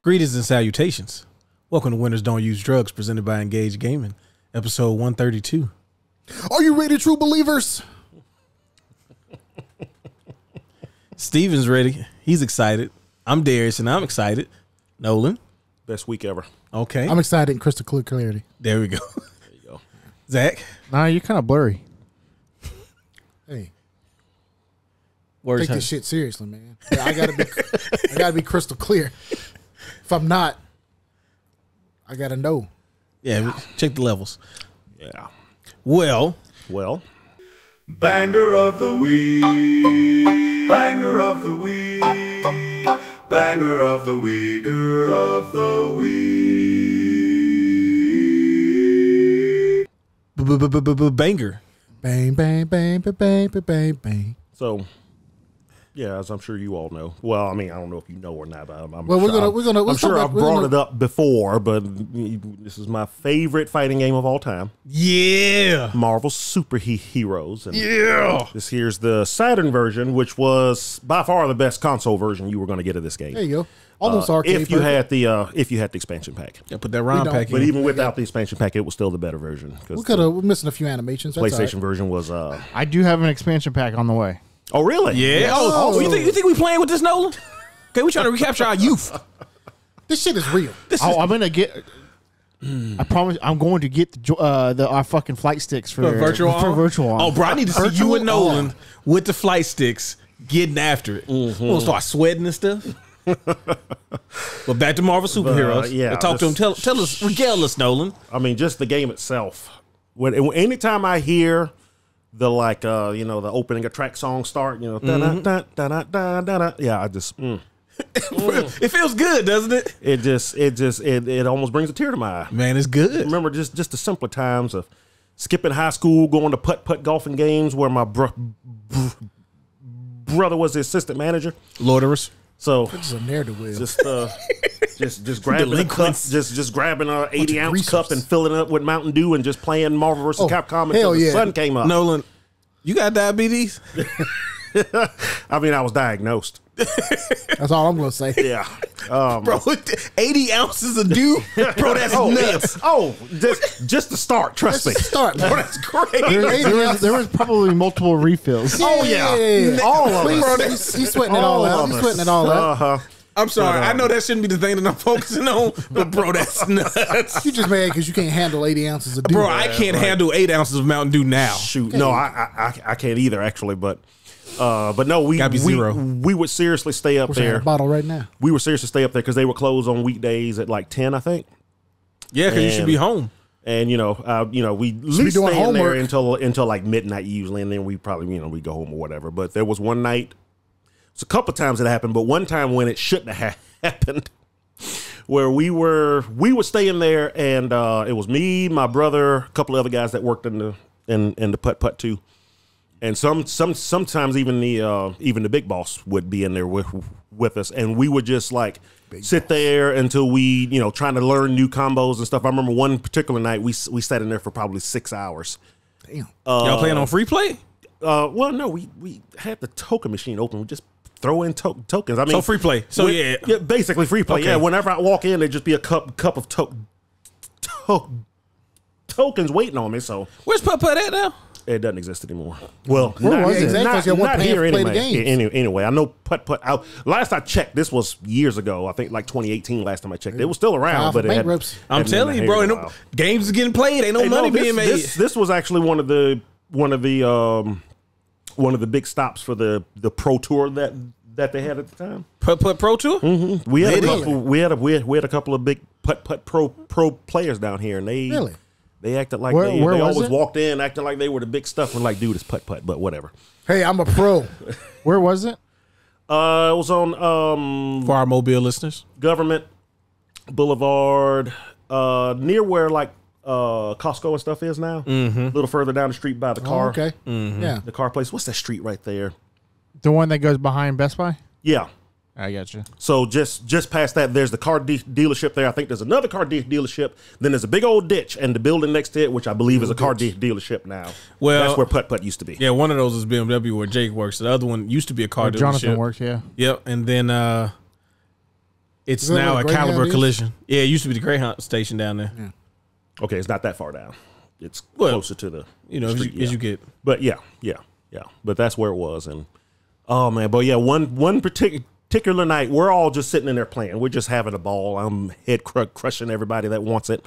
Greetings and salutations. Welcome to Winners Don't Use Drugs, presented by Engage Gaming, episode 132. Are you ready, true believers? Steven's ready. He's excited. I'm Darius, and I'm excited. Nolan. Best week ever. Okay. I'm excited in crystal clear clarity. There we go. There you go. Zach. Nah, you're kind of blurry. Hey, Words take this shit seriously, man. Yeah, I gotta be crystal clear. If I'm not, I gotta know. Yeah, check the levels. Yeah. Well, Banger of the week. Banger of the week. Banger of the week. Banger of the week. banger. Bang, bang, bang, bang, bang, bang, bang, bang. So, yeah, as I'm sure you all know. Well, I mean, I don't know if you know or not, but I'm Well, sure we're I'm sure gonna- I've brought it up before, but this is my favorite fighting game of all time. Yeah. Marvel Superheroes. And Yeah. this here's the Saturn version, which was by far the best console version you were going to get of this game. There you go. Almost arcade. If you had the expansion pack. Yeah, put that round don't. pack in. But even without the expansion pack, it was still the better version. we're missing a few animations. That's PlayStation version was I do have an expansion pack on the way. Oh, really? Yeah. Yes. Oh, you think we playing with this, Nolan? Okay, we trying to recapture our youth. This shit is real. I'm gonna get. I promise. I'm going to get our fucking flight sticks for virtual for arm? virtual arm. Oh, bro, I need to see you and Nolan with the flight sticks getting after it. We're gonna start sweating and stuff. But back to Marvel Superheroes. yeah, Talk to him. Tell us, regale us, Nolan. I mean, just the game itself. Anytime I hear the the opening of track song start, yeah, I just It feels good, doesn't it? it almost brings a tear to my eye. Man, it's good. Remember just the simpler times of skipping high school, going to putt golfing games where my brother was the assistant manager. Loiterers. So This is a ne'er-do-well. just grabbing a cup, just grabbing a 80-ounce cup and filling it up with Mountain Dew and just playing Marvel vs. Capcom until the sun came up. Nolan, you got diabetes? I mean, I was diagnosed. That's all I'm gonna say. Yeah, Bro, 80 ounces of dew? Bro, that's nuts. Oh, just to start. Trust me. Start, Bro, man. that's great. There was probably multiple refills. Oh yeah, all of us. He's sweating it all out. He's sweating it all out. I'm sorry. I know that shouldn't be the thing that I'm focusing on, but bro, that's nuts. You just mad because you can't handle 80 ounces of dew. Bro, I can't handle 8 ounces of Mountain Dew now. Shoot, no, I can't either actually, but no, we would seriously stay up I got there. a bottle right now. We would seriously stay up there because they were closed on weekdays at like 10, I think. Yeah, because you should be home. And we at least doing stay in there homework. until like midnight usually, and then we probably we go home or whatever. But there was one night, it's a couple times it happened, but one time when it shouldn't have happened, where we were staying there, and it was me, my brother, a couple of other guys that worked in the putt too, and sometimes even the big boss would be in there with us, and we would just like sit there until we trying to learn new combos and stuff. I remember one particular night we sat in there for probably 6 hours. Damn. Y'all playing on free play? Well, no, we had the token machine open. We just throw in tokens. I mean, So free play. So yeah, basically free play. Okay. Yeah, whenever I walk in, there'd just be a cup of tokens waiting on me. So where's Putt at now? it doesn't exist anymore. Well, Where was it? Exactly, not here to play the anyway. games. Anyway, I know putt. Last I checked, this was years ago. I think like 2018. Last time I checked, it was still around, but it had, I'm telling you, bro, games are getting played. Ain't no money being made. This was actually one of the big stops for the Pro Tour that they had at the time. Putt Pro Tour? Mm-hmm. We had a couple of big putt pro players down here, and they acted like they always walked in acting like they were the big stuff. And like, dude, it's putt, but whatever. Hey, I'm a pro. Where was it? It was on For our Mobile listeners, Government Boulevard, near where like Costco and stuff is now. A little further down the street by the car. Oh, okay. Yeah. The car place. What's that street right there? The one that goes behind Best Buy? Yeah. I got you. So just past that, there's the car dealership there. I think there's another car dealership. Then there's a big old ditch, and the building next to it, which I believe is a car dealership now. Well, that's where Putt used to be. Yeah, one of those is BMW where Jake works. The other one used to be a car dealership. Jonathan works, yeah. Yep, and then It's Is that now where a Greyhound Caliber is? Collision. Yeah, it used to be the Greyhound station down there. Yeah. Okay, it's not that far down. It's Well, closer to the street, as you get. But yeah. But that's where it was, and oh man, but yeah, one particular night, we're all just sitting in there playing. We're just having a ball. I'm head crushing everybody that wants it,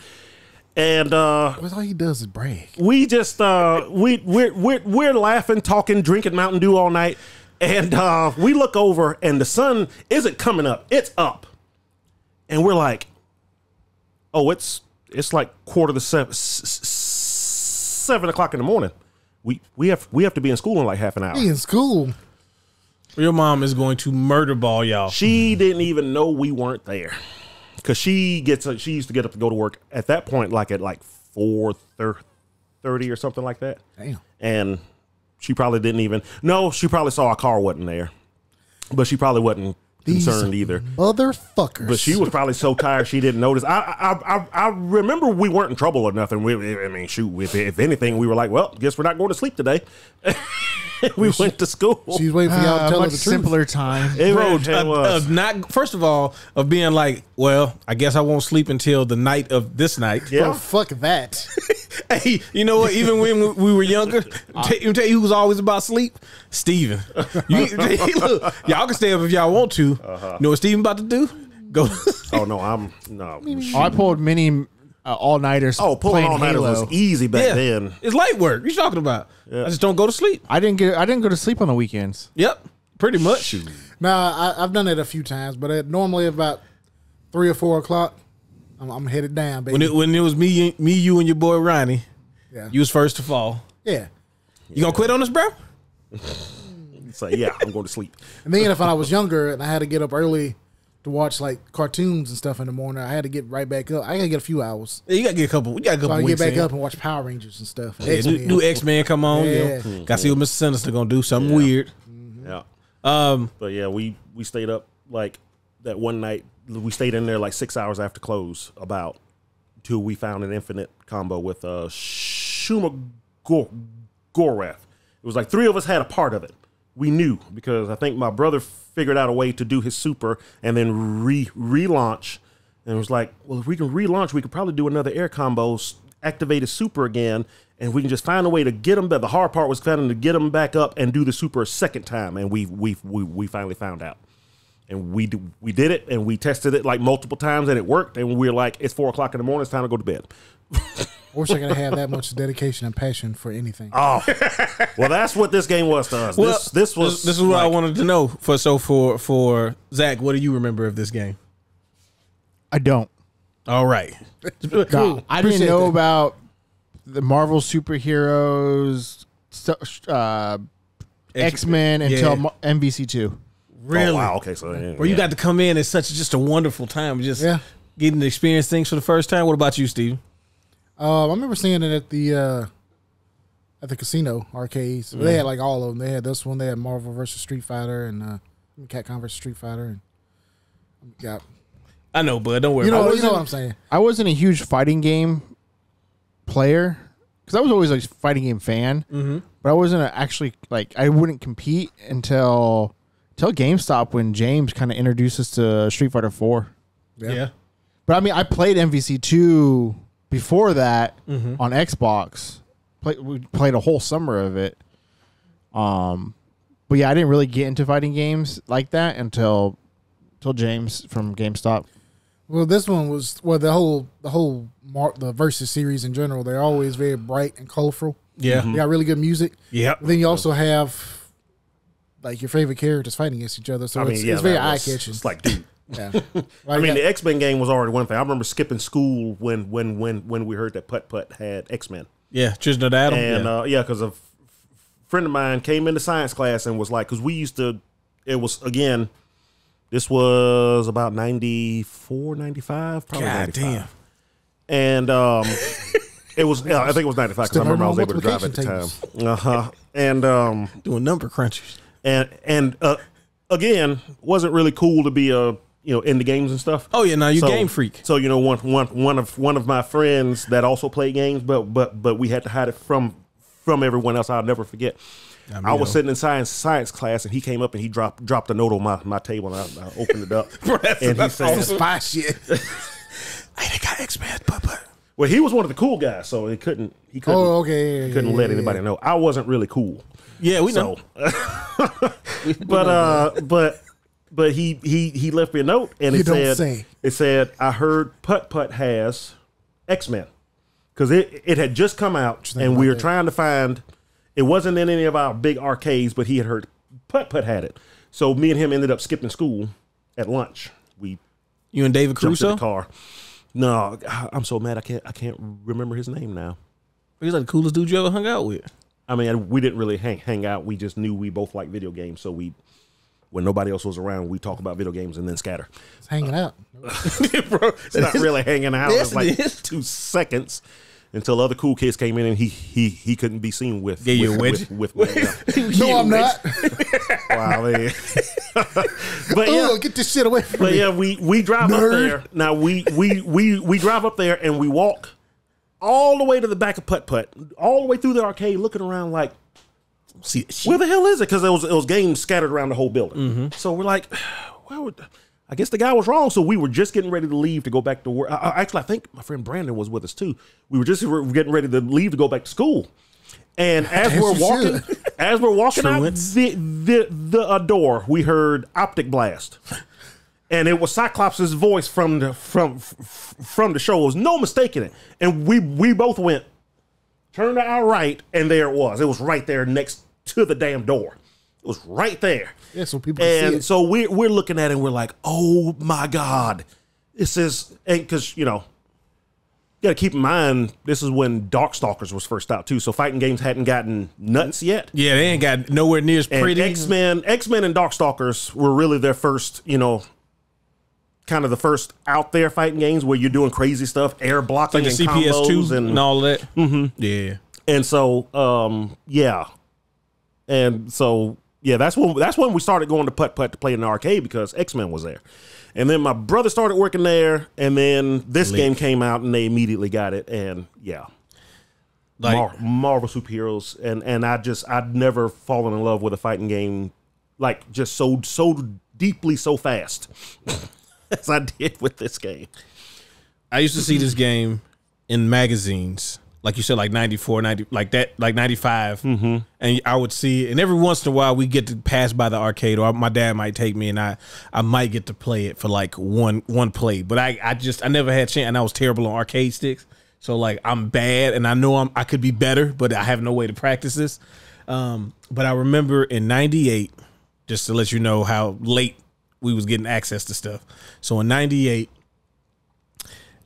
and That's all he does is brag. we just we're laughing, talking, drinking Mountain Dew all night, and we look over, and the sun isn't coming up; it's up, and we're like, oh, it's like 7 o'clock in the morning. We have to be in school in like half an hour. He in school. Your mom is going to murder ball y'all. She didn't even know we weren't there because she used to get up to go to work at that point, like at 4:30 or something like that. Damn. And she probably didn't even know. She probably saw our car wasn't there, but she probably wasn't concerned either. Motherfuckers. But she was probably so tired she didn't notice. I remember we weren't in trouble or nothing. If anything, we were like, well, guess we're not going to sleep today. We went to school. She's waiting for y'all to tell her much the truth. simpler time. It Bro, was. not first of all, of being like, well, I guess I won't sleep until the night of this night. Yeah. Bro, fuck that. Hey, you know what? Even when we were younger, tell you who was always about sleep? Steven. Look, y'all can stay up if y'all want to. You know what Steven about to do? Go. Oh no, no. Oh, I pulled many all-nighters. Oh, pulling playing all nighters Halo. was easy back then. It's light work. What you talking about? Yeah. I just don't go to sleep. I didn't go to sleep on the weekends. Yep, pretty much. Nah, I've done it a few times, but normally about 3 or 4 o'clock, I'm headed down, baby. When it was me, you, and your boy Ronnie, Yeah. you was first to fall. Yeah. You gonna quit on us, bro? So yeah, I'm going to sleep. And then if I was younger and I had to get up early to watch like cartoons and stuff in the morning, I had to get right back up. I gotta get a few hours. Yeah, you gotta get a couple. We got a couple So I can weeks get back in. up and watch Power Rangers and stuff. Yeah, X-Men. new X-Men come on. Yeah. You know, gotta see what Mr. Sinister gonna do. Something weird. Yeah. Um, But yeah, we stayed up like that one night. We stayed in there like 6 hours after close about till we found an infinite combo with Shuma Gorath. It was like 3 of us had a part of it. We knew because I think my brother figured out a way to do his super and then relaunch. And it was like, well, if we can relaunch, we could probably do another air combo, activate his super again, and we can just find a way to get him. But the hard part was finding to get him back up and do the super a second time. And we finally found out. And we did it, and we tested it like multiple times, and it worked. And we were like, it's 4 o'clock in the morning. It's time to go to bed. I wish I could have that much dedication and passion for anything. Oh, well, that's what this game was to us. well, This is what I wanted to know. For Zach, what do you remember of this game? I don't. All right. Cool. I Appreciate didn't know that. about the Marvel superheroes, X-Men until MVC2. Really? Oh, wow. Okay, so yeah, Where you got to come in at such just a wonderful time, just Yeah. getting to experience things for the first time. What about you, Steve? I remember seeing it at the casino arcades. They had like all of them. They had this one. They had Marvel versus Street Fighter and Capcom versus Street Fighter. And yeah, I know, bud. Don't worry. you know about it. what I'm saying. I wasn't a huge fighting game player because I was always a fighting game fan, but I wasn't actually like I wouldn't compete until GameStop when James kind of introduced us to Street Fighter 4. Yeah. But I mean, I played MVC2 before that on Xbox. We played a whole summer of it. But yeah, I didn't really get into fighting games like that until James from GameStop. Well, this one was the Versus series in general. They're always very bright and colorful. Yeah. They got really good music. Yep. Then you also have like your favorite characters fighting against each other. So it's very eye catching. It's like, dude. Yeah. I mean, the X-Men game was already one thing. I remember skipping school when we heard that Putt Putt had X-Men. Yeah. Tristan Adam. And because a friend of mine came into science class and was like, because we used to, it was, again, this was about 94, 95, probably God 95. damn. And it was, I think it was 95 because I Still remember I was learning able to drive at the time. multiplication And Doing number crunchers. and again, wasn't really cool to be into games and stuff. Oh yeah, now you game freak. So one of my friends that also played games, but we had to hide it from everyone else. I'll never forget. I was sitting in science class, and he came up and he dropped a note on my table, and I opened it up. Bro, and he said, Spy shit. Hey, they got X-Men, but. well, he was one of the cool guys, so he couldn't Oh, okay. couldn't let anybody know. I wasn't really cool. Yeah, we know. But he left me a note, and it said I heard Putt Putt has X-Men, because it had just come out, and we were trying to find. It wasn't in any of our big arcades, but he had heard Putt Putt had it. So me and him ended up skipping school at lunch. You and David jumped in Caruso? the car. No, I'm so mad I can't remember his name now. He's like the coolest dude you ever hung out with. I mean, we didn't really hang out. We just knew we both liked video games, so when nobody else was around, we talk about video games and then scatter. It's hanging out. Bro, it's not really hanging out. Yes, It's like it is. 2 seconds until other cool kids came in, and he couldn't be seen with. Yeah, you a wedgie? With me. No, I'm not. Wow, man. But yeah, Oh, get this shit away from but me. yeah, we drive up there. Now we drive up there and we walk all the way to the back of Putt Putt, all the way through the arcade, looking around like, See, where the hell is it? Because it was games scattered around the whole building. So we're like, I guess the guy was wrong. So we were just getting ready to leave to go back to work. Actually, I think my friend Brandon was with us too. We were just getting ready to leave to go back to school. And as we're walking out the door, we heard Optic Blast, and it was Cyclops' voice from the show. There was no mistaking it. And we both went, turned to our right, and there it was. It was right there next to the damn door. It was right there. Yeah, so people can see And it. so we're looking at it and we're like, oh my God. This is, because, you got to keep in mind, this is when Darkstalkers was first out too. So fighting games hadn't gotten nuts yet. yeah, they ain't got nowhere near as And pretty. X-Men and Darkstalkers were really their first, kind of the first out there fighting games where you're doing crazy stuff, air blocking like the and CPS2 combos and all of that. Mm-hmm. Yeah. And so, yeah. And so, yeah, that's when we started going to Putt Putt to play in the arcade, because X-Men was there. And then my brother started working there, and then this game came out, and they immediately got it. And yeah, Like Marvel superheroes, and I'd never fallen in love with a fighting game like just so deeply so fast as I did with this game. I used to see this game in magazines, like you said, like 94, 90, like that, like 95. Mm-hmm. And I would see it. And every once in a while we get to pass by the arcade, or my dad might take me, and I might get to play it for like one play. But I never had a chance, and I was terrible on arcade sticks. So like I'm bad, and I know I could be better, but I have no way to practice this. But I remember in 98, just to let you know how late we was getting access to stuff. So in 98,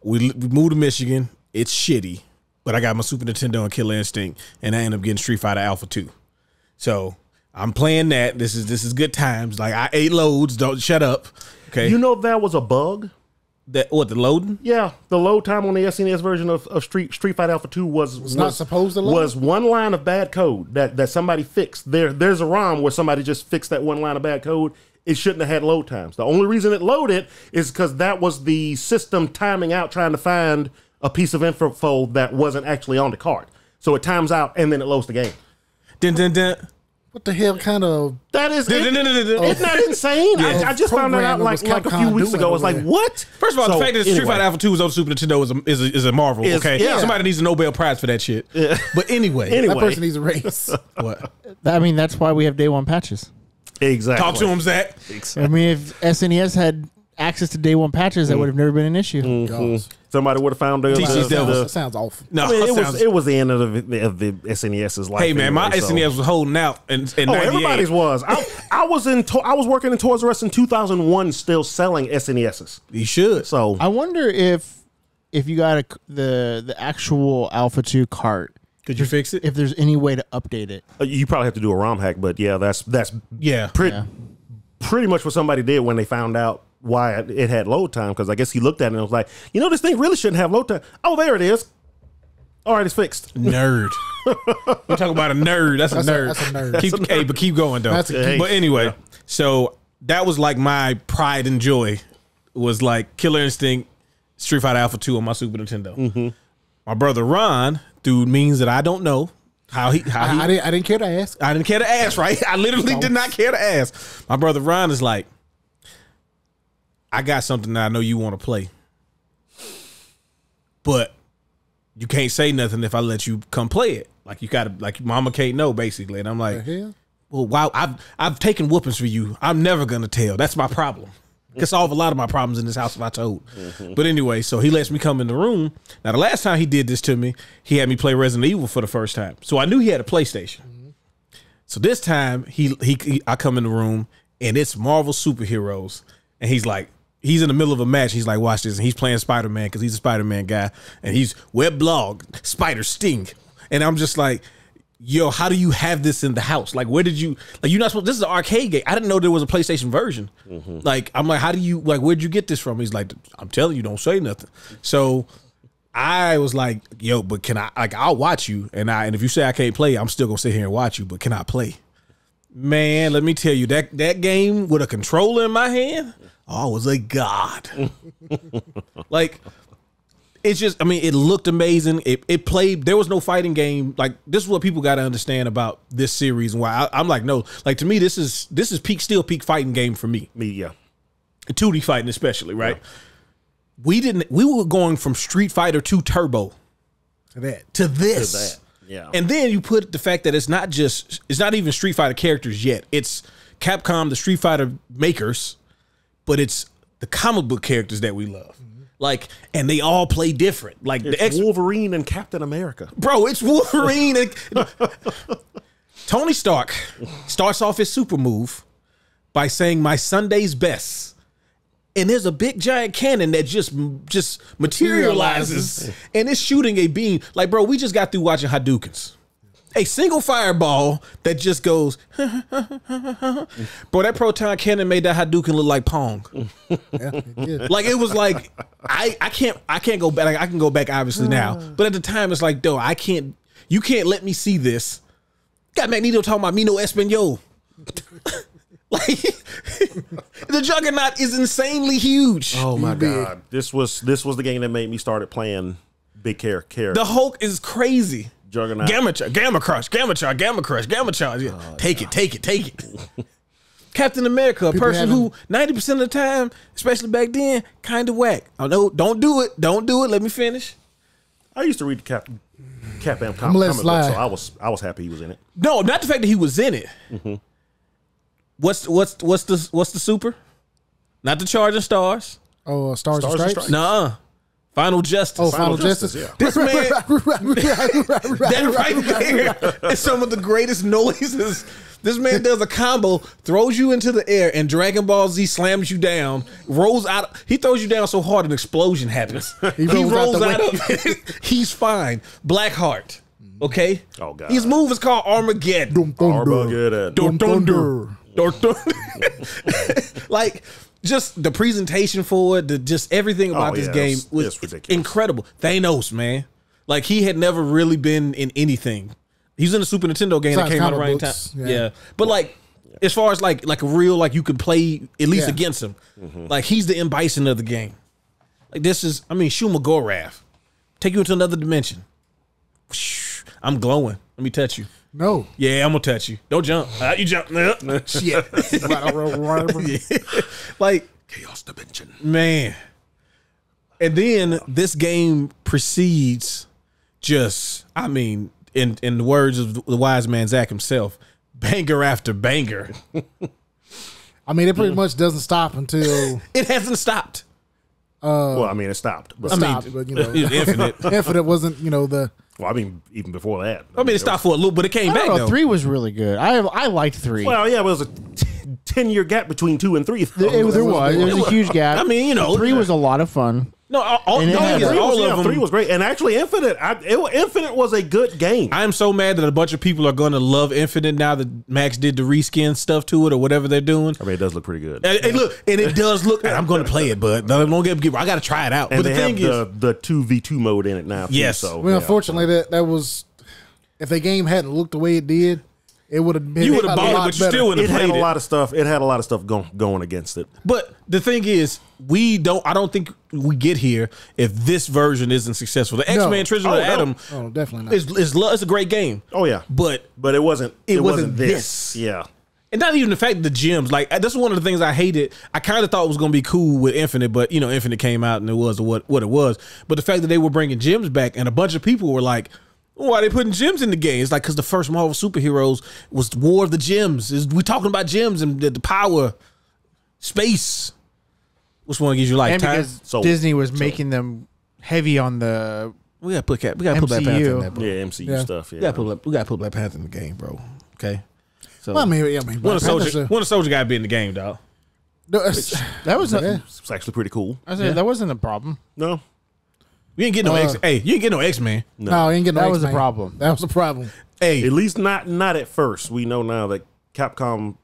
we moved to Michigan. It's shitty, but I got my Super Nintendo and Killer Instinct, and I ended up getting Street Fighter Alpha 2. So I'm playing that. This is good times. Like I ate loads. Don't shut up. Okay. You know that was a bug. That what, the loading? Yeah, the load time on the SNES version of Street Fighter Alpha 2 was not supposed to load? Was one line of bad code that somebody fixed. There's a ROM where somebody just fixed that one line of bad code. It shouldn't have had load times. The only reason it loaded is because that was the system timing out, trying to find a piece of info that wasn't actually on the card. So it times out and then it loads the game. Dun, dun, dun. What the hell kind of... That is... Dun, dun, dun, dun, dun, dun. Isn't that insane? I just found that out like a few weeks ago. It's like, what? First of all, the fact that Street Fighter Alpha 2 was on Super Nintendo is a marvel. Okay, yeah. Somebody needs a Nobel Prize for that shit. Yeah. But anyway, That person needs a raise. what? I mean, that's why we have day one patches. Exactly. Talk to him, Zach. I mean, if SNES had access to day one patches, that would have never been an issue. Somebody would have found TC's Devils. That sounds awful. No, I mean, it was the end of the SNES's life. Hey man, my anyway, so. SNES was holding out in 98. Everybody's was. I was working in Toys R Us in 2001, still selling SNESs. You should. So I wonder if you got the actual Alpha 2 cart, Could you fix it? if there's any way to update it. you probably have to do a ROM hack, but yeah, that's Yeah. pretty much what somebody did when they found out why it had load time, because I guess he looked at it and was like, this thing really shouldn't have load time. Oh, there it is. All right, it's fixed. Nerd. We're talking about a nerd. That's a nerd. That's a nerd. But keep going though. That's a geek. But anyway, so that was like my pride and joy. Was like Killer Instinct, Street Fighter Alpha 2 on my Super Nintendo. Mm-hmm. My brother Ron, through means that I don't know, How he I didn't care to ask. I didn't care to ask, right? I literally did not care to ask. My brother Ron is like, I got something that I know you want to play, but you can't say nothing if I let you come play it. Like you gotta, like mama can't know basically. And I'm like, well, wow, I've taken whoopings for you. I'm never gonna tell. That's my problem. Can solve a lot of my problems in this house if I told. But anyway, so he lets me come in the room. Now the last time he did this to me, he had me play Resident Evil for the first time. So I knew he had a PlayStation. So this time I come in the room and it's Marvel superheroes, and he's like, he's in the middle of a match. He's like, watch this. And he's playing Spider-Man because he's a Spider-Man guy. And he's weblog, Spider Sting. And I'm just like, yo, how do you have this in the house? Like, where did you, like, you're not supposed, this is an arcade game. I didn't know there was a PlayStation version. Like, I'm like, how do you, like, where'd you get this from? He's like, I'm telling you, don't say nothing. So I was like, yo, but can I, like, I'll watch you. And if you say I can't play, I'm still going to sit here and watch you, but can I play? Man, let me tell you, that game with a controller in my hand, I was a god. Like, it's just, I mean, it looked amazing. It played, there was no fighting game. Like, this is what people got to understand about this series and why I'm like, no, like, to me, this is still peak fighting game for me. Yeah. 2D fighting especially, right? Yeah. We were going from Street Fighter 2 Turbo to this. Yeah. And then you put the fact that it's not even Street Fighter characters yet. It's Capcom, the Street Fighter makers, but it's the comic book characters that we love. Like, and they all play different. Like it's Wolverine and Captain America. Bro, it's Wolverine. Tony Stark starts off his super move by saying, "My Sunday's best." And there's a big giant cannon that just materializes and it's shooting a beam. Like, bro, we just got through watching Hadoukens. A single fireball that just goes, bro, that proton cannon made that Hadouken look like Pong. Yeah, it did. Like, it was like, I can't go back. Like, I can go back obviously now, but at the time it's like, yo, you can't let me see this. Got Magneto talking about Mino Espanol. Like, the Juggernaut is insanely huge. Oh my god, this was the game that made me started playing big character. The Hulk is crazy. Juggernaut, Gamma Crush. Yeah. Take it. Captain America, a person who 90% of the time, especially back then, kind of whack. I know, don't do it. Let me finish. I used to read the Cap-Am comic book, so I was happy he was in it. No, not the fact that he was in it. What's the super? Not the Charging Stars. Oh, Stars and Stripes? Nuh-uh. Final Justice. Oh, Final Justice. Yeah. This man, that right there is some of the greatest noises. This man does a combo, throws you into the air, and Dragon Ball Z slams you down, rolls out. He throws you down so hard an explosion happens. He rolls out of it. He's fine. Blackheart. Okay? Oh, God. His move is called Armageddon. Armageddon. Like, just the presentation for it, just everything about this game was incredible. Thanos, man. Like, he had never really been in anything. He was in a Super Nintendo game that came out around time. Yeah. But like, as far as like a real, like, you could play at least against him. Like, he's the M. Bison of the game. Like, this is, I mean, Shuma Gorath. Take you into another dimension. I'm glowing. Let me touch you. No. Yeah, I'm gonna touch you. Don't jump. You jump. Shit. Like, Chaos Dimension. Man. And then this game proceeds just, I mean, in the words of the wise man Zach himself, banger after banger. I mean, it pretty much doesn't stop until it hasn't stopped. Well, I mean, it stopped. But but you know, Infinite. Infinite wasn't, you know, the. Well, I mean, even before that. I mean, it stopped for a little, but it came back though. 3 was really good. I liked 3. Well, yeah, it was a 10-year gap between 2 and 3. There was a huge gap. I mean, you know, 3 was a lot of fun. No, all of them. 3 was great, and actually, Infinite was a good game. I am so mad that a bunch of people are going to love Infinite now that Max did the reskin stuff to it or whatever they're doing. I mean, it does look pretty good. And look, and it does look. I'm going to play it, but I got to try it out. And but they the thing have is, the 2v2 mode in it now. Too, yes. So Well, unfortunately, that was, if the game hadn't looked the way it did, it would have been. You would have bought it, but you still wouldn't It have had played a it. lot of stuff. It had a lot of stuff going against it. But the thing is, I don't think we get here if this version isn't successful. The X-Men Trilogy of Adam Oh, definitely not. it's a great game. Oh yeah, But it wasn't. It wasn't wasn't this. Yeah. and not even the fact that the gems, like that's one of the things I hated. I kind of thought it was going to be cool with Infinite, but Infinite came out and it was what it was. But the fact that they were bringing gems back and a bunch of people were like, why are they putting gems in the game? It's like because the first Marvel superheroes was War of the Gems. We talking about gems and the power, space. Which one gives you like And time? because Disney was making them heavy on the We gotta put Black Panther in there, bro. Yeah, MCU Yeah. stuff. Yeah. We gotta put Black Panther in the game, bro. Okay. So Well, I mean, one Black of soldier, Panther's one of soldier gotta be in the game, dog. that was Yeah. It's actually pretty cool. I said that wasn't a problem. No. You ain't get no X. Hey, you ain't get no X-Men. No, ain't getting no That was a X-Men. problem. That was a problem. Hey, At least not at first. We know now that Capcom,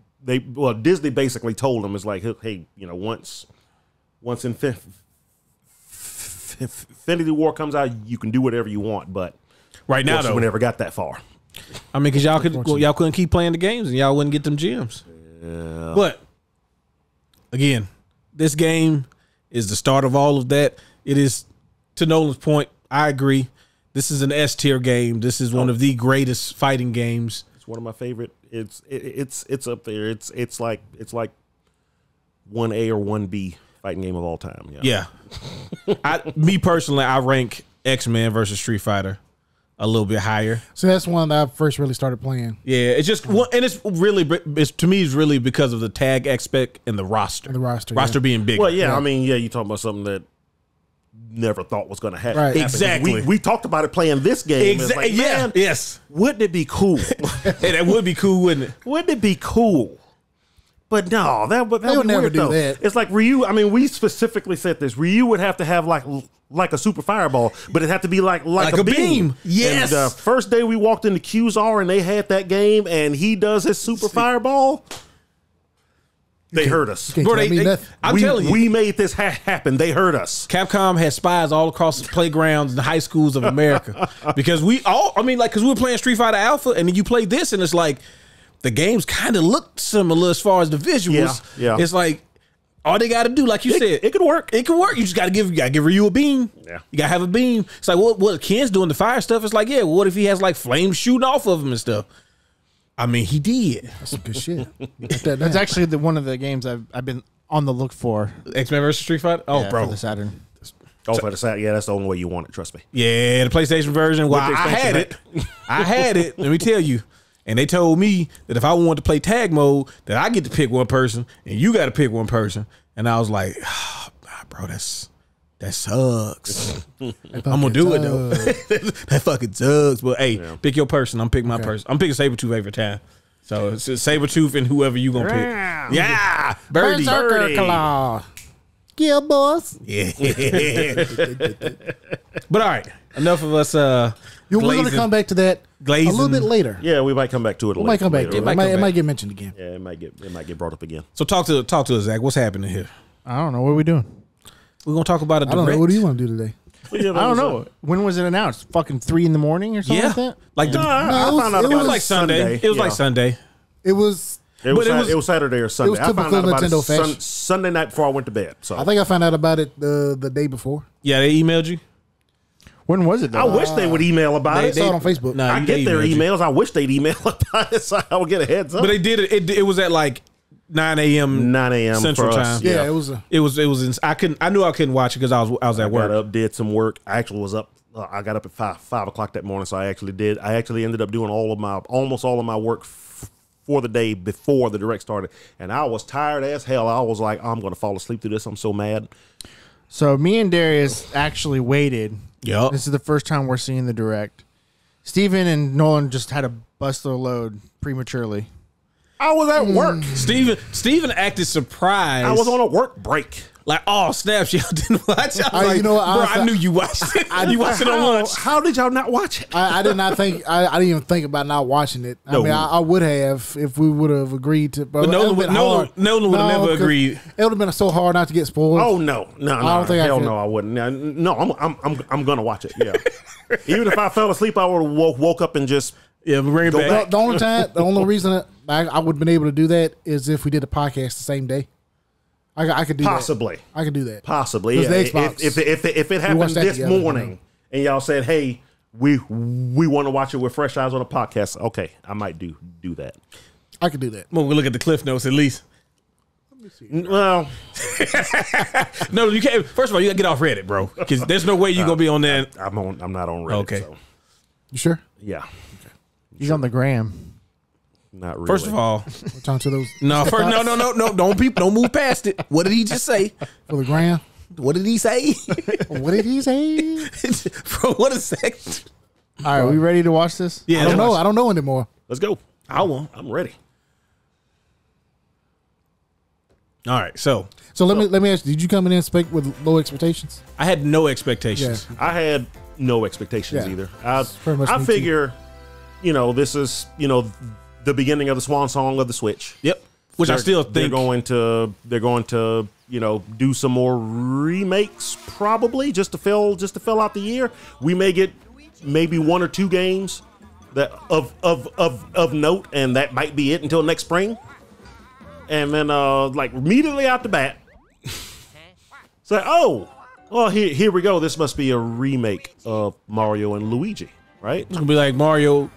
Disney basically told them, it's like, hey, once Infinity War comes out, you can do whatever you want, but right now of course, though, we never got that far. I mean, because y'all couldn't keep playing the games and y'all wouldn't get them gems. Yeah. But again, this game is the start of all of that. It is, to Nolan's point, I agree. This is an S tier game. This is one of the greatest fighting games. It's one of my favorite. It's up there. It's like 1A or 1B fighting game of all time. Yeah. Yeah. Me personally, I rank X-Men versus Street Fighter a little bit higher. So that's one that I first really started playing. Yeah, it's just and it's really to me it's really because of the tag aspect and the roster. And the roster, being big. Well, yeah. I mean, you talking about something that never thought was going to happen. Right. Exactly. We talked about it playing this game. It's like, man, yes. wouldn't it be cool? Hey, that would be cool, wouldn't it? Wouldn't it be cool? But no, that would would never weird, do though. that. It's like Ryu. I mean, we specifically said this. Ryu would have to have like a super fireball, but it had to be like a beam. Yes. And the first day we walked into QZR and they had that game, and he does his super fireball. They heard us. Can't Bro, tell me nothing. I'm telling you, we made this happen. They heard us. Capcom has spies all across the playgrounds and the high schools of America because we were playing Street Fighter Alpha, and then you play this, and it's like the games kind of look similar as far as the visuals. Yeah. It's like all they got to do, like you said, It could work. It could work. You just got to give Ryu a beam. Yeah. You got to have a beam. It's like what Ken's doing the fire stuff. It's like, yeah, what if he has like flames shooting off of him and stuff? I mean, he did. That's some good shit. That's actually one of the games I've been on the look for. X-Men versus Street Fighter. Oh, Yeah, bro. for the Saturn. Oh, for the side, yeah, that's the only way you want it. Trust me. Yeah, the PlayStation version. Well, With the I had expansion it. I had it. Let me tell you. And they told me that if I wanted to play tag mode, that I get to pick one person and you got to pick one person. And I was like, bro, that sucks. I'm gonna do it though. That fucking sucks. But hey, pick your person. I'm picking my person. I'm picking Sabretooth every time. So it's Sabretooth and whoever you gonna pick. Yeah, Birdie. Berserker Claw. Yeah, boss. Yeah. But all right, enough of us. We're going to glazing- come back to that glazing. a little bit later. Yeah, we might come back to it. We might come back to it. might It come might back. get mentioned again. Yeah, it might get brought up again. So talk to us, Zach. What's happening here? I don't know. What are we doing? We're gonna talk about a I don't know. direct. What do you want to do today? I don't know. When was it announced? Fucking 3 a.m. or something Yeah, like that? like the, I it found out was it about was like Sunday. It was like Sunday. It was. It was, But it was- it was Saturday or Sunday. was I found typical out about it Nintendo fashion. Sunday night before I went to bed. So I think I found out about it the day before. Yeah, they emailed you. When was it, though? I wish they would email about They- it. I saw it on Facebook. Nah, I they get their emailed you. emails. I wish they'd email about it so I would get a heads up. But they did it. It was at like 9 a.m. 9 a.m. Central for us. time. Yeah, it was. It was. I knew I couldn't watch it because I was at work. Got up, did some work. I actually was up. I got up at 5 o'clock that morning, so I actually ended up doing almost all of my work for the day before the direct started, and I was tired as hell. I was like, I'm going to fall asleep through this. I'm so mad. So me and Darius actually waited. Yup. This is the first time we're seeing the direct. Steven and Nolan just had to bust their load prematurely. I was at work. Steven acted surprised. I was on a work break. like, oh snaps, y'all didn't watch. I was like, you know what, bro, honestly, I knew you watched it. You watched it on lunch. How did y'all not watch it? I did not think. I didn't even think about not watching it. I No. mean, I would have if we would have agreed to. But Nolan would have never agreed. It would have been so hard not to get spoiled. Oh no, I don't think I hell could. no, I wouldn't. No, I'm gonna watch it. Yeah, even if I fell asleep, I would have woke up and just Yeah, but bring it back. The only time, the only reason I would have been able to do that is if we did a podcast the same day. I could do Possibly. that. I could do that. Possibly. Because Yeah. the Xbox, If it happened watched that this together, morning and y'all said, hey, we want to watch it with fresh eyes on a podcast, okay, I might do that. I could do that. Well, we look at the cliff notes at least. Well, No, you can't. First of all, you gotta get off Reddit, bro, because there's no way you're gonna be on there. I'm not on Reddit. Okay. So, You sure? yeah. He's on the gram. Not really. First of all, We're talking to those no, don't move past it. What did he just say? for the gram. What did he say? What did he say? Bro, what a second. All right, we ready to watch this? Yeah, I don't know. I don't know anymore. Let's go. I won't. I'm ready. All right, so So let me ask you, did you come in and speak with low expectations? I had no expectations. Yeah. I had no expectations Yeah. either. pretty much I me too. figure, this is, the beginning of the swan song of the Switch. Yep. Which I still they're think going to do some more remakes probably just to fill out the year. We may get maybe one or two games that of note, and that might be it until next spring. And then like immediately out the bat, say, oh, well here we go. This must be a remake of Mario and Luigi, right? it's gonna be like Mario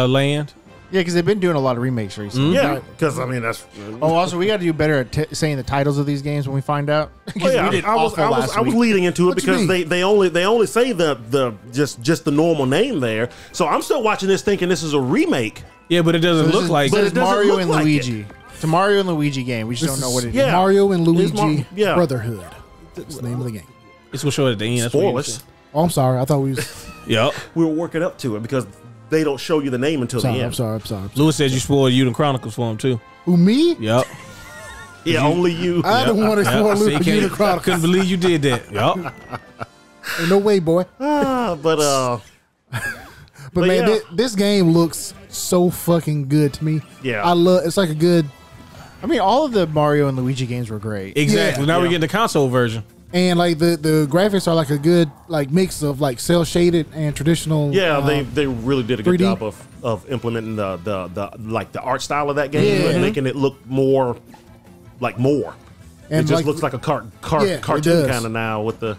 Land. Yeah, because they've been doing a lot of remakes recently. Yeah, because I mean that's. Oh, also, we got to do better at saying the titles of these games when we find out. 'Cause Oh, yeah, we did I was awful last week. leading into it What you because mean? they only say the just the normal name there. So I'm still watching this thinking this is a remake. Yeah, but it doesn't This look is- like. but this it is doesn't Mario look and like Luigi. It's a Mario and Luigi game. We just don't know what it is. Yeah. Mario and It's Luigi yeah. Brotherhood. That's the name of the game. It's gonna show it at the end. That's what you Spoilers. said. Oh, I'm sorry. I thought we was Yep. We were working up to it because they don't show you the name until sorry. the I'm end. sorry. I'm sorry. Lewis says you spoiled Uden Chronicles for him too. Who, me? Yep. Yeah, only you. I don't want to spoil See, Luke can't- Unicron. couldn't believe you did that. Yep. Ain't no way, boy. But But man, yeah. this game looks so fucking good to me. Yeah. I love. It's like a good I mean, all of the Mario and Luigi games were great. Exactly. Yeah. Now we're Yeah. getting the console version. and like the graphics are like a good like mix of like cell shaded and traditional. yeah, they really did a good 3D. job of implementing the like the art style of that game Yeah. and making it look more like more. and It just like, looks like a Yeah, it cartoon does. kind of now with the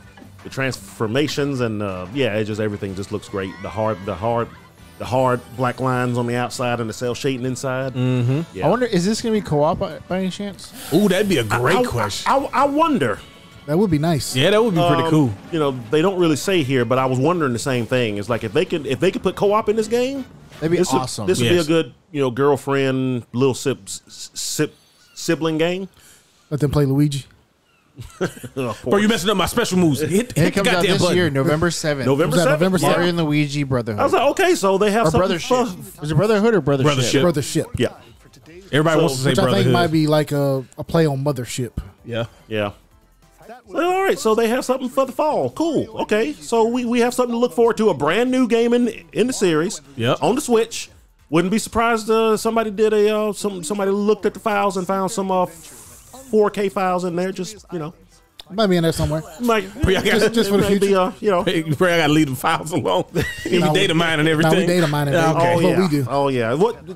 transformations and yeah, it just everything just looks great. The hard black lines on the outside and the cell shading inside. Mm-hmm. Yeah. I wonder, is this going to be co-op by any chance? Ooh, that'd be a great question. I wonder. that would be nice. Yeah, that would be pretty cool. They don't really say here, but I was wondering the same thing. It's like if they could put co-op in this game, That'd be this awesome. This would Yes. be a good girlfriend little sibling game. Let them play Luigi. Bro, you messing up my special moves. Hit And the it comes out goddamn this button. year, November 7th. November Was that 7th? November Yeah. Mario and Luigi Brotherhood. I was like, okay, so they have or something Brothership. Was it Brotherhood or Brothership? Brothership. Brothership. Yeah, Everybody wants to say Which I think brotherhood. might be like a play on Mothership. Yeah. yeah. So, all right, so they have something for the fall. Cool. Okay, so we have something to look forward to. A brand new game in the series. Yep. On the Switch. Wouldn't be surprised somebody did somebody looked at the files and found some 4K files in there. Just Might be in there somewhere. like Just for the maybe, future. Hey, you probably gotta leave the files alone. You No, data mine and No, everything. we data mine Yeah, everything. okay. Oh That's yeah. what we do. Oh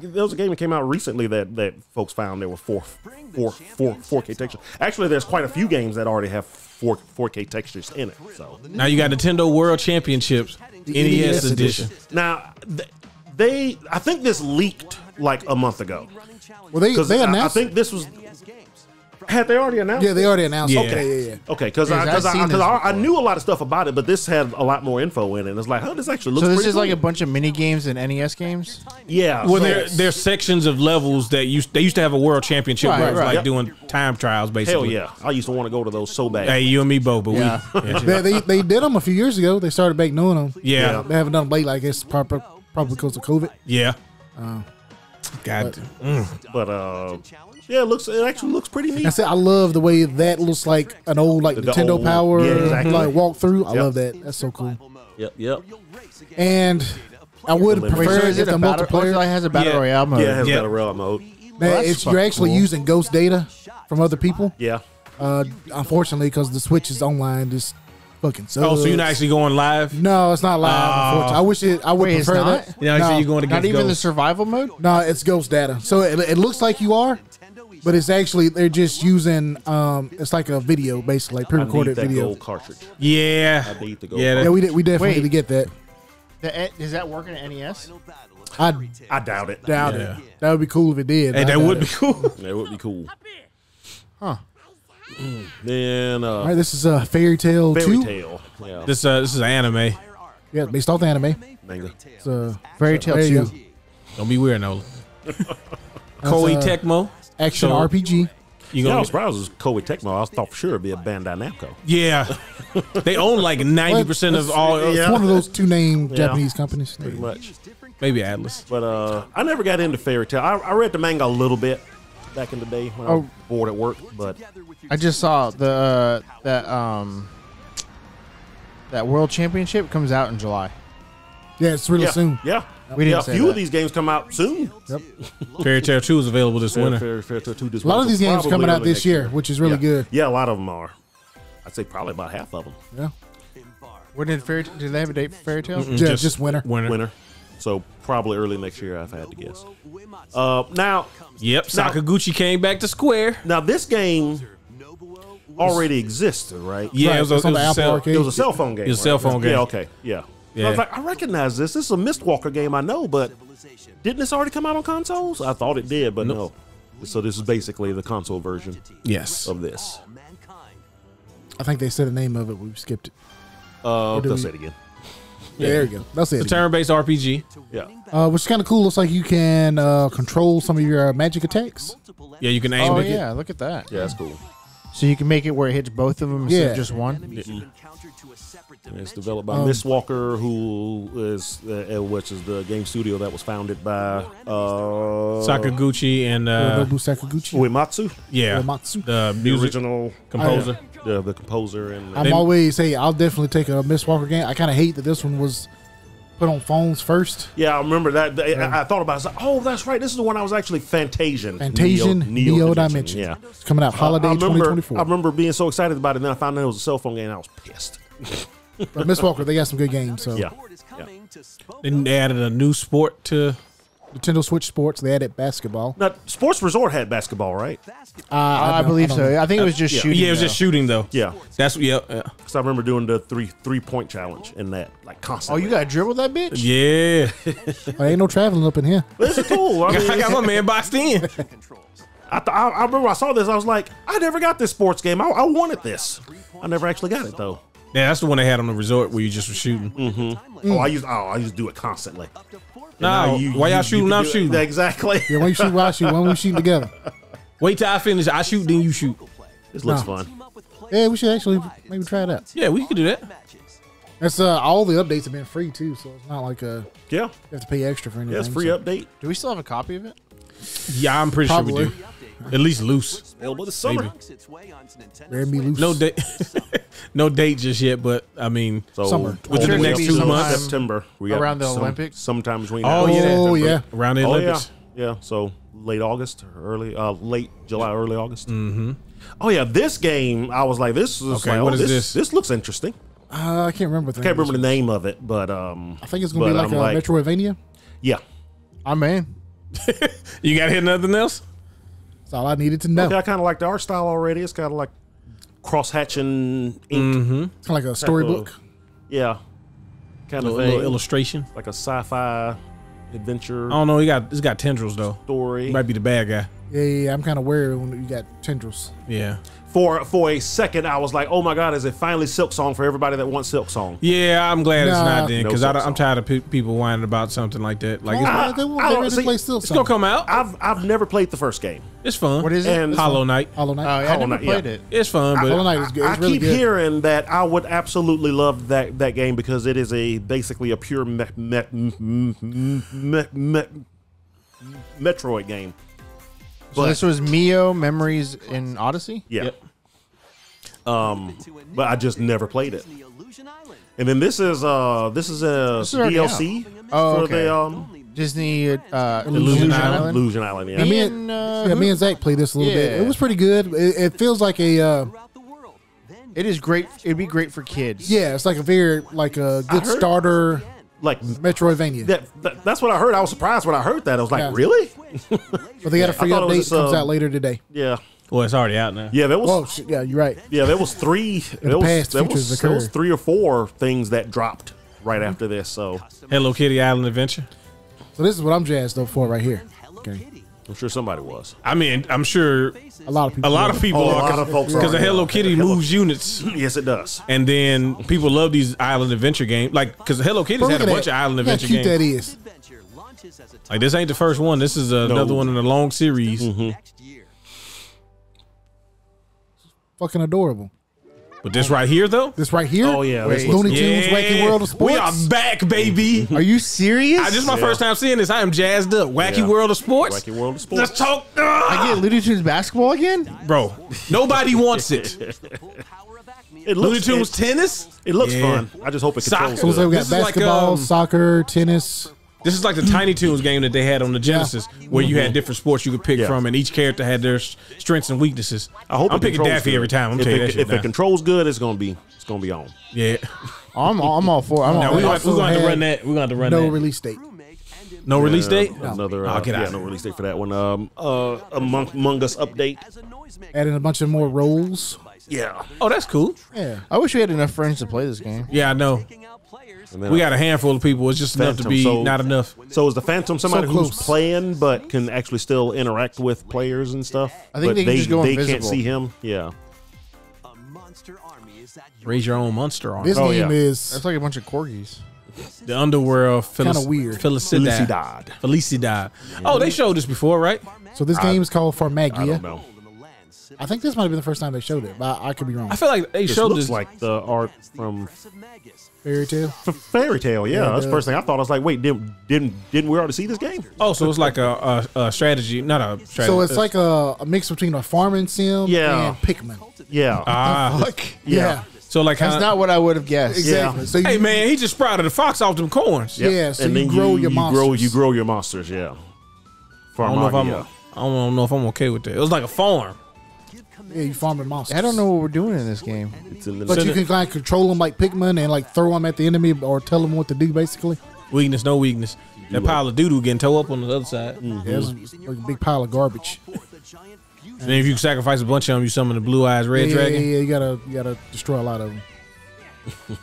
yeah. There was a game that came out recently that folks found there were 4K textures. Actually, there's quite a few games that already have 4K textures in it. So Now you got Nintendo World Championships, NES edition. now I think this leaked like a month ago. Well, they Because they I announced. think this was. Had they already announced? Yeah, they already announced. Yeah. Okay, yeah. Okay, because Yes, I've seen this I before. knew a lot of stuff about it, but this had a lot more info in it. It's like, this actually looks So this pretty is like a cool. bunch of mini games and NES games? Yeah. Well, so- there's sections of levels that they used to have a world championship Right, where it was right. like Yep. doing time trials hell basically. yeah. I used to want to go to those so bad. Hey, you and me both, but Yeah. They did them a few years ago. They started back doing them. yeah, They haven't done them lately. I guess probably because of COVID. yeah. God, But yeah, it actually looks pretty neat. I said I love the way that looks like an old like The Nintendo old- Power yeah, exactly. like walkthrough. I Yep. love that. That's so cool. Yep. And I would Wait, so prefer is if it the a battle? multiplayer. It has a battle Yeah. royale mode. Yeah, it has Yeah. battle royale mode. That that's you're fucking actually cool. using ghost data from other people. Yeah. Unfortunately, because the Switch is online, just fucking sucks. Oh, so you're not actually going live? No, it's not live. Unfortunately, I wish it. I would Wait, it's prefer not? that. You know, so you're going Not against even the Ghost. survival mode. No, it's ghost data. So it looks like you are, but it's actually they're just using it's like a video basically, like I need pre-recorded that video. gold cartridge. Yeah. I need the gold. Yeah, Yeah, we definitely Wait. need to get that. Does that work in NES? I I doubt it. doubt Yeah. it. That would be cool if it did. Hey, I that doubt would be it. cool. That would be cool. Huh. Then All right, this is Fairy Tale Fairy 2. Tale. Yeah. This is anime. Yeah, based off the anime. Manga. It's, Fairy Tale there you 2. go. Don't be weird, Nola. Koei Tecmo. Action So- RPG. You Yeah, I gonna was surprised it was Koei Tecmo. I thought for sure it'd be a Bandai Namco. Yeah. They own like 90% of all. It's one of those two name Japanese companies. Pretty much. Maybe Atlas. But I never got into Fairy Tale. I read the manga a little bit back in the day when I was bored at work. But I just saw that World Championship comes out in July. Yeah, it's really yeah, soon. yeah. We didn't yeah, a say few that. of these games come out soon. Fairy Tale 2 is available this winter. Fairy Tale 2 this A lot of winter, these so games probably coming out early this next year, which is really yeah. good. Yeah, a lot of them are. I'd say probably about half of them. Yeah, When did did they have a date for Fairy Tale? yeah, just winter. Winter. So probably early next year, if I had to guess. Now, Yep. Sakaguchi came back to Square. now this game already existed, right? Yeah, Right, it was a, it's on it the was a Apple cell- Arcade. It was a cell phone game. It was a cell phone game. Yeah, okay. Yeah. Yeah. I was like, I recognize this. This is a Mistwalker game I know, but didn't this already come out on consoles? I thought it did, but no. So this is basically the console version Yes. of this. I think they said the name of it. We skipped it. They'll we- say it again. Yeah, there you go. That's The it. turn-based RPG. Yeah. Which is kind of cool. Looks like you can control some of your magic attacks. Yeah, you can aim Oh it. yeah, look at that. Yeah, that's cool. So you can make it where it hits both of them instead Yeah. of just one. And it's developed by Mistwalker, who is which is the game studio that was founded by Sakaguchi and Nobu Sakaguchi. Uematsu, yeah, Uematsu. the the music original composer. the composer, and I'm always say I'll definitely take a Mistwalker game. I kind of hate that this one was put on phones first. yeah, I remember that. I thought about it. I was like, oh, that's right. This is the one I was actually Fantasian. Neo Dimension. Yeah. It's coming out holiday I remember, 2024. I remember being so excited about it, and then I found out it was a cell phone game, and I was pissed. But Mistwalker, they got some good games. So Yeah. Then they added a new sport to. Nintendo Switch Sports, they added basketball. Now, Sports Resort had basketball, right? I believe so. I think it was just yeah. shooting. Yeah, it was just though. shooting though. Yeah. That's yeah. Because I remember doing the three-point challenge in that, like, Oh, constantly. you got to dribble that bitch? Yeah. There ain't no traveling up in here. This is cool. I mean, I got my man boxed in. I remember I saw this. I was like, I never got this sports game. I wanted this. I never actually got it though. Yeah, that's the one they had on the resort where you just were shooting. Oh, I used to do it constantly. No, why y'all shooting? I'm shooting. Exactly. Yeah, when you shoot, I shoot. When we shoot together. Wait till I finish. I shoot, then you shoot. This looks No. fun. Yeah, we should actually maybe try it out. Yeah, we could do that. That's all the updates have been free too, so it's not like you Yeah. have to pay extra for anything. Yeah, it's free so. update. Do we still have a copy of it? Yeah, I'm pretty sure we Probably. do. At least loose. Available this summer. Maybe. Rare me loose. No date. No date just yet, but I mean, So Summer. Within the hopefully next up 2 to months. September. We got Around the Olympics? Sometime between. Oh, now and yeah. September. Oh yeah. around the Oh yeah. Olympics. Yeah. So late August, late July, early August. Mm-hmm. Oh yeah, this game. I was like, this is Okay, like, what oh, is this? This looks interesting. I can't remember. I can't remember the name of it, but I think it's gonna be but like I'm a Metroidvania. yeah. I'm in. You got to hit nothing else? That's all I needed to know. Okay, I kind of like the art style already. It's kind of like cross-hatching ink. Mm-hmm. It's kind of like a storybook. Yeah. Kind A of little thing. illustration. Like a sci-fi adventure I don't know. It's got tendrils though. story. Might be the bad guy. Yeah. I'm kind of worried when you got tendrils. Yeah. For a second, I was like, "Oh my God, is it finally Silk Song for everybody that wants Silk Song?" Yeah, I'm glad it's Nah. not then No because Silk I'm Song. tired of people whining about something like that. Like They I won't don't see- play still. it's gonna come out. I've never played the first game. It's fun. What is it? And Hollow Knight. Hollow Knight. Oh, yeah, I Hollow never Knight, played yeah. it. It's fun, but Hollow Knight is good. I It's really keep good. hearing that I would absolutely love that game because it is basically a pure Metroid game. So this was Mio Memories in Odyssey? Yeah. Yep. But I just never played it. And then this is already DLC Oh, for okay. the Disney Illusion Island. Illusion Island. Yeah. And me and, me and Zach played this a little bit. yeah. It was pretty good. It feels like a It is great. It'd be great for kids. Yeah, it's like a good heard- starter Like Metroidvania. that's what I heard. I was surprised when I heard that. I was like, Yeah. really? But they got a free I thought it was update. just, Comes out later today. Yeah. Well, it's already out now. Yeah, there was. Oh, shit, yeah, you're right. Yeah, there was three. There past was, features there was occurred. 3 or 4 things that dropped right after this. So Hello Kitty Island Adventure. So this is what I'm jazzed up for right here. Okay. I'm sure somebody was. I mean, I'm sure A lot of people. a lot of people Oh, a are lot of folks because are, the Hello yeah. Kitty moves units, Yes, it does. and then people love these island adventure games. Like because Hello Kitty's Bro, had a look at bunch that. of island Look how adventure cute that games. is. Like this ain't the first one. This is another one in a long series. Fucking adorable. But this right here though, This right here. Oh, yeah, this Looney looks- Tunes Wacky World of Sports. we are back, baby. Are you serious? This is my first time seeing this. I am jazzed up. Wacky Yeah. World of Sports. Wacky World of Sports. Let's talk, I get Looney Tunes basketball again? bro. Nobody wants it. It Looney looks Tunes tennis. It looks Yeah. fun. I just hope it Soccer. controls So it's like good. we got This is like, basketball, soccer, tennis. This is like the Tiny Toons game that they had on the Genesis, where you had different sports you could pick Yeah. from, and each character had their strengths and weaknesses. I hope I'm it picking controls Daffy good. every time. I'm if telling you it, that shit if it now. controls good, it's gonna be on. Yeah. I'm all for it. I'm Now all we're also going to have to had run that. We're going to have to run No that. release date. No release date. Another I'll get out. no release date for that one. Among Us update. Adding a bunch of more roles. Yeah. Oh, that's cool. Yeah. I wish we had enough friends to play this game. Yeah, I know. And then We got a handful of people. It's just enough to Phantom, be so- not enough. So is the Phantom somebody who's close. playing but can actually still interact with players and stuff? I think but they can just go They can't invisible. see him. Yeah. Raise your own monster army. This Oh, game yeah. is That's like a bunch of corgis. The underworld. Kinda weird. Felicidad. Felicidad. Oh, they showed this before, right? so. This game is called I don't Farmagia. know. I think this might have been the first time they showed it, but I could be wrong. I feel like they This showed looks this. like the art from Fairy Tale. Fairy Tale. Yeah, Yeah, that's the the- first thing I thought. I was like, wait, didn't we already see this game? Oh, so it's like a strategy, not a strategy. So it's like a mix between a farming sim Yeah. and Pikmin. Yeah. Fuck. Yeah. So like That's how? not what I would have guessed. Exactly. Yeah. So you, Hey man, he just sprouted a fox off them corns. Yep. Yeah, so and you then grow your monsters. You grow your monsters. Yeah. I don't know if Farmagia. I don't know if I'm okay with that. It was like a farm. yeah, you farming monsters. I don't know what we're doing in this game. It's in the But you can kind of control them like Pikmin and like throw them at the enemy or tell them what to do, basically. Weakness, no weakness. That pile of doo-doo getting towed up on the other side. Yeah, it's like a big pile of garbage. And then if you sacrifice a bunch of them, you summon the blue eyes red yeah, dragon. Yeah, you gotta destroy a lot of them.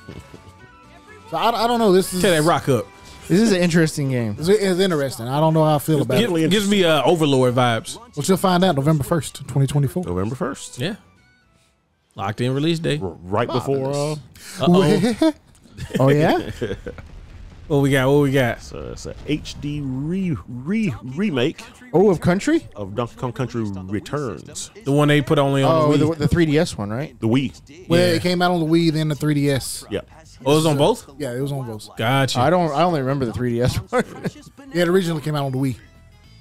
So I don't know. This is Tear that rock up. This is an interesting game. It's interesting. I don't know how I feel about it. Gives me Overlord vibes. But you'll find out November 1st, 2024. November 1st. Yeah. Locked in release date. Right before. Uh-oh. Oh yeah. What we got? What we got? So it's a HD remake Oh, of Country. of Donkey Kong Country Returns. The one they put only on Oh, the Wii. the 3DS one, right? The Wii. Well, Yeah. it came out on the Wii, then the 3DS. Yeah. Oh, it was on both? Yeah, it was on both. Gotcha. I only remember the 3DS one. Yeah, it originally came out on the Wii.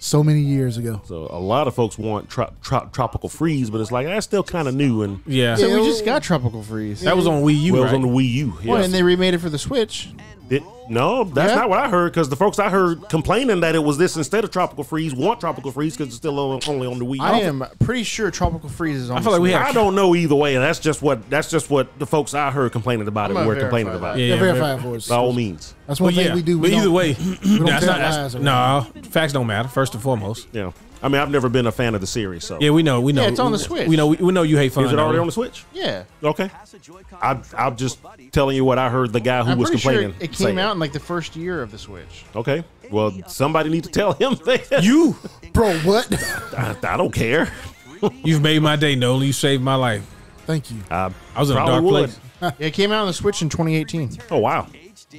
So many years ago. So a lot of folks want Tropical Freeze, but it's like that's still kind of new and Yeah. So Yeah, we it just was- got Tropical Freeze. That was on Wii U, well, it right? was on the Wii U. Well, Yes. and they remade it for the Switch. No, that's Yeah? not what I heard. Because the folks I heard complaining that it was this instead of Tropical Freeze want Tropical Freeze because it's still only on the Wii U. I am pretty sure Tropical Freeze is on. I feel like we had- I don't know either way, and that's just what the folks I heard complaining about I'm it gonna were complaining verify about. that. Yeah, Yeah, verify it for us. By all means. That's one Well, thing yeah. we do. But We either don't- way, don't that's tell not. lies No, facts don't matter. First and foremost. Yeah. I mean, I've never been a fan of the series, so Yeah, we know. We know. Yeah, it's on the Switch. We know you hate fun. is it already though. on the Switch? Yeah. Okay. I'm just telling you what I heard the guy who I'm was pretty sure complaining. it say. came out in like the first year of the Switch. Okay. Well, somebody need to tell him that. You, Bro, what? I don't care. you've made my day, Nolan. You saved my life. Thank you. I was in a probably dark would. place. Yeah, it came out on the Switch in 2018. Oh wow.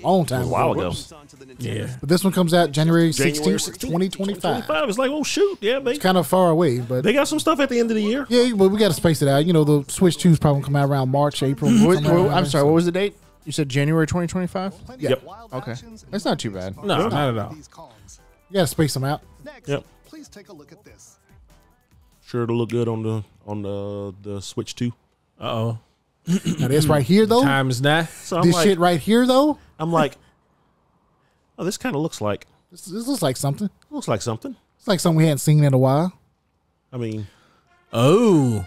Long time A while ago. ago. Whoops. Yeah. But this one comes out January January 16th, 2025. 25. It's like, oh shoot, yeah, they Kind of far away, but got some stuff at the end of the year. yeah, but we got to space it out. You know, the Switch 2 is probably gonna come out around March, April. somewhere around I'm there, sorry, so- what was the date? You said January 2025? Yeah, Yep. Okay. That's not too bad. No, not at all. you got to space them out. Yep. Please take a look at this. Sure, it'll look good on the Switch 2. Uh oh. Now this right here though, Time is nigh. So I'm this like, shit right here though, oh, this kind of looks like this looks like something. something. It's like something we hadn't seen in a while. I mean, Oh.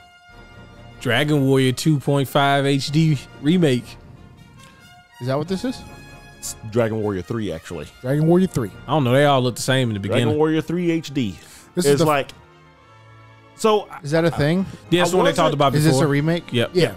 Dragon Warrior 2.5 HD remake. Is that what this is? It's Dragon Warrior 3, actually. Dragon Warrior 3. I don't know. They all look the same in the beginning. Dragon Warrior 3 HD. This It's is the like, so Is that a thing? Yeah, that's the one they talked about Is before. this a remake? Yep. Yeah.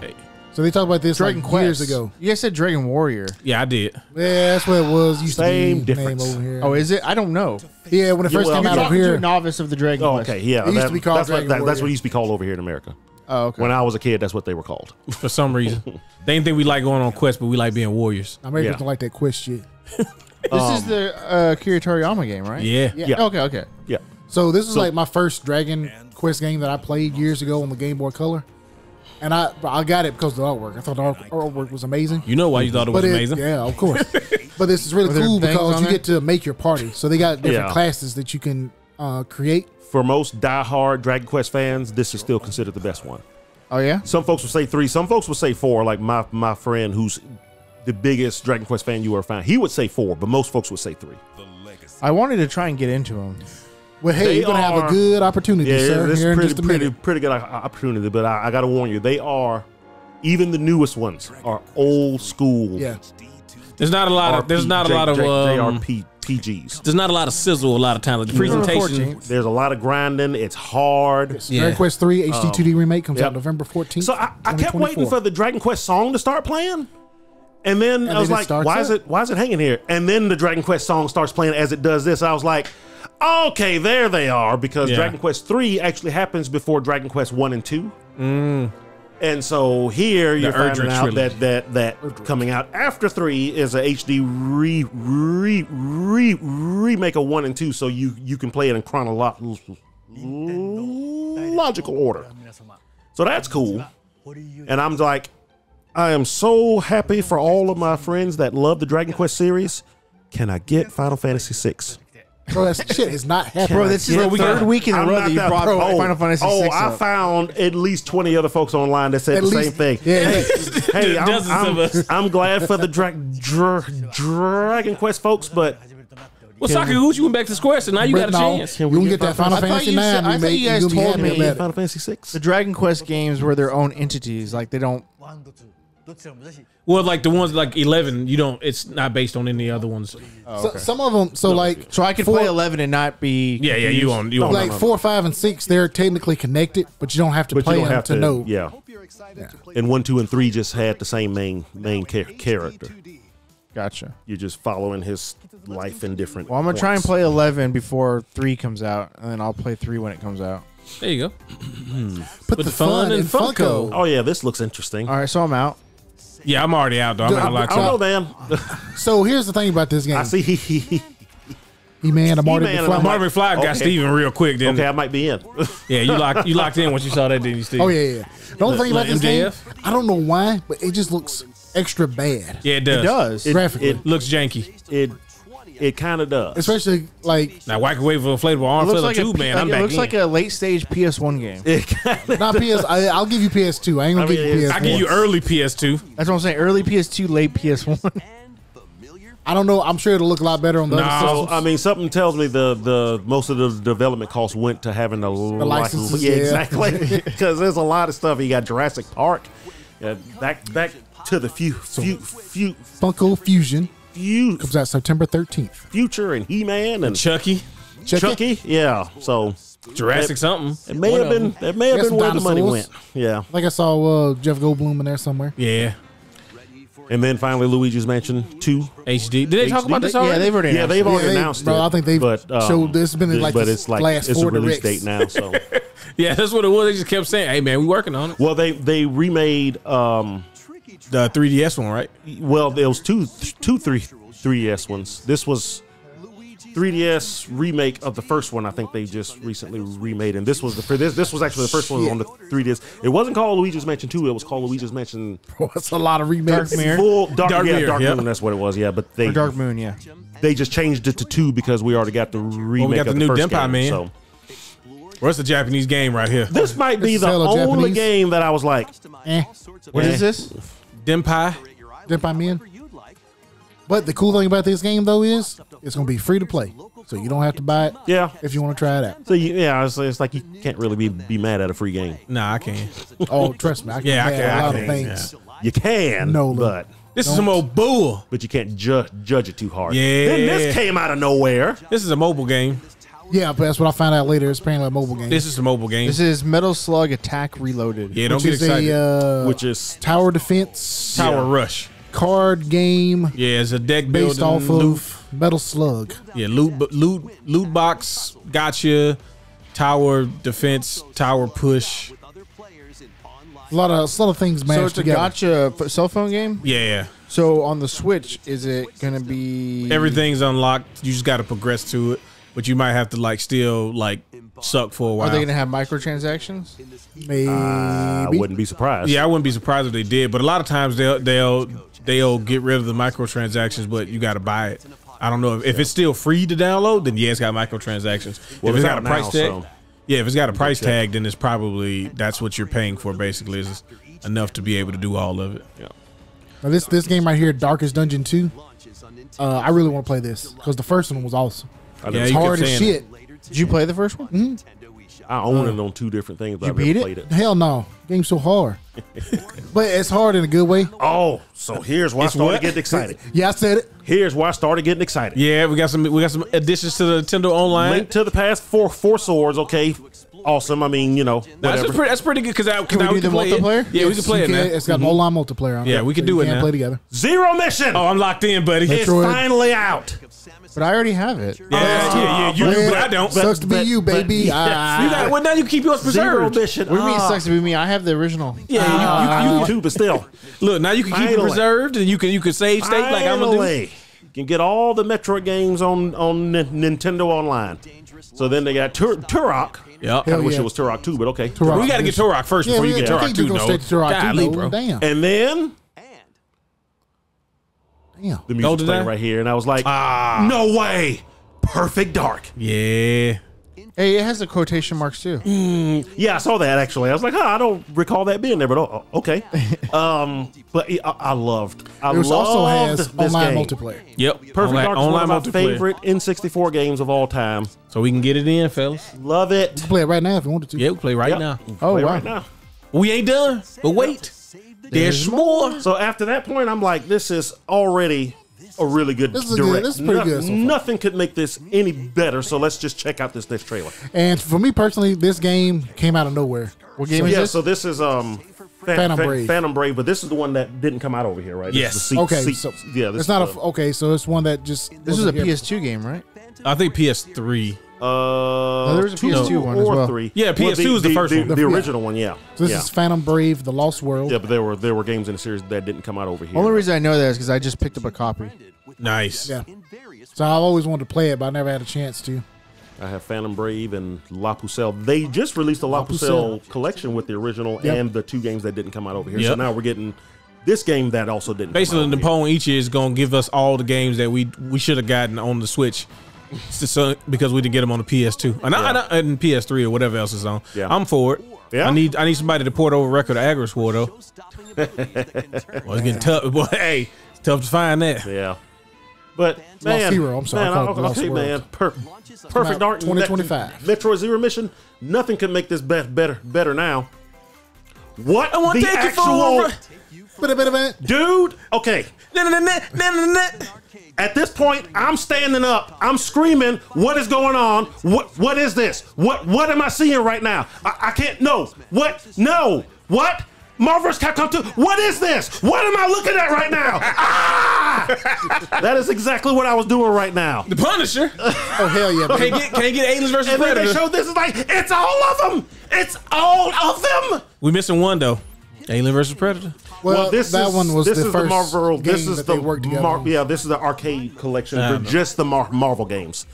So they talked about this Dragon like Quest. years ago. You guys said Dragon Warrior. Yeah, I did. Yeah, that's what it was. Used Same to be difference. name over here. Oh, is it? I don't know. Yeah, when it first well, came you're out over Talking to a here. novice of the Dragon oh, Quest. okay, yeah. It used to be called that's Dragon that's Warrior. what it used to be called over here in America. Oh, okay. When I was a kid, that's what they were called. For some reason, they didn't think we like going on quests, but we like being warriors. Americans Yeah. don't like that quest shit. This is the Akira Toriyama game, right? Yeah. Yeah. Okay, okay. Yeah. So this is So- like my first Dragon Quest game that I played years ago on the Game Boy Color, and I got it because of the artwork. I thought the artwork was amazing. You know why you thought it was But amazing? yeah, of course. But this is really Were there cool things because on you there? get to make your party. So they got different Yeah. classes that you can create. For most diehard Dragon Quest fans, this is still considered the best one. Oh, yeah? Some folks would say 3. Some folks would say 4. Like my friend, who's the biggest Dragon Quest fan you ever found, he would say 4, but most folks would say 3. I wanted to try and get into them. Well, hey, They you're gonna have are- a good opportunity, Yeah, sir. it's Here in just a minute. pretty good opportunity. But I got to warn you, they are, even the newest ones are old school. Yeah. There's not a lot of. There's not a lot of. JRPGs. There's not a lot of sizzle. A lot of time. Like the presentation. 14th. There's a lot of grinding. It's hard. Yeah. Dragon Quest 3 HD 2D remake comes yep. out November 14th. So I kept waiting for the Dragon Quest song to start playing. And then I was then it like, starts why is it hanging here? And then the Dragon Quest song starts playing as it does this. I was like, okay, there they are, because Yeah. Dragon Quest 3 actually happens before Dragon Quest 1 and 2. And so here you're finding Erdrick out trilogy. that coming out after 3 is a HD remake of 1 and 2, so you can play it in chronological order. So that's cool. And I'm like, I am so happy for all of my friends that love the Dragon Quest series. Can I get Final Fantasy VI? Bro, that shit is not happening. Bro, this is Yeah, the third week in a I'm row not that you that brought pro. Final Fantasy VI I up. found at least 20 other folks online that said At the least- same thing. yeah. Hey, Dozens of us. I'm glad for the Dragon Quest folks, but Well, Sakaguchi went back to Square, so now you got a No, chance. you can get that Final I thought Fantasy you 9 said- I thought remake. you guys You're gonna be told happy me- about it. Final Fantasy VI. The Dragon Quest games were their own entities. Like, they don't... Well, like the ones like 11, you don't. It's not based on any other ones. So, some of them, so like, So I could play 11 and not be... Yeah, yeah, you on. You on. like 4, 5, and 6, they're technically connected, but you don't have to But you play don't them have to know. Yeah. And 1, 2, and 3 just had the same main character. Gotcha. You're just following his life in different. Well, I'm going to try and points. play 11 before 3 comes out, and then I'll play 3 when it comes out. There you go. Put the fun in Funko. Oh yeah, this looks interesting. All right, so I'm out. Yeah, I'm already out though. I'm not like I don't know, man. So here's the thing about this game. I see. He-Man, the Marty He-Man, McFly. I'm Marvin Fly got Okay. Steven real quick. Then Okay, I might be in. yeah, you locked in once you saw that, didn't you, Steve? Oh, yeah. The only thing about Like this game, MJF? I don't know why, but it just looks extra bad. Yeah, it does. It does. Graphically. Looks janky. It kind of does. Especially, like, Now, Microwave inflatable arm filler too, man. I'm it back looks in. like a late stage PS1 game. not PS. I'll give you PS2. I ain't gonna I give mean, you PS1. I give you early PS2. That's what I'm saying. Early PS2, late PS1. I don't know. I'm sure it'll look a lot better on the No, other So systems. I mean, something tells me the most of the development costs went to having the licenses, Yeah, yeah. exactly. Because there's a lot of stuff. You got Jurassic Park. Back to the Funko Fusion comes out September 13th. Future and He-Man and Chucky, Chucky. Yeah. So Jurassic something. it may have been Got where some the money dinosaurs. went. Yeah. I think I saw Jeff Goldblum in there somewhere. Yeah, And then finally Luigi's Mansion 2. HD. Did they talk HD? about this Yeah, already? they've already Yeah, announced they've it. already Yeah, they- announced bro, it. I think they've showed this. It's been like but the it's like last it's a 4 release directs. date now. So Yeah, that's what it was. They just kept saying, "Hey, man, we working on it." well, they remade. The 3DS one, right? Well, there was two 3DS ones. This was 3DS remake of the first one. I think they just recently remade, and this was this was actually the first one on the 3DS. It wasn't called Luigi's Mansion 2. It was called Luigi's Mansion That's a lot of remakes. Dark Mirror. Full Dark Mirror, Dark yep. Moon. That's what it was. Yeah, but Or Dark Moon, yeah. they just changed it to 2 because we already got the remake got of the the new first Denpai game. Man. So Where's the Japanese game right here? this might be This the is hella only Japanese. game that I was like, Eh, What is this? Denpai. Denpai Men. But the cool thing about this game though is it's gonna be free to play. so you don't have to buy it. Yeah. If you want to try it out. So it's like you can't really be mad at a free game. Nah, I can't. Oh, trust me, I can Yeah, I buy can- a I lot can, of things. You can, No, look. but This is some old bull. you can't judge it too hard. Yeah. Then this came out of nowhere. This is a mobile game. Yeah, but that's what I found out later. It's apparently a mobile game. This is a mobile game. This is Metal Slug Attack Reloaded. Yeah, don't which get is excited. Which is tower defense Tower Rush. card game Yeah, it's a deck based building off loot. of Metal Slug. Yeah, loot box, gotcha, tower defense, tower push. A lot of things mashed So it's a together. gotcha cell phone game. Yeah, So on the Switch, is it gonna be everything's unlocked. You just got to progress to it, but you might have to still suck for a while. Are they gonna have microtransactions? Maybe. I wouldn't be surprised. Yeah, I wouldn't be surprised if they did, but a lot of times they'll get rid of the microtransactions, but you got to buy it. I don't know if it's still free to download. Then yeah, it's got microtransactions. Well, if it's it's got a out price now, tag, so- yeah, if it's got a price tag, then it's probably that's what you're paying for. Basically, is enough to be able to do all of it. Yeah. Now this game right here, Darkest Dungeon 2. I really want to play this because the first one was awesome. I, Yeah, It's you kept hard as saying shit. Did you play the first one? I own it on two different things, but You I've never beat it? played it. Hell no, game's so hard, but it's hard in a good way. Oh, so here's why I It's started what? getting excited. Yeah, I said it. Here's why I started getting excited. Yeah, we got some additions to the Nintendo Online. Link to the Past, four swords. Okay, awesome. I mean, whatever. That's pretty good because we now do the play it. multiplayer? Yeah, we can play it now. It's got online multiplayer on it. Yeah, we can so do you it can now. play together. Zero Mission Oh, I'm locked in, buddy. is Metroid. finally out. But I already have it. Yeah, you do, but I don't. Sucks to be you, baby. You got well now you keep yours Zero preserved. Mission. What do you mean it sucks to be me? I have the original. Yeah, You too, but still. look now you can keep it Finally. preserved and you can save state like I'm gonna do. Finally, you can get all the Metroid games on Nintendo Online. So then they got Turok. Yeah, I wish yeah. it was Turok 2, but okay. Turok. we got to get Turok first before you get I Turok can't 2. go No, straight to Turok 2. Golly, No, bro. damn. And then Damn. the Oh, music's did playing I? right here, and I was like, no way. Perfect Dark. Yeah, Hey, it has the quotation marks too. Yeah, I saw that actually. I was like, I don't recall that being there, but okay. But I loved It also has this online game. multiplayer. yep. Perfect Dark is one of my multiplayer. favorite N64 games of all time. So we can get it in, fellas. Love it. Play it right now if you wanted to. Yeah, we play right Yep. now. Oh, Play wow. right now. We ain't done, but wait, there's more. So after that point, I'm like, this is already a really good This is direct. good. This is pretty good so far. Nothing could make this any better. So let's just check out this trailer. And for me personally, this game came out of nowhere. What game is Yeah, this? so this is Phantom Brave. Phantom Brave, but this is the one that didn't come out over here, right? This Yes. is the Okay, so yeah, this it's not is a okay. So it's one that just This is a wasn't here. PS2 game, right? I think PS3. there was a PS2 one as or well. 3. Yeah, PS2 is the first one. The Yeah. original one, yeah. So this yeah. is Phantom Brave: The Lost World. Yeah, but there were games in the series that didn't come out over here. Only reason I know that is because I just picked up a copy. Nice. Yeah. So I've always wanted to play it, but I never had a chance to. I have Phantom Brave and La Pucelle. They just released a La Pucelle collection with the original Yep. and the two games that didn't come out over here. So Yep. now we're getting this game that also didn't. Basically, come out over Napoleon each is gonna give us all the games that we should have gotten on the Switch, because we didn't get them on the PS2 and PS3 or whatever else is on. Yeah. I'm for it. Yeah. I need somebody to port over Record of Agris War though. Well, it's getting tough. Boy, hey, it's tough to find that. here. Yeah, but man, Hero, I'm sorry, I man, called it Lost okay, World. man, Perfect Dark 2025. Metroid Zero Mission. Nothing could make this better now. What I want the to take actual you for dude? Okay. a At this point, I'm standing up. I'm screaming. What is going on? What is this? What am I seeing right now? I can't. No. What? No. What? Marvel vs. Capcom 2. What is this? What am I looking at right now? Ah! That is exactly what I was doing right now. The Punisher. Oh hell yeah! baby. Can't get Aliens versus And then they Predator. showed this. It's like it's all of them. It's all of them. We missing one though. Alien versus Predator. Well, that one was this the is first Marvel. game This is that the they worked together on. yeah. This is the arcade collection I for know. just the Marvel games.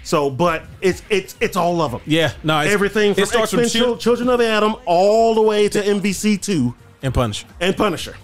So, but it's all of them. Yeah, no, it's, Everything from it starts from X-Men, Children of the Atom, all the way to MVC2 and Punisher. and Punisher.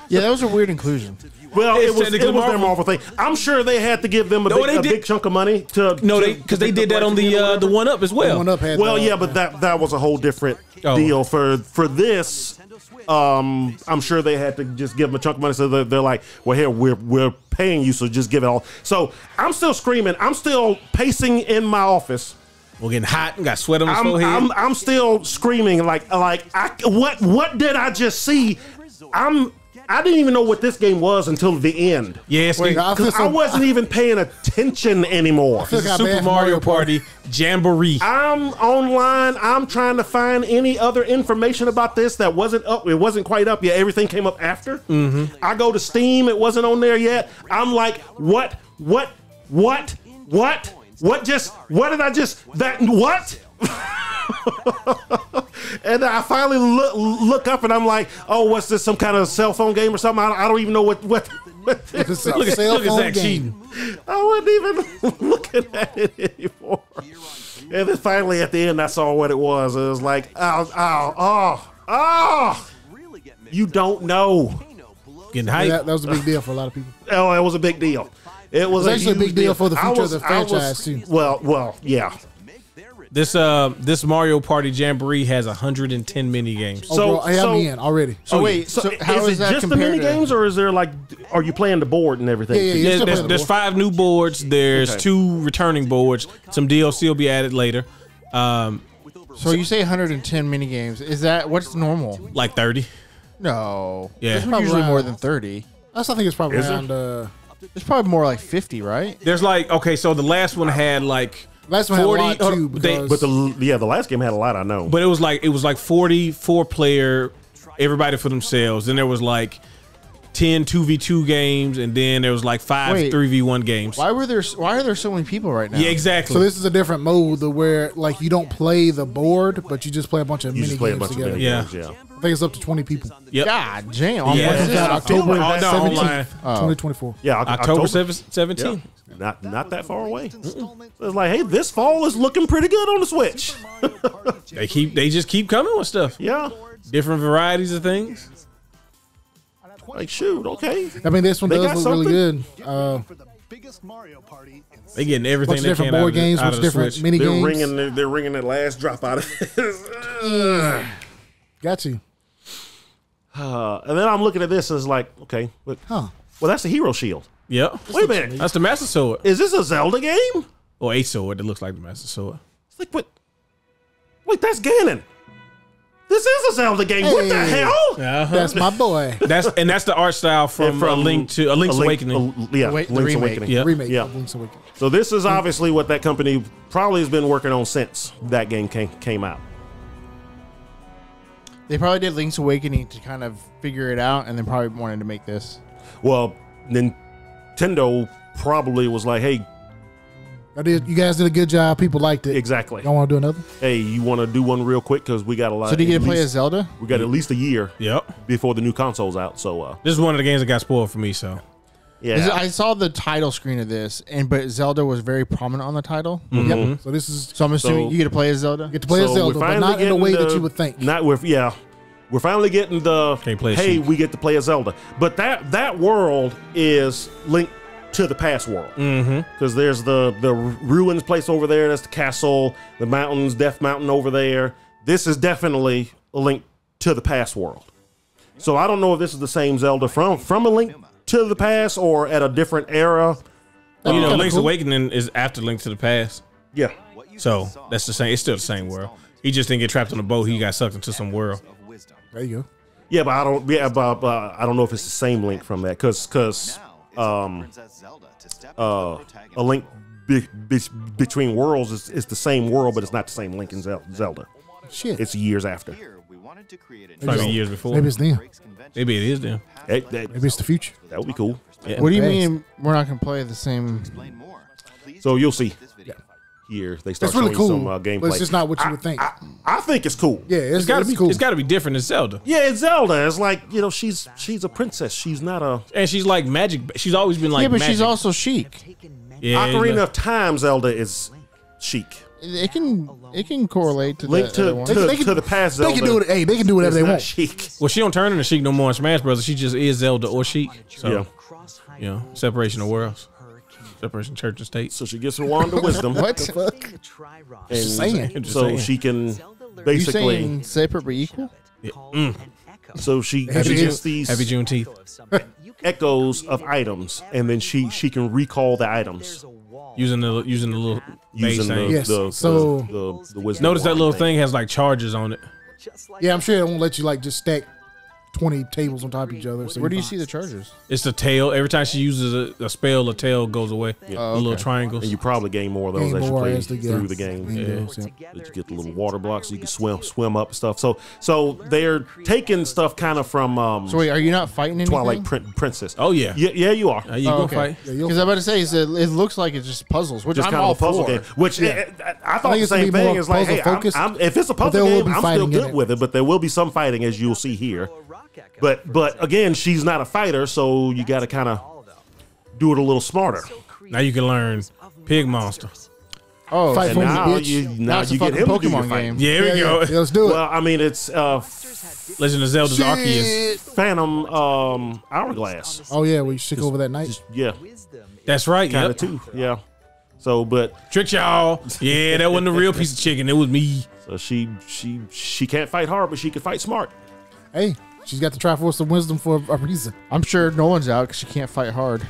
Yeah, that was a weird inclusion. Well, It's it was technically their Marvel. Marvel thing. I'm sure they had to give them a they did. big chunk of money to. No, to- because to they pick did that on rights again or the whatever. One Up as well. One up had Well, the- yeah, but that was a whole different Oh. deal for this. I'm sure they had to just give them a chunk of money. So they're like, well, here, we're paying you, so just give it all. So I'm still screaming. I'm still pacing in my office. We're getting hot and got sweat on his forehead. I'm still screaming what did I just see? I didn't even know what this game was until the end. Yes, because I wasn't even paying attention anymore. Super Mario Party Jamboree. I'm online. I'm trying to find any other information about this that wasn't up. It wasn't quite up yet. Everything came up after. Mm-hmm. I go to Steam. It wasn't on there yet. I'm like, what and I finally look up and I'm like, oh, what's this, some kind of cell phone game or something? I don't even know what look at Zach cheating. I wasn't even looking at it anymore. And then finally at the end I saw what it was. It was like, oh, you don't know. Getting hyped. That was a big deal for a lot of people. Oh, it was a big deal. It was actually a big deal for the future of the franchise too. Well, yeah. This Mario Party Jamboree has 110 mini games. So I'm in already. So wait, so how is that just the mini games, or is there like, are you playing the board and everything? Yeah. There's 5 new boards. There's 2 returning boards. Some DLC will be added later. So you say 110 mini games? Is that what's normal? Like 30. No. Yeah. There's usually more than 30. I think it's probably around. There's probably more like 50, right? There's like, okay, so the last one had like. Last one 40, had a lot too, but the last game had a lot, I know. But it was like 44 player, everybody for themselves. Then there was like 10 2v2 games, and then there was like 5 3v1 games. Why are there so many people right now? Yeah, exactly. So this is a different mode where like you don't play the board, but you just play a bunch of mini games together. Yeah. I think it's up to 20 people. Yep. God damn. Yeah. October online. 17th, 2024. Yeah, October 17th. Yeah. Not that far away. It's like, hey, this fall is looking pretty good on the Switch. They just keep coming with stuff. Yeah. Different varieties of things. Like, shoot, okay. I mean, this one does look really good. They getting everything they different can board games, out of the different Switch. mini games. They're ringing that last drop out of it. Got you. And then I'm looking at this as like, okay, well, that's the Hero Shield. Yep. Wait a minute. That's the Master Sword. Is this a Zelda game? Or a sword that looks like the Master Sword. It's like, what? Wait, that's Ganon. This is a Zelda game. What the hell? Uh-huh. That's my boy. That's the art style from Link's Awakening. Link's Awakening. Yep. Remake Yeah. of Link's Awakening. So this is obviously what that company probably has been working on since that game came out. They probably did Link's Awakening to kind of figure it out, and then probably wanted to make this. Well, Nintendo probably was like, hey, You guys did a good job. People liked it. exactly. Y'all want to do another? Hey, you want to do one real quick because we got a lot. So do you get to play as Zelda? We got at least a year. Yep. Before the new console's out. So This is one of the games that got spoiled for me. So yeah, I saw the title screen of this, but Zelda was very prominent on the title. Mm-hmm. Yep. So this is So I'm assuming you get to play as Zelda. you get to play as Zelda, we're but finally not in the way getting that you would think. Not with We're finally getting the Can't play as hey, Sheik. we get to play as Zelda. But that world is linked to the past world. Because there's the ruins place over there, that's the castle, the mountains, Death Mountain over there. This is definitely a link to the past world. So I don't know if this is the same Zelda from a link to the past or at a different era. you know, kinda Link's cool. Awakening is after Link to the Past. Yeah. So that's the same. It's still the same world. He just didn't get trapped on a boat. He got sucked into some world. There you go. Yeah, but I don't. Yeah, but I don't know if it's the same link from that, because a link between worlds is the same world, but it's not the same link in Zelda. Shit. It's years after. Probably years before. Maybe it's them. Maybe it is them. Maybe it's the future. That would be cool. Yeah. What do you Thanks. mean we're not going to play the same? So you'll see. Here they start It's really showing cool. some gameplay. But it's just not what you would think. I think it's cool. Yeah, It's got to it's be. cool. It's got to be different than Zelda. Yeah, it's Zelda. It's like, she's a princess. She's not a And she's like magic. She's always been like. Yeah, but magic. she's also chic. Yeah, Ocarina of Time. Zelda is chic. It can correlate to Link the other one. to the past. Zelda. They can do it. Hey, they can do whatever is they not want. chic. Well, she don't turn into Sheik no more in Smash Brothers. She just is Zelda or Sheik. So, Yeah. separation of worlds, separation of church and state. So she gets her wand of wisdom. What? And Saying. Just so saying. she can You basically. saying separate but equal? Yeah. So she Happy gets these Happy Juneteenth. echoes of items, and then she can recall the items Using the little base using thing. Yes. the wisdom. Notice that wand little thing. thing has like charges on it. Yeah, I'm sure it won't let you like just stack 20 tables on top of each other. So Where do you you're see the charges? It's the tail. Every time she uses a spell, a tail goes away. Oh, The little okay. triangles. And you probably gain more of those Gain as you more play as the through the game game. goes, yeah. That you get the little water blocks, so you can swim up and stuff. So they're taking stuff kind of from So wait, are you not fighting anything? Twilight Princess. Oh yeah. Yeah, you are. You gonna okay. fight? Yeah, you'll- Because I'm about to say, it looks like it's just puzzles, which Just I'm kind all of a puzzle for. game. Which I thought the it's gonna same be more thing. It's like, hey, puzzle-focused, if it's a but puzzle there will game, be I'm fighting still in good it. with it. But there will be some fighting, as you'll see here. But again, she's not a fighter, so you got to kind of do it a little smarter. Now you can learn Pig Monster. Oh, Fight And for me, now bitch. now it's you a get fucking him to do your Pokemon fighting. game. Yeah, here we go. Yeah, let's do it. Well, I mean, it's Legend of Zelda's Arceus. Phantom Hourglass. Oh yeah, we shook over that night. Yeah, That's right. kind Yep. of too. Yeah. So, but Tricked y'all. Yeah, that wasn't a real piece of chicken. It was me. so she can't fight hard, but she can fight smart. Hey, she's got the Triforce of Wisdom for a reason. I'm sure Nolan's out because she can't fight hard.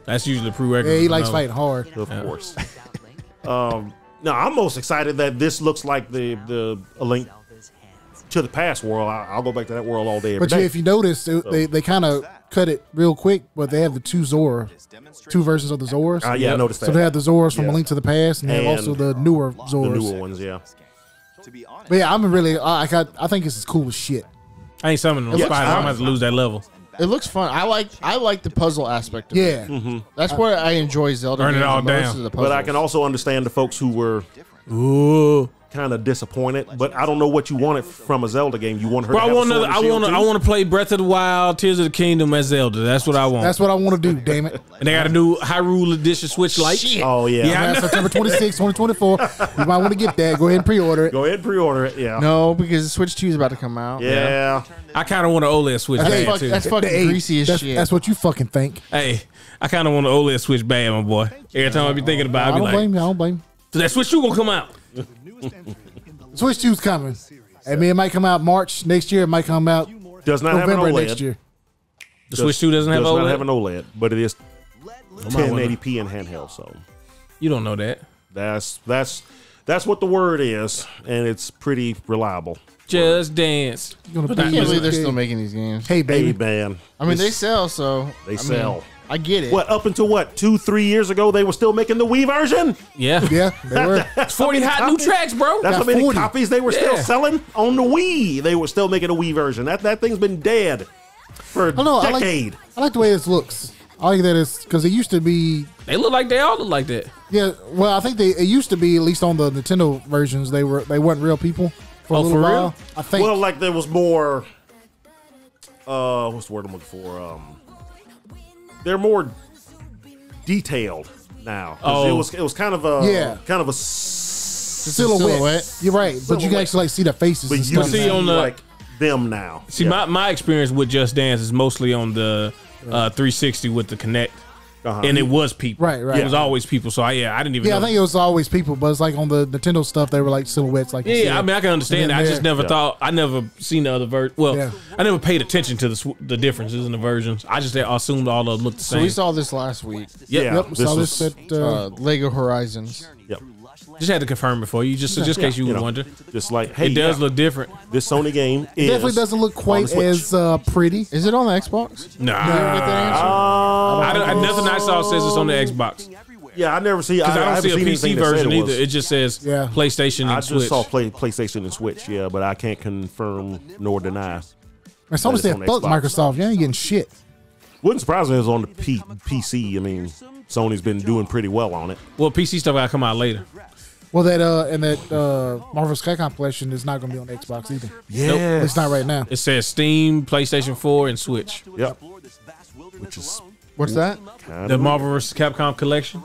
That's usually the prerequisite. Yeah, he likes No. fighting hard. Of course. Now I'm most excited that this looks like the a link to the past world. I'll go back to that world all day every But yeah, day. if you notice, they kind of cut it real quick, but they have the two versions of the Zoras. Yeah, I noticed that. So they have the Zoras from Yeah. A Link to the Past, and they have And also the newer the Zoras. newer ones, yeah. But yeah, I'm really, I think this is cool as shit. I ain't summoning no looks spiders. I'm fun. gonna have to lose that level. It looks fun. I like the puzzle aspect of it. Yeah. That's what I enjoy Zelda Burn it games all the most down. is the But I puzzles. can also understand the folks who were Ooh. kind of disappointed. But I don't know what you wanted from a Zelda game. You want her Bro, to I have want a sword and shield I too? want to play Breath of the Wild, Tears of the Kingdom as Zelda. That's what I want. That's what I want to do, damn it. And they got a new Hyrule Edition Switch Lite. Oh, yeah. Yeah, I Yeah, know. September 26, 2024. You might want to get that. Go ahead and pre-order it. Go ahead and pre-order it, yeah. No, because Switch 2 is about to come out. Yeah. I kind of want an OLED Switch That's, bad fuck, too. that's fucking Hey, greasy as that's, shit. that's what you fucking think. Hey, I kind of want an OLED Switch bad, my boy. Every time I be thinking about it, I I be don't like, blame you. I don't blame you. so that Switch 2 gonna come out. Switch 2's coming. I mean, it might come out March next year. It might come out Does not November have an OLED. next year. The Switch 2 doesn't have Does not OLED. have an OLED, but it is might wanna- 1080p in handheld. So You don't know that. that's what the word is, and it's pretty reliable. Just Dance. You're gonna I be- can't believe they're Hey, still making these games. Hey, Hey, baby. man. I mean, they This- sell, so They I sell. mean, I get it. What, up until what, 2-3 years ago, they were still making the Wii version? Yeah. Yeah, they were. It's 40 hot new tracks, bro. That's Got how many 40. copies they were still Yeah. selling on the Wii. They were still making a Wii version. That thing's been dead for a I know. decade. I like the way this looks. I like that it's because it used to be. They look like they all look like that. Yeah, well, I think it used to be, at least on the Nintendo versions, they weren't real people for a Oh, little for real? while. I think. Well, like there was more. What's the word I'm looking for? They're more detailed now. 'Cause Oh. it was kind of a silhouette. You're right, but you can Silhouette. actually like see the faces. But and you stuff. see on the- like them now. See, Yeah. my experience with Just Dance is mostly on the 360 with the Connect. Uh-huh. And it was people. Right, right. It was always people. So I didn't even Yeah, I know. think it was always people, but it's like on the Nintendo stuff, they were like silhouettes. Like you Yeah, said. I mean, I can understand And that. then I just there- never thought, I never seen the other version. Well, Yeah. I never paid attention to the differences in the versions. I just assumed all of them looked the so same. we saw this last week. Yeah, Yep, we saw this was- at. Lego Horizons. Yep. Just had to confirm it for you, just in case you You were know, wondering. just like, hey, It does yeah, look different. this Sony game is definitely doesn't look on quite the Switch. as pretty. Is it on the Xbox? Nah. Did you ever get that answer? Nothing I saw says it's on the Xbox. Yeah, I never see. Because I don't haven't see a seen PC anything that said version it was- either. It just says Yeah. PlayStation and I Switch. just saw PlayStation and Switch, yeah, but I can't confirm nor deny. Man, Sony That is said, on fuck Xbox. Microsoft. You ain't getting shit. Wouldn't surprise me if it was on the PC. I mean, Sony's been doing pretty well on it. Well, PC stuff got to come out later. Well, that Marvel's Capcom collection is not going to be on Xbox either. Yeah, It's not right now. It says Steam, PlayStation 4, and Switch. Yep. Which is What's that? kind The of Marvel vs. Capcom collection.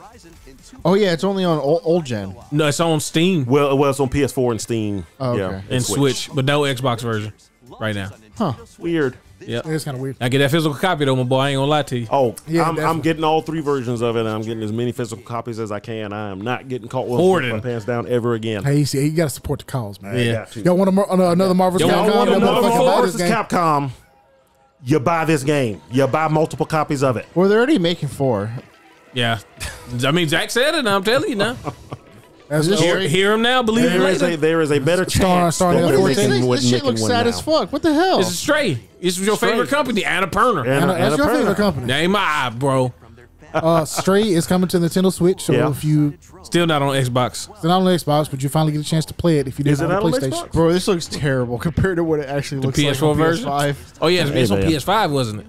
Oh yeah, it's only on old gen. No, it's on Steam well, it's on PS4 and Steam. Oh, yeah, okay. and Switch, but no Xbox version right now. Huh? Weird. Yep. It's kind of weird. I get that physical copy though, my boy. I ain't gonna lie to you. Oh, Yeah, I'm definitely. getting all 3 versions of it, and I'm getting as many physical copies as I can. I am not getting caught with Hoarding. my pants down ever again. Hey, you got to support the cause, man. I Yeah. got to. Y'all want another Marvel's Y'all Capcom? want Y'all another motherfucking Marvel buy versus this game. Capcom. You buy this game. You buy multiple copies of it. Well, they're already making 4. Yeah. I mean, Jack said it, and I'm telling you now. That's Is this the- straight? Hear him now, believe him later. There is a better chance starring that at we're 14. making, This shit looks one sad now. as fuck. What the hell? It's Stray. It's your favorite company, Annapurna. And That's your favorite company. That ain't my eye, bro. Stray is coming to Nintendo Switch, so Yeah. if you Still not on Xbox. it's not on Xbox, but you finally get a chance to play it if you Is didn't it on the not on PlayStation. Xbox? Bro, this looks terrible compared to what it actually looks like PS4 on version? PS5. Oh yeah, it's on man. PS5, wasn't it?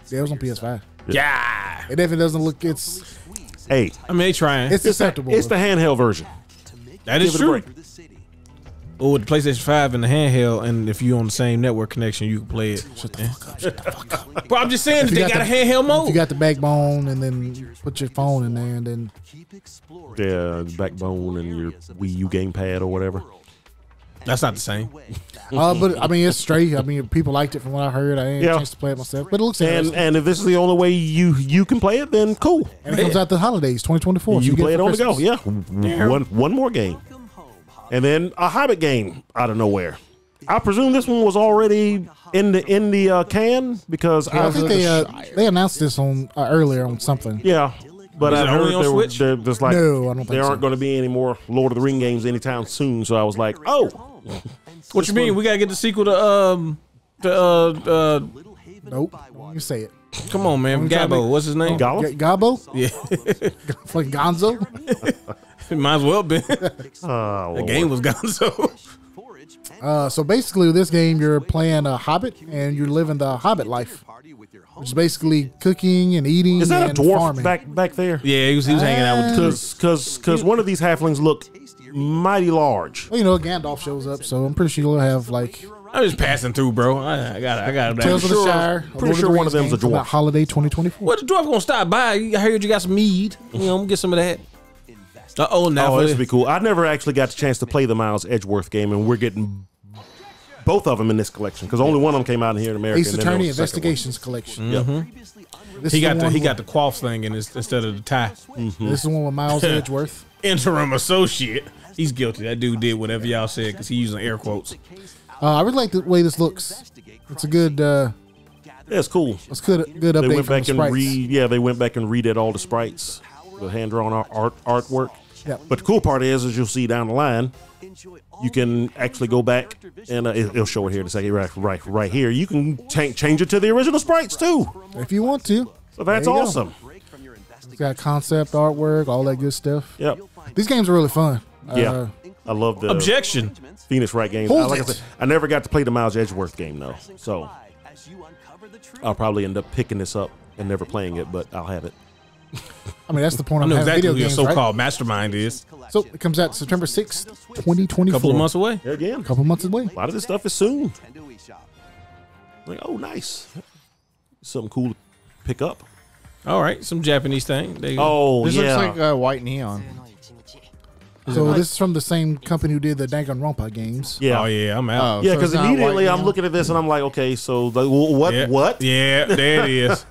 Yeah, it was on PS5. Yeah. It definitely doesn't look. It's Hey, I mean, they trying. it's acceptable. it's the handheld version. That is Give it a true. break. Oh, with the PlayStation 5 and the handheld, and if you're on the same network connection, you can play it. Shut the fuck up. Shut the fuck up. Bro, I'm just saying, If you they got a handheld If mode. you got the backbone, and then you put your phone in there, and then Yeah, Backbone and your Wii U gamepad or whatever. That's not the same. but I mean, it's straight. I mean, people liked it from what I heard. I ain't had Yeah. a chance to play it myself, but it looks And interesting. and if this is the only way you can play it, then cool. And it comes out the holidays, 2024. You get play it for on the go. Christmas. Yeah, one more game, and then a Hobbit game out of nowhere. I presume this one was already in the can because I think they announced this on earlier on something. yeah. But Is I it heard only on Switch? there's like No, I don't think there so. aren't going to be any more Lord of the Ring games anytime soon. So I was like, oh, What you mean? We gotta get the sequel to Nope, you say it. come on, man, I'm trying to Gabo. make- what's his name? Gollum. Gabo, Yeah, fucking Gonzo. it might as well been. Oh, The game was Gonzo. So basically, this game you're playing a Hobbit and you're living the Hobbit life, which is basically cooking and eating. Is that a and dwarf farming. back there? Yeah, he was hanging out with. Because one of these halflings look mighty large. Well, you know, Gandalf shows up, so I'm pretty sure you'll have like I'm just passing through, bro. I got Tales of the sure- Shire. pretty sure one of them's a dwarf. Holiday 2024. What the dwarf gonna stop by? I heard you got some mead. You know, I'm gonna get some of that. Now Oh, this would be cool. I never actually got the chance to play the Miles Edgeworth game, and we're getting both of them in this collection because only one of them came out here in America. Ace and then there Attorney was the second one. Investigations Collection. Yep. This he is got one he with- got the quaff thing instead of the tie. This is the one with Miles Edgeworth. Interim associate. He's guilty. That dude did whatever y'all said because he using air quotes. I really like the way this looks. It's a good. Yeah, it's cool. It's good They update went from back the and sprites. they went back and redid all the sprites, the hand drawn artwork. Yep. But the cool part is you'll see down the line, you can actually go back and it'll show it here in a second. Right here. You can change it to the original sprites too. If you want to. So that's There you go. awesome. It's got concept artwork, all that good stuff. Yep. These games are really fun. Yeah. I love the Objection. Phoenix Wright games. Hold Like I it. said, I never got to play the Miles Edgeworth game though, so I'll probably end up picking this up and never playing it, but I'll have it. I mean, that's the point I of know having exactly video who your games, so-called right? mastermind is. So it comes out September 6th, 2024. Couple of months away. There again, Couple months away. a lot of this stuff is soon. Like, oh, nice, something cool to pick up. All right, some Japanese thing. There you go. Oh This yeah, looks like white neon. So this is from the same company who did the Danganronpa games. yeah, Oh yeah, I'm out. yeah. So Because it's not immediately white I'm neon? looking at this and I'm like, okay, so what? Yeah. What? Yeah, there it is.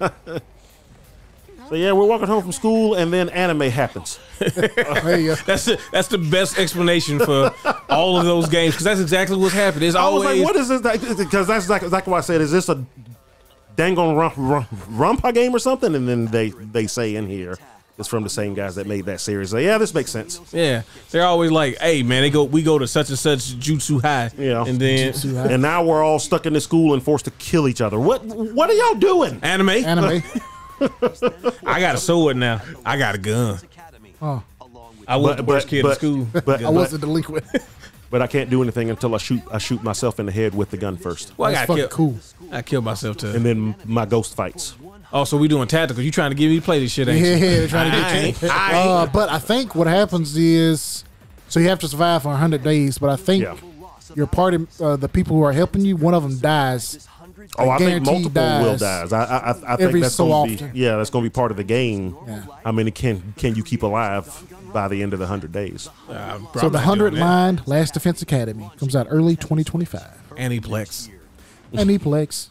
So yeah, we're walking home from school and then anime happens. There you go. That's the best explanation for all of those games because that's exactly what's happened. It's I was always like, what is this? Because that's exactly what I said. Is this a Danganronpa game or something? And then they say in here it's from the same guys that made that series. So, yeah, this makes sense. yeah. They're always like, hey man, we go to such and such Jutsu High. Yeah. And then And now we're all stuck in this school and forced to kill each other. What are y'all doing? anime. Anime. I got a sword now. I got a gun. Oh, I was the worst kid in school. I was a delinquent. But I can't do anything until I shoot myself in the head with the gun first, Well, That's I fucking got killed. cool. I killed myself too. and then my ghost fights. Oh, so we doing tactical. You trying to get me to play this shit, ain't Yeah, you? they're trying to I get ain't. you. I ain't. But I think what happens is, so you have to survive for 100 days. But I think Yeah. your party, the people who are helping you, one of them dies. Oh, I think guaranteed multiple will dies dies. I think every that's so going to often. be that's going to be part of the game. Yeah. How many can you keep alive by the end of the 100 days? So the 100 line Last Defense Academy comes out early 2025. Aniplex. Aniplex.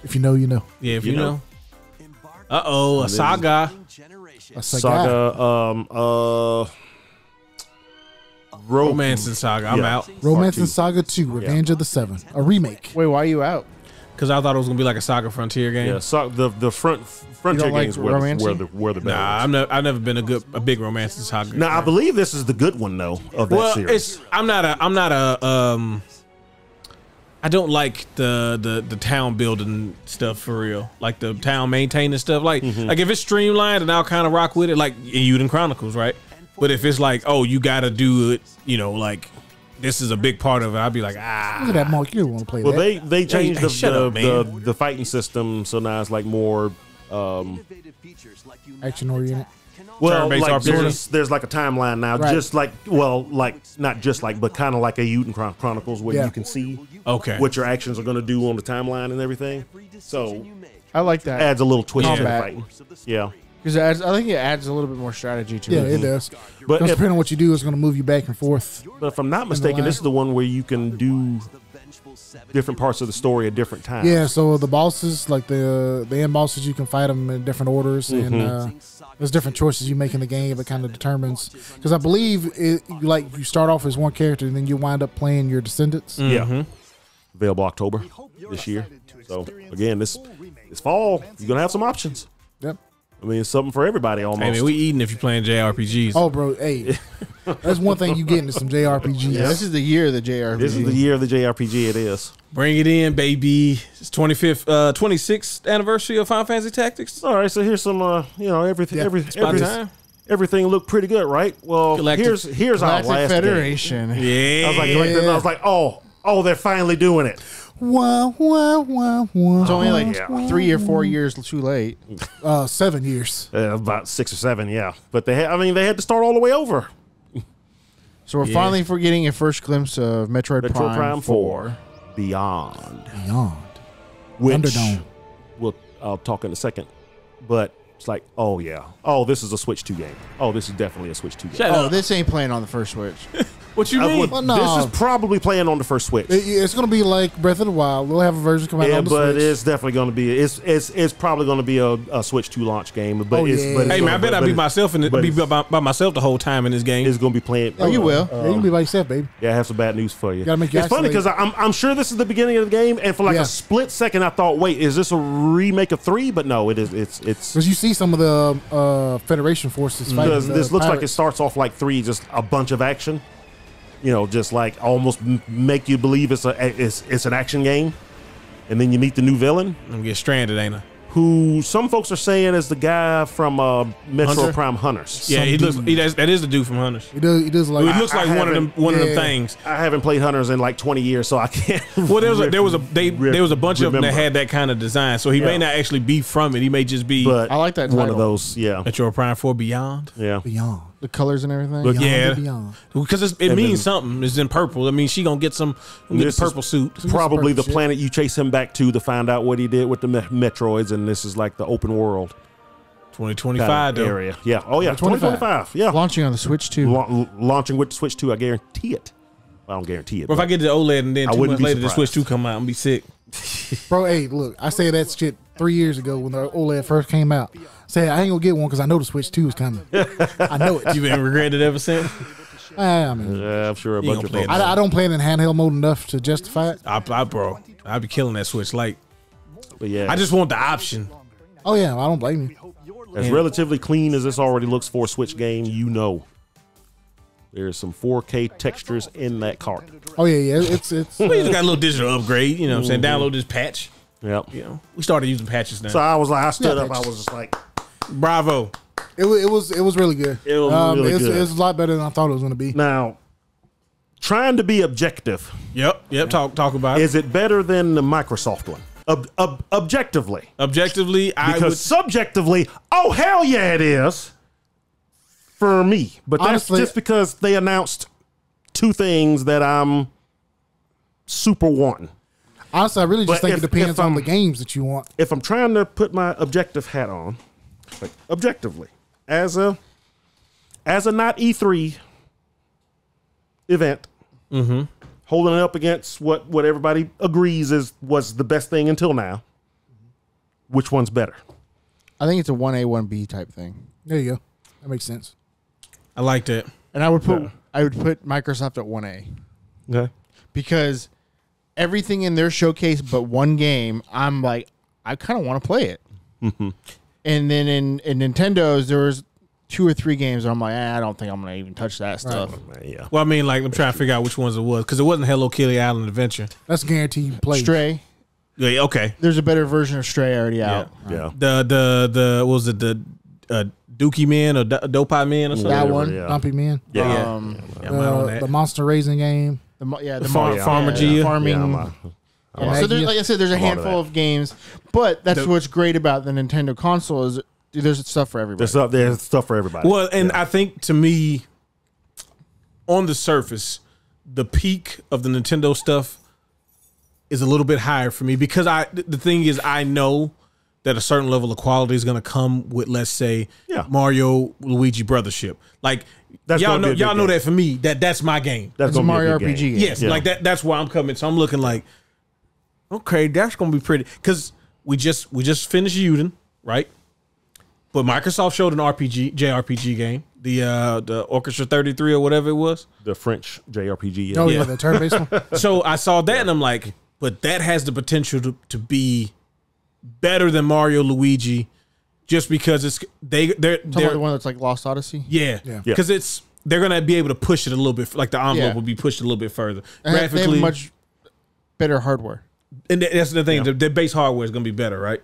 If you know, you know. Yeah, if You you know. know. A saga. A Saga. Romance and Saga. I'm Yeah. out. Romance Part two. and Saga 2, Revenge of the Seven, a remake. Wait, why are you out? Because I thought it was gonna be like a Saga Frontier game. Yeah, so the frontier like games were romancing? the better Nah, ones. I've never been a big Romance and Saga. Now I believe this is the good one though of that well, series. I'm not a I don't like the town building stuff for real. Like the town maintaining stuff. Like if it's streamlined and I'll kind of rock with it, like in Uden Chronicles, right? But if it's like, oh, you got to do it, like this is a big part of it, I'd be like, Look at that, Mark. You don't want to play Well, that. they changed hey, shut up, man. the fighting system, so now it's like more. Action oriented. Well, Turn-based like RPG. there's like a timeline now, Right. just like not just like, but kind of like a Uden Chronicles where Yeah. you can see okay. what your actions are going to do on the timeline and everything. So I like that adds a little twist to the Combat. fighting. Yeah, because I think it adds a little bit more strategy to Yeah, it. it does. but Because if, depending on what you do, it's going to move you back and forth. but if I'm not mistaken, this is the one where you can do different parts of the story at different times. Yeah, so the bosses, like the end bosses, you can fight them in different orders, and there's different choices you make in the game. It kind of determines, because I believe you start off as one character, and then you wind up playing your descendants. Yeah. Available October this year. So again, this fall, you're gonna have some options. Yep. I mean, it's something for everybody almost. Hey man, we eating if you're playing JRPGs. Oh, bro, hey, that's one thing you getting is some JRPGs. Yeah, this is the year of the JRPG. This is the year of the JRPG. It is. Bring it in, baby. It's 26th anniversary of Final Fantasy Tactics. All right, so here's some, everything, Yeah, About time. everything looked pretty good, right? Well, Galactic- here's our Galactic last Federation. Yeah. I was like, oh, they're finally doing it. Wah, wah, wah, wah. It's only like Yeah. 3 or 4 years too late. 7 years. About 6 or 7, yeah. But they had to start all the way over. So we're Yeah. finally getting a first glimpse of Metroid Metro Prime 4. Beyond, Beyond. which Underdome. I'll talk in a second, but it's like, oh yeah, oh this is a Switch 2 game. Oh, this is definitely a Switch 2 game. Shut Oh, up. this ain't playing on the first Switch. What you mean? Well, no. This is probably playing on the first Switch. It's going to be like Breath of the Wild. We'll have a version come out Yeah, on the but Switch. it's definitely going to be. It's probably going to be a Switch 2 launch game. But Oh, it's, yeah. but it's Hey man, I bet I'll be myself in it. but Be it's- by myself the whole time in this game. It's going to be playing. Oh, you will. Yeah, you can be by yourself, baby. Yeah, I have some bad news for you. Gotta make you It's funny because I'm sure this is the beginning of the game, and for like Yeah. a split second, I thought, wait, is this a remake of 3? But no, it is. It's Because you see some of the Federation forces fighting. because this looks like it pirates. starts off like 3, just a bunch of action. Just like almost make you believe it's an action game, and then you meet the new villain, I'm gonna get stranded, ain't I? who some folks are saying is the guy from Metro Hunter? Prime Hunters. Yeah, he looks. That is the dude from Hunters. He does like. It looks like I one of them. haven't- One of them yeah. things. I haven't played Hunters in like 20 years, so I can't. Well, there was a bunch of them that remember. had that kind of design. So he may Yeah. not actually be from it. He may just be But I like that one title. of those. Yeah, Metro Prime 4 Beyond. yeah. Beyond. The colors and everything. Look, Beyond Yeah. and beyond. Because it means something. It's in purple. I mean, she gonna get some get This the is purple suit. Probably the Shit. planet you chase him back to find out what he did with the Metroids, and this is like the open world 2025 though. area. Yeah. Oh yeah. 2025. 2025. Yeah. Launching on the Switch too. Launching with the Switch 2, I guarantee it. Well, I don't guarantee it. Or if I get the OLED and then I 2 wouldn't months be later the surprised. Switch 2 come out, I'm gonna be sick. Bro, hey, look, I said that shit 3 years ago when the OLED first came out. Say I ain't gonna get one because I know the Switch 2 is coming. I know it. You been regretted ever since? I mean, yeah, I'm sure a You bunch gonna of play it folks. I don't play it in handheld mode enough to justify it. Bro, I'd be killing that Switch. Like, But yeah, I just want the option. Oh yeah, I don't blame you. as relatively clean as this already looks for a Switch game, there's some 4K textures in that cart. Oh yeah, it's We just got a little digital upgrade. You know what I'm saying? Download this patch. Yep. You know, we started using patches now. So I stood Yeah, up. I was just like, Bravo. it was really good. It was really good. It's a lot better than I thought it was gonna be. now, trying to be objective, Yep. Talk about it. is it better than the Microsoft one? Objectively. Objectively, I would. Because subjectively, oh hell yeah, it is for me. But that's Honestly- just because they announced 2 things that I'm super wanting. Honestly, I really just But think if- it depends if on I'm- the games that you want. If I'm trying to put my objective hat on, like objectively, as a not E3 event, holding it up against what everybody agrees was the best thing until now, which one's better? I think it's a 1A, 1B type thing. There you go. That makes sense. I liked it. And I would put Microsoft at 1A. Okay. Because everything in their showcase but one game, I'm like, I kind of want to play it. Mm-hmm. And then in Nintendo's, there was 2 or 3 games where I'm like, I don't think I'm going to even touch that stuff. Yeah. Well, I mean, like, I'm trying to figure out which ones it was because it wasn't Hello Kitty Island Adventure. That's guaranteed you play. Stray. Yeah, okay. There's a better version of Stray already out. Yeah. The what was it, the Dookie Man or Dopey Man or something? That one. Yeah. Dumpy Man. Yeah, Um, yeah, I'm out on that. The monster raising game. The Farmer Gia. farming. Yeah, So there's, like I said, there's a I'm out of handful that. of games, but that's what's great about the Nintendo console is there's stuff for everybody. There's stuff for everybody. Well, and I think to me, on the surface, the peak of the Nintendo stuff is a little bit higher for me because the thing is, I know that a certain level of quality is going to come with, let's say, Mario Luigi Brothership. Like That's y'all gonna be know, a good y'all know game. that for me, that's my game. That's It's a gonna be Mario good RPG game. Yes, Yeah. like that. That's why I'm coming. So I'm looking like, okay, that's gonna be pretty. Because we just finished Uden, right? But Microsoft showed an JRPG game, the Orchestra 33 or whatever it was. The French JRPG. Oh, Yeah. yeah, the turn-based one. So I saw that and I'm like, but that has the potential to be better than Mario Luigi, just because they're Talking about the one that's like Lost Odyssey. Yeah. because they're gonna be able to push it a little bit, like the envelope Yeah. will be pushed a little bit further And they have graphically. much better hardware. And that's the thing. The base hardware is going to be better, right?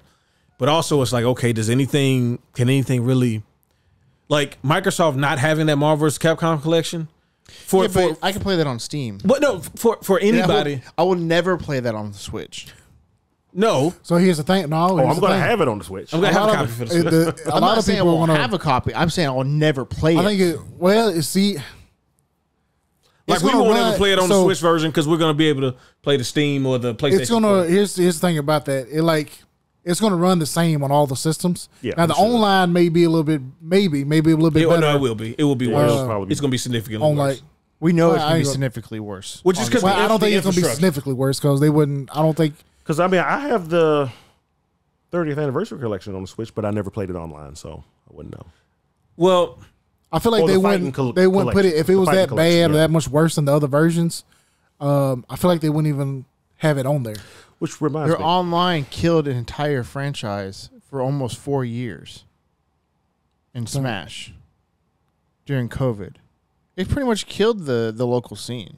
But also, it's like, okay, can anything really, like Microsoft not having that Marvel vs. Capcom collection? But I can play that on Steam. But no, for anybody, I will never play that on the Switch. no. So here's the thing. No, I'm going to have it on the Switch. I'm going to have a lot copy of- for the Switch. A I'm lot not of saying I people won't want have to. a copy. I'm saying I will never play it. I think see, Like it's we gonna won't run- ever play it on the so Switch version because we're going to be able to play the Steam or the PlayStation. it's gonna. Here's the thing about that. It's gonna run the same on all the systems. Yeah, Now the I'm sure. online may be a little bit, maybe a little bit better. No, it will be. It will be Yeah, worse. it'll probably be- It's going to be significantly on worse. like. we know Well, it's going I to be ain't gonna- significantly worse. Which is because Well, I don't think it's gonna be significantly worse because they wouldn't. I don't think. Because, I mean, I have the 30th anniversary collection on the Switch, but I never played it online, so I wouldn't know. Well, I feel like Or they the wouldn't. fighting They wouldn't put it if it the was fighting that collection, bad or yeah. that much worse than the other versions. I feel like they wouldn't even have it on there. Which reminds Their me. online killed an entire franchise for almost 4 years in Smash during COVID. It pretty much killed the local scene.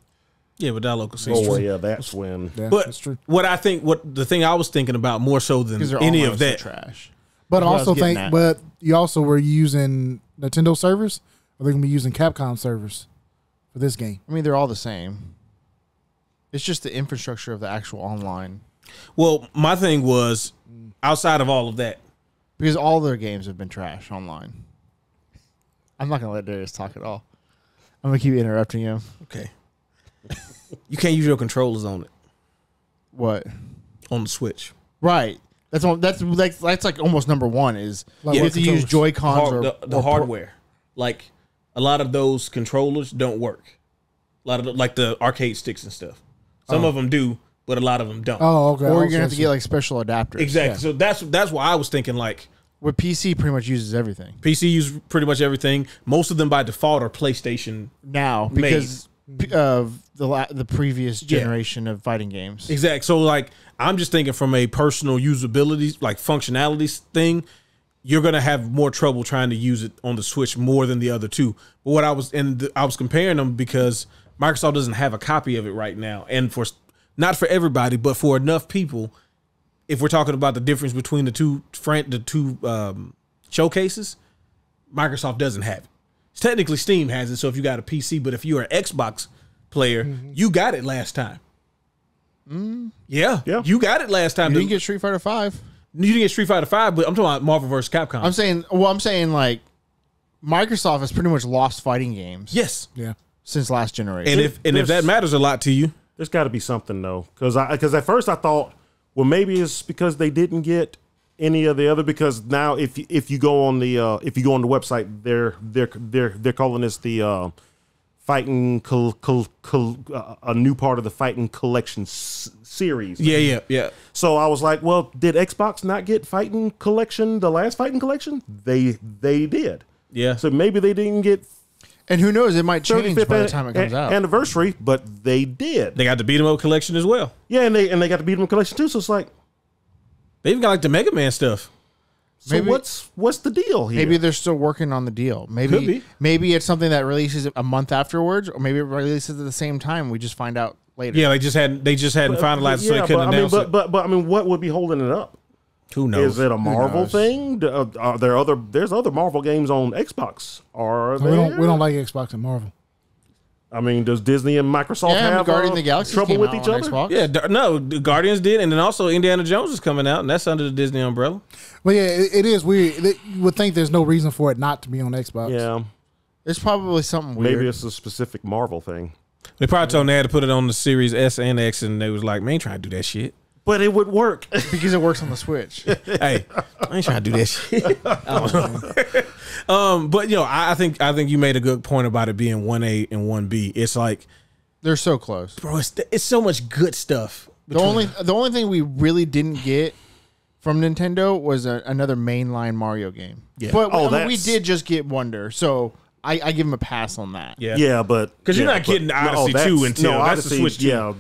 yeah, but that local scene. Oh, well, yeah, that's when. Yeah, But that's true. the thing I was thinking about more so than Because their any online of was so that. trash. But That's what I also was getting think, at. but you also were using Nintendo servers, or they're gonna be using Capcom servers for this game. I mean, they're all the same. It's just the infrastructure of the actual online. Well, my thing was outside of all of that. Because all their games have been trash online. I'm not going to let Darius talk at all. I'm going to keep interrupting him. Okay. You can't use your controllers on it What? on the Switch. Right. That's like almost number one is Like you what have to use controllers? Joy-Cons or The hardware. Like a lot of those controllers don't work. A lot of like the arcade sticks and stuff. Some of them do, but a lot of them don't. Oh, okay. or you're Okay, going to have to so- get like special adapters. Exactly. So that's why I was thinking like Where PC pretty much uses everything PC use pretty much everything. Most of them by default are PlayStation. now because of the previous Yeah. generation of fighting games. Exactly. So like I'm just thinking from a personal usability, like functionality thing, you're gonna have more trouble trying to use it on the Switch more than the other two. But what I was I was comparing them because Microsoft doesn't have a copy of it right now, and for not for everybody, but for enough people. If we're talking about the difference between the two showcases, Microsoft doesn't have it. Technically, Steam has it. So if you got a PC, but if you're an Xbox player, you got it last time. Yeah, you got it last time. You didn't get Street Fighter 5. You didn't get Street Fighter 5, but I'm talking about Marvel vs. Capcom. I'm saying like Microsoft has pretty much lost fighting games yes, Yeah. since last generation. and if that matters a lot to you, There's got to be something, though. Because at first I thought, well, maybe it's because they didn't get any of the other. Because now, if you go on the website, they're calling this the fighting a new part of the fighting collection series. Yeah. So I was like, well, did Xbox not get fighting collection, the last fighting collection? They did. Yeah. So maybe they didn't get And who knows? It might change 35th by the time it comes out. anniversary, but they did. They got the beat 'em up collection as well. Yeah, and they got the beat 'em up collection too. So it's like, They even got like the Mega Man stuff. so Maybe- what's the deal here? Maybe they're still working on the deal. Could be. Maybe it's something that releases a month afterwards, or maybe it releases at the same time. We just find out later. Yeah, they just hadn't finalized, so they couldn't announce it. But I mean, what would be holding it up? Who knows? Is it a Marvel knows? thing? Are there there's other Marvel games on Xbox? Are We there? don't like Xbox and Marvel. I mean, does Disney and Microsoft Yeah, have Guardian of the Galaxy trouble came with out each on other? Xbox. Yeah, no, the Guardians did, and then also Indiana Jones is coming out, and that's under the Disney umbrella. But yeah, it is weird. You would think there's no reason for it not to be on Xbox. Yeah, It's probably something weird. maybe it's a specific Marvel thing. They probably told them they had to put it on the Series S and X, and they was like, "Man, ain't trying to do that shit." But it would work. because it works on the Switch. Hey, I ain't trying to do that shit. I don't know. But I think you made a good point about it being 1A and 1B. It's like, They're so close. bro, it's so much good stuff. The only thing we really didn't get from Nintendo was another mainline Mario game. Yeah. But Oh, I mean, we that's- did just get Wonder, so I give him a pass on that. Yeah, Yeah, but 'Cause you're yeah, not getting but- Odyssey that's- 2 until- no, that's the Odyssey, Switch 2. Yeah,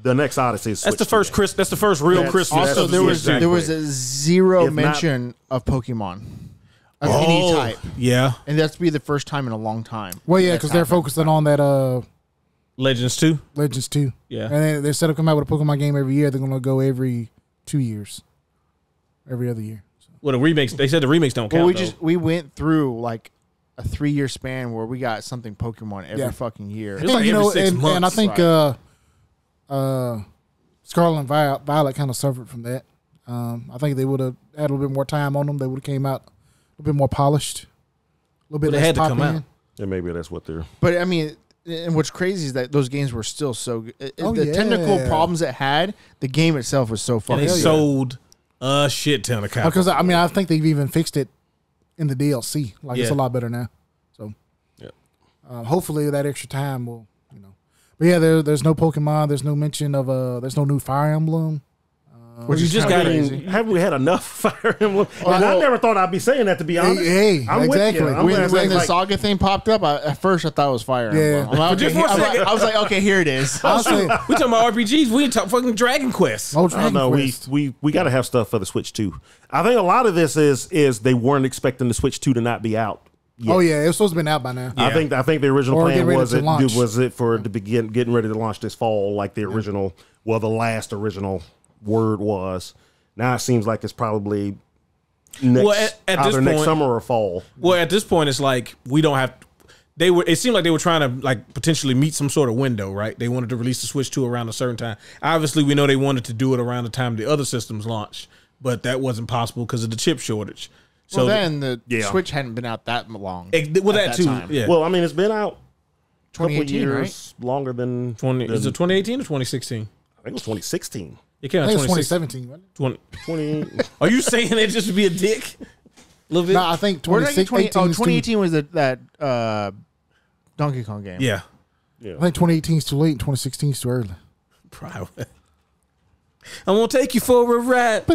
the next Odyssey is that's the Switch first 2. That's the first real That's- Christmas. Also, that's there the was exact there was way. a zero If not- mention of Pokemon of any type, Yeah, and that's be the first time in a long time. Well, yeah, that's because they're happened. focusing on that Legends 2. Legends 2. Yeah. And then instead of coming out with a Pokemon game every year, they're going to go every 2 years. Every other year. So. Well, the remakes. They said the remakes don't count. Well, we went through like a 3-year span where we got something Pokemon every Yeah. fucking year. It's like every 6 months. And I think right? Scarlet and Violet kind of suffered from that. I think they would have had a little bit more time on them. They would have came out a little bit more polished. A little bit But they less had to come pop-in. out. Yeah, maybe that's what they're. But I mean, and what's crazy is that those games were still so good. Oh, The technical yeah. problems it had, the game itself was so and fucking they good. sold a shit ton of copies. Because, I mean, I think they've even fixed it in the DLC. Like, it's Yeah. a lot better now. So, Yeah. hopefully that extra time will, But yeah, there's no Pokemon. There's no mention of, there's no new Fire Emblem. Which you just got to. Haven't we had enough Fire Emblem? And I never thought I'd be saying that, to be honest. Hey, I'm exactly. with you. I'm When, with when you. the Like, Saga thing popped up, at first I thought it was Fire Yeah. Emblem. I'm like, just okay, for a second. I was like, okay, here it is. Honestly, We talking about RPGs. We ain't talking fucking Dragon Quest. oh, I Dragon know Quest. we got to have stuff for the Switch 2. I think a lot of this is they weren't expecting the Switch 2 to not be out. Oh yeah, it was supposed to be out by now. Yeah. I think the original Or plan get ready was to launch. it for to begin getting ready to launch this fall, like the original. Well, the last original word was. Now it seems like it's probably next, Well, at this either next point- summer or fall. Well, at this point, it's like we don't have. They were. It seemed like they were trying to like potentially meet some sort of window, right? They wanted to release the Switch 2 around a certain time. Obviously, we know they wanted to do it around the time the other systems launched, but that wasn't possible because of the chip shortage. So Well, then the Yeah. Switch hadn't been out that long. well, at that too. time. Yeah. Well, I mean, it's been out a couple of 2018, years longer than 20, is it 2018 or 2016? I think it was 2016. It came I out think it was 2016. 2017. Wasn't it? 20. Are you saying it just to be a dick? A little bit. No, I think Where did I get 2018. 2018 was that Donkey Kong game. Yeah. I think 2018 is too late and 2016 is too early. Probably. I'm gonna take you for a ride.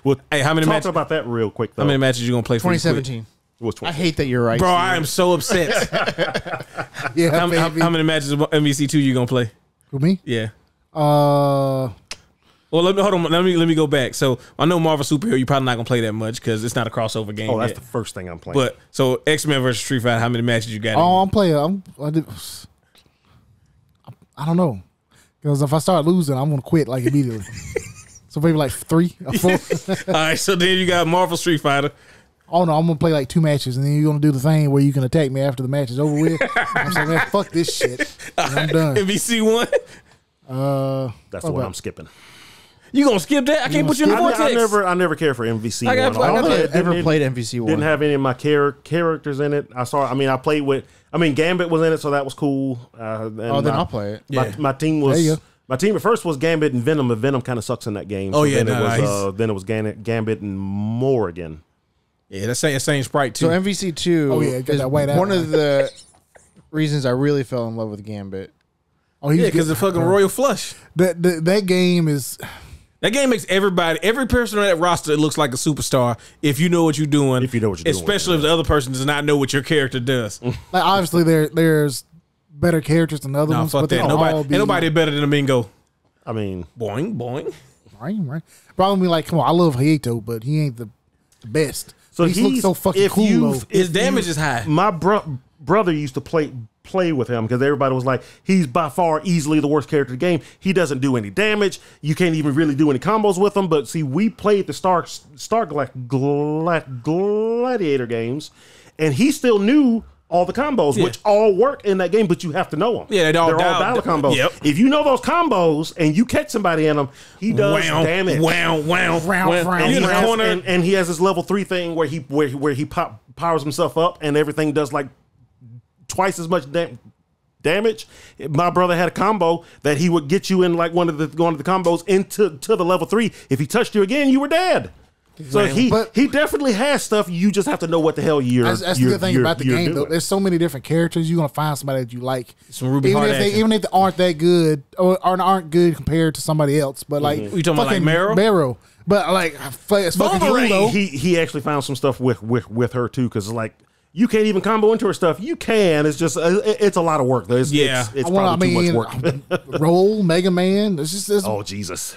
Well, Hey, how many talk matches? about that real quick though. How many matches you gonna play for? this quick? 2017. It was I 20. hate that you're right. Bro, Steve. I am so upset. Yeah, how many matches of MVC2 you gonna play? For me? Yeah. Uh, Well, let me go back. So I know Marvel Superhero, you're probably not gonna play that much because it's not a crossover game. Oh, that's yet. the first thing I'm playing. But so X-Men versus Street Fighter, how many matches you got? oh, I'm playing. I don't know. Because if I start losing, I'm going to quit like immediately. So maybe like 3 or 4. All right, so then you got Marvel Street Fighter. Oh no, I'm going to play like 2 matches and then you're going to do the thing where you can attack me after the match is over with. I'm saying, man, fuck this shit. And I'm done. MVC one. that's what the one about- I'm skipping. You gonna skip that? I can't put you in the vortex. I never cared for MVC. I got- one. I All got it that. Ever played MVC one? Didn't have any of my characters in it. I played with. I mean, Gambit was in it, so that was cool. And then I'll play it. Yeah. My team was. There you go. My team at first was Gambit and Venom, but Venom kind of sucks in that game. Oh, yeah, then it was he's- Gambit and Morrigan. Yeah, that's same sprite too. So MVC2 Oh, yeah, got is that white one outline. of the reasons I really fell in love with Gambit. Oh, he's yeah, because good. the fucking Royal Flush. That game is. That game makes every person on that roster looks like a superstar if you know what you're doing. If you know what you're doing, especially if the other person does not know what your character does. Like, obviously, there's better characters than other No, ones, fuck but they that. don't all be. Ain't nobody better than Domingo. I mean, Boing, boing. Right. Probably like, come on, I love Hayato, but he ain't the best. so he looks so fucking if cool. you've- Though. His damage is high. My brother used to play with him because everybody was like, he's by far easily the worst character in the game. He doesn't do any damage. You can't even really do any combos with him. But see, we played the Star Gladiator games, and he still knew all the combos, which all work in that game, but you have to know them. Yeah, they're all dial combos. Yep. If you know those combos and you catch somebody in them, he does damage. Wow. And he, In the has, corner. and he has his level 3 thing where he powers himself up and everything does like twice as much damage. My brother had a combo that he would get you in like one of the combos into the level 3. If he touched you again, you were dead. So he definitely has stuff. You just have to know what the hell you're. That's the good thing about the game, though. doing. There's so many different characters. You're gonna find somebody that you like. Some Ruby even Hard if they action. even if they aren't that good or aren't good compared to somebody else. But like, You talking about like fucking Meryl? Meryl. But like, it's fucking cool Wolverine, though. He actually found some stuff with her too, because like you can't even combo into her stuff. You can. It's just it's a lot of work though. It's probably too much work. Roll Mega Man. It's just Oh Jesus!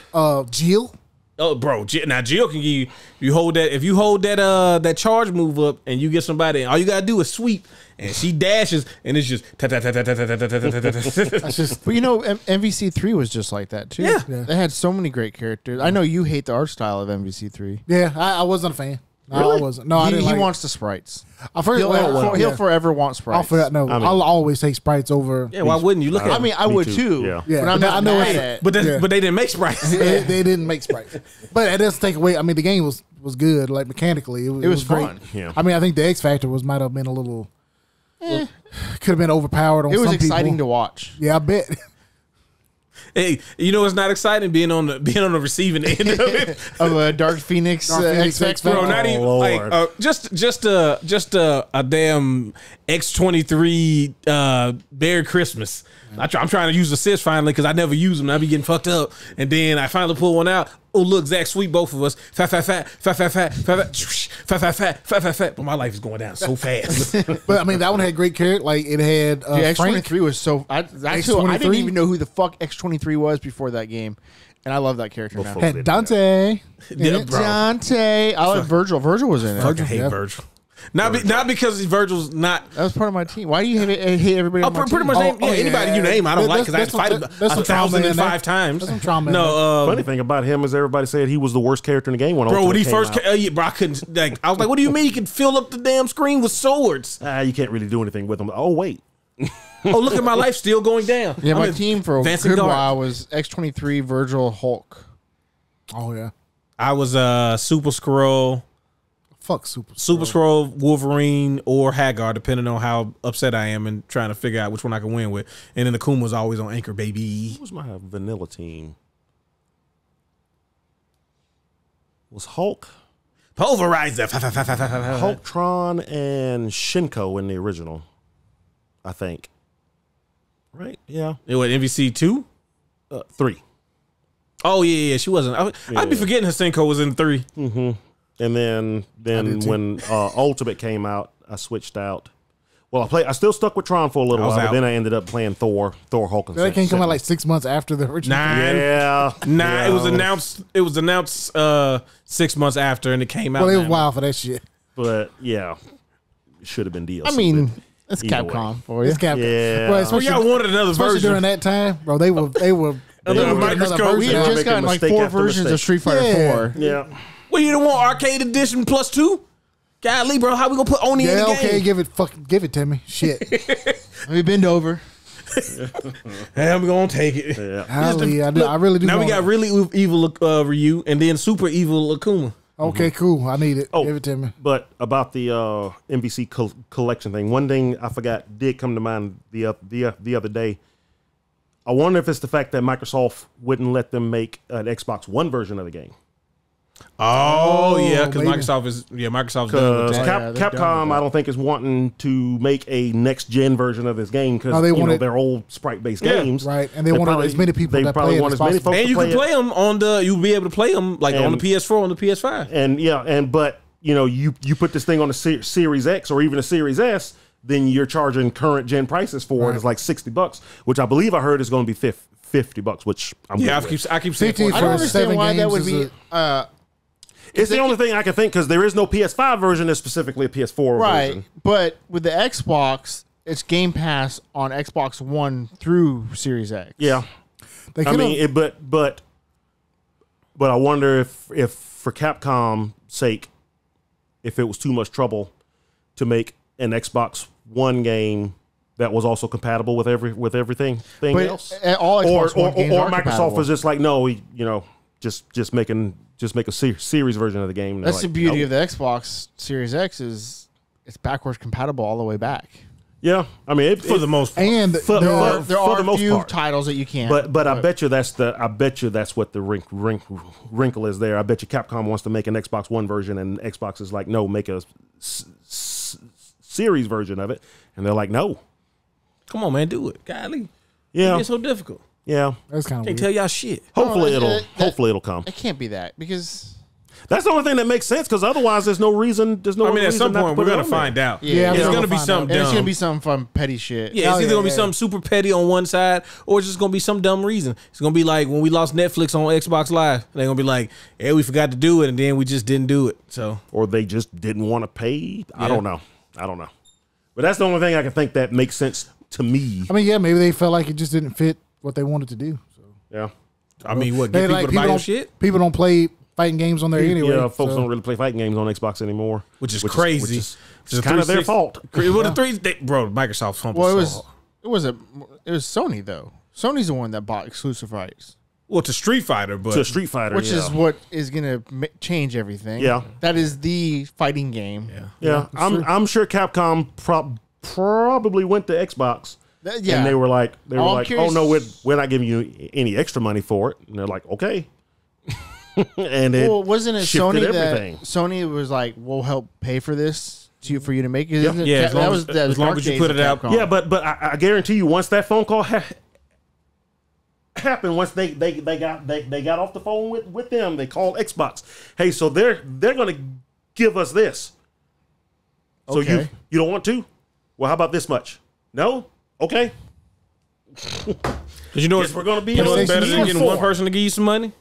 Jill. Oh, bro. Now Jill can give you hold that. If you hold that charge move up and you get somebody, all you gotta do is sweep, and she dashes, and it's just. That's just But you know, MVC3 was just like that too. Yeah. They had so many great characters. I know you hate the art style of MVC3. yeah. I wasn't a fan. No, I wasn't. No, I didn't. He like wants the sprites. I forget. He'll forever want sprites. I'll forget. No, I mean- I'll always take sprites over. Yeah, why wouldn't you look at? I mean, I Me would too. too. Yeah. Yeah, But I'm but not I know mad it's- at. but Yeah. they didn't make sprites. they didn't make sprites, but it doesn't take away. I mean, the game was good. Like mechanically, it was fun. great. Yeah. I mean, I think the X Factor might have been a little. Could have been overpowered on It was some exciting people. to watch. Yeah, I bet. Hey, you know it's not exciting being on the receiving end of it. Of a Dark Phoenix, Dark Phoenix X Factor. Bro, not even Lord. like just a damn X23 Merry Christmas. I'm trying to use assist finally because I never use them. I be getting fucked up, and then I finally pull one out. Oh look, Zach sweep both of us. Fat. But my life is going down so fast. But I mean, that one had great character. Like it had Dude, Frank. X23 was so. I X23? didn't even know who the fuck X23 was before that game, and I love that character now. Before- Had Dante. Yeah, bro. Dante, I like Virgil. Virgil was in it. Fucking hate yeah. Virgil. Not because Virgil's not. That was part of my team. Why do you hate everybody? on my Pretty team? much Oh, anybody you name I don't like because I had to fight him there's some trauma in 1,005 there. times. There's some trauma in No, Funny thing about him is everybody said he was the worst character in the game when bro, when he Ultimate first came came, bro, I couldn't. Like, I was like, "What do you mean you can fill up the damn screen with swords?" out. You can't really do anything with him. Oh wait, Oh, look at my life still going down. Yeah, I'm my in team for a advancing good guard. while was X23, Virgil, Hulk. Oh yeah. I was Super Skrull, Fuck Super. Skrull, Wolverine, or Hagar, depending on how upset I am and trying to figure out which one I can win with. And then the Kuma was always on anchor, baby. what was my vanilla team? Was Hulk, Pulverizer. Hulktron, and Shinko in the original? I think. Right? Yeah. It was MVC 2. 3. Oh yeah, she wasn't. I'd be forgetting Hasenko was in 3. And then did too. when Ultimate came out, I switched out. Well, I still stuck with Tron for a little I was while, out. but then I ended up playing Thor, Hulk, and That can't come out like 6 months after the original. Nah. yeah. It was announced. It was announced 6 months after, and it came out. Well, it was now. wild for that shit. But yeah, it should have been DLC. I mean, but it's either Capcom way. for you. It's Capcom. Yeah. Bro, Well, especially, y'all wanted another especially version. during that time, bro. They were Another getting microscope. We They had were just making gotten like mistake 4 after versions of mistake. Street Fighter Yeah. 4. Yeah. Well, you don't want Arcade Edition plus 2? Golly, bro, how we gonna put Oni in yeah, the okay, game? give it to me. Shit. Let me bend over. Hey, I'm gonna take it. Yeah. Golly, I really do. Now we want got it. really evil Ryu and then super evil Akuma. Okay, cool. I need it. Oh. Give it to me. But about the MVC collection thing, one thing I forgot did come to mind the other day. I wonder if it's the fact that Microsoft wouldn't let them make an Xbox One version of the game. Oh, yeah, because maybe. Microsoft's done with Because that. they're done Capcom, with I don't think is wanting to make a next gen version of this game because No, they wanted- they're old sprite based Yeah. games, Right, and they wanted as many people They that probably play it want as as many possible. folks And to you can play play them on the. You'll be able to play them like on the And- PS4, on the PS5. but you put this thing on a Series X or even a Series S, then you're charging current gen prices for it. It's like $60, which I believe I heard is going to be $50, which I'm Yeah, good with. I keep saying 50 40. I don't for understand 7 why that games would is be. It's the only thing I can think because there is no PS5 version that's specifically a PS4 Right, version. but with the Xbox, it's Game Pass on Xbox One through Series X. Yeah, They I could've- mean, but I wonder if for Capcom's sake, if it was too much trouble to make an Xbox One game that was also compatible with everything but else, all Xbox One games or are Microsoft compatible. was just like, no, just make a series version of the game. And That's the like, beauty no. of the Xbox Series X is it's backwards compatible all the way back. Yeah, I mean, For the most part. and For- there for- are There for are the most few part. titles that you can't. But I bet you that's what the wrinkle is there. I bet you Capcom wants to make an Xbox One version, and Xbox is like, no, make a series version of it, and they're like, no, Come on, man, do it. Golly. yeah, It's so difficult. yeah. that's kind of Can't weird. tell y'all shit. Hopefully No, it'll come. it can't be that because That's the only thing that makes sense because otherwise there's no reason. There's no. I mean, at reason some not to point, put we're it going to on there. find out. Yeah, It's we're going gonna to be find something out. and it's dumb. gonna be some fun petty shit. Yeah, it's Oh, either yeah, gonna be yeah. something super petty on one side, or it's just gonna be some dumb reason. It's gonna be like when we lost Netflix on Xbox Live. They're gonna be like, "Yeah, we forgot to do it, and then we just didn't do it." So Or they just didn't want to pay. I Yeah. don't know. But that's the only thing I can think that makes sense to me. I mean, yeah, maybe they felt like it just didn't fit what they wanted to do. So Yeah. I mean, what they get people to buy your don't shit, people don't play fighting games on there anyway. Yeah, folks so. don't really play fighting games on Xbox anymore, which is crazy. Which is kind of their 360 fault. Well, the three, bro, Microsoft fumbled Well, so hard. it was Sony though. Sony's the one that bought exclusive rights, Well, to Street Fighter, but To Street Fighter, which yeah. is what is gonna change everything. Yeah. that is the fighting game. Yeah, I'm sure Capcom probably went to Xbox. Yeah, And they were like, All I'm oh curious- no, we're not giving you any extra money for it. And they're like, okay. And it well, wasn't it shifted Sony everything. that Sony was like, "We'll help pay for this for you to make it." Yeah. Isn't it- Yeah, as long as- that as was long dark as you days put of it out. Capcom. Yeah, but I guarantee you, once that phone call happened, once they got off the phone with them, they called Xbox. Hey, so they're gonna give us this. So Okay. you don't want to? Well, how about this much? No? Okay. because you know Guess we're gonna be you know on what's better than season getting one 4. person to give you some money,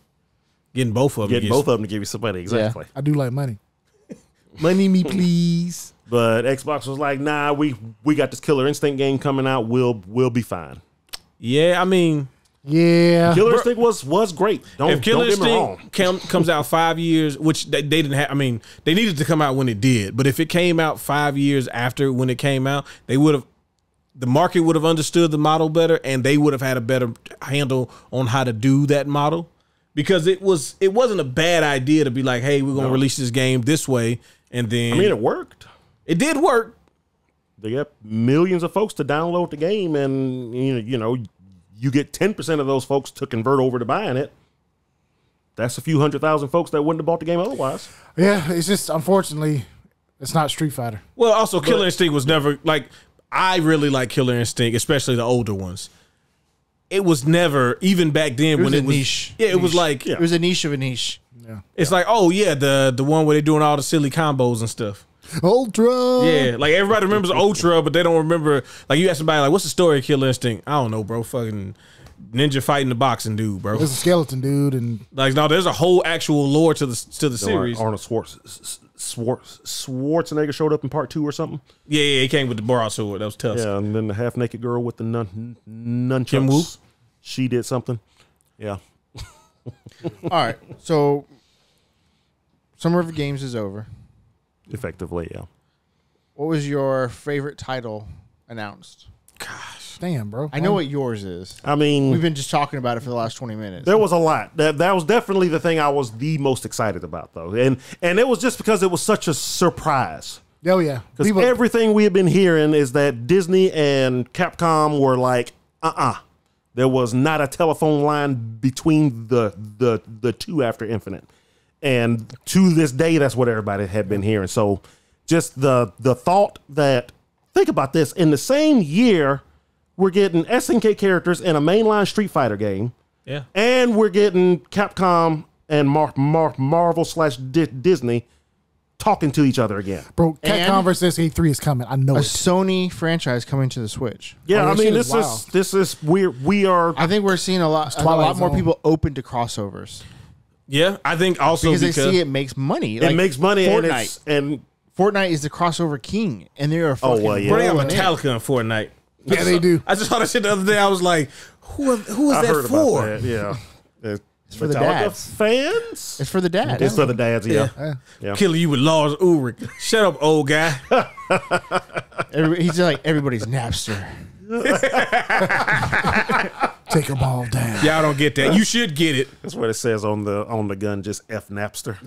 getting both of them. Getting both of them to give you some money, exactly. I do like money. money, me please. But Xbox was like, nah, we got this Killer Instinct game coming out. We'll be fine. Yeah, I mean, Yeah, Killer Instinct was great. if Killer don't get me wrong. Instinct comes out 5 years, which they didn't have, I mean, they needed to come out when it did, but if it came out 5 years after when it came out, the market would have understood the model better, and they would have had a better handle on how to do that model, because it wasn't a bad idea to be like, hey, we're gonna release this game this way, and then I mean, it worked. it did work. They got millions of folks to download the game, and you get 10% of those folks to convert over to buying it. That's a few 100,000 folks that wouldn't have bought the game otherwise. yeah. It's just unfortunately, it's not Street Fighter. Well, also Killer Instinct was never like, I really like Killer Instinct, especially the older ones. It was never, even back then It was when a it was niche. Yeah, it was like Yeah. It was a niche of a niche. it's like, oh yeah, the one where they're doing all the silly combos and stuff. Ultra. Yeah, like everybody remembers Ultra, but they don't remember. Like you ask somebody, like, what's the story of Killer Instinct? I don't know, bro. Fucking ninja fighting the boxing dude, bro. There's a skeleton dude, and Like, no, there's a whole actual lore to the series. Arnold Schwarzenegger showed up in part 2 or something. Yeah, he came with the broadsword. That was tough. Yeah, and then the half naked girl with the nunchucks. Kim Woo? She did something. Yeah. All right, so Summer of Games is over. Effectively, yeah. What was your favorite title announced? damn, bro. I know what yours is. I mean, We've been just talking about it for the last 20 minutes. there was a lot. That was definitely the thing I was the most excited about, though, and it was just because it was such a surprise. Oh yeah, Because people. everything we have been hearing is that Disney and Capcom were like, There was not a telephone line between the two after Infinite, And to this day, that's what everybody had been hearing. So just the thought that, think about this, in the same year, we're getting SNK characters in a mainline Street Fighter game. Yeah. And we're getting Capcom and Marvel / Disney talking to each other again. Bro, Capcom versus SK3 is coming. I know A it. Sony franchise coming to the Switch. Yeah, Oh, I that mean, shit is wild. this is we are. I think we're seeing a lot Twilight more Zone. people open to crossovers Yeah, I think also because they see it makes money. It makes money, Fortnite. and Fortnite is the crossover king, and they are fucking. well, yeah. Bro, they got rolling in. Metallica in Fortnite. Yeah, they do. I just saw that shit the other day. I was like, who is I that heard for? about that. Yeah, it's for the Metallica dads. fans. It's for the dad. It's for the dads. Yeah. Yeah. Killing you with Lars Ulrich. Shut up, old guy. He's like everybody's Napster. Take them all down. Y'all don't get that. You should get it. That's what it says on the gun. Just F Napster.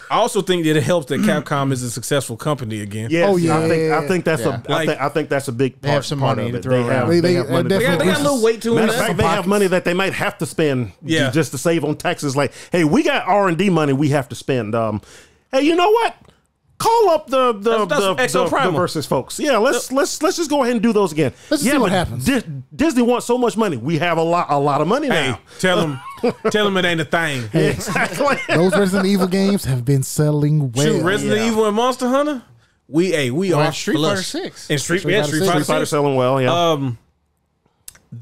I also think that it helps that Capcom is a successful company again. Yes, Oh, yeah. I think that's Yeah. I think that's a big part. They have some part money of to it. throw They around. have, They have money. definitely- They got a little weight to Matter them. of fact, they have money that they might have to spend Yeah. just to save on taxes. Like, hey, we got R&D money we have to spend. Hey, you know what? Call up the Exo Primal. versus folks. Yeah, let's just go ahead and do those again. Let's yeah, see what but happens. Disney wants so much money. We have a lot of money Hey, now. tell them it ain't a thing. Exactly. Those Resident Evil games have been selling well. Shoot, Resident Yeah. Evil and Monster Hunter. We Well, are Street flush. Fighter 6. And Street Street Fighter Fighter 6. Street Fighter selling well. Yeah.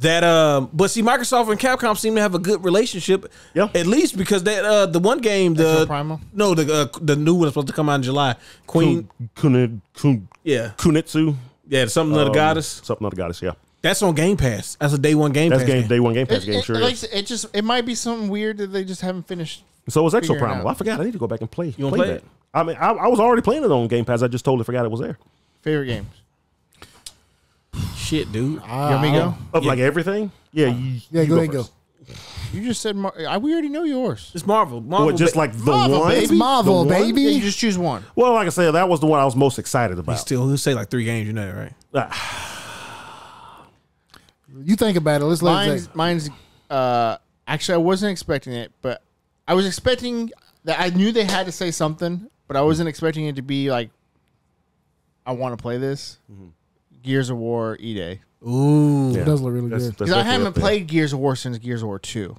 But see, Microsoft and Capcom seem to have a good relationship. Yeah. At least because that the one game, Exo Primal? the new one is supposed to come out in July. Queen, yeah, Kunitsu. yeah, something of the goddess. Something of the goddess. Yeah. That's on Game Pass. That's a day one Game That's Pass. day one Game Pass game. Sure like, is. it might be something weird that they just haven't finished. So was Exo figuring Primal. out. I forgot. I need to go back and play. You wanna play that. it? I mean, I was already playing it on Game Pass. I just totally forgot it was there. Favorite games. Shit, dude. You want me to go? Of like everything. Yeah. Yeah, go ahead, go. first. You just said we already know yours. It's Marvel. Marvel. Well, just like the Marvel, one. It's Marvel, The one? baby. Yeah, you just choose one. Well, like I said, that was the one I was most excited He about. still he'll say like 3 games. You know that, right? You think about it. Let's let Mine's actually I wasn't expecting it, but I was expecting that. I knew they had to say something, but I wasn't expecting it to be like, I want to play this. Gears of War E-Day. Ooh. Yeah. It does look really That's- good. that's Because I definitely haven't up there. played Gears of War since Gears of War 2.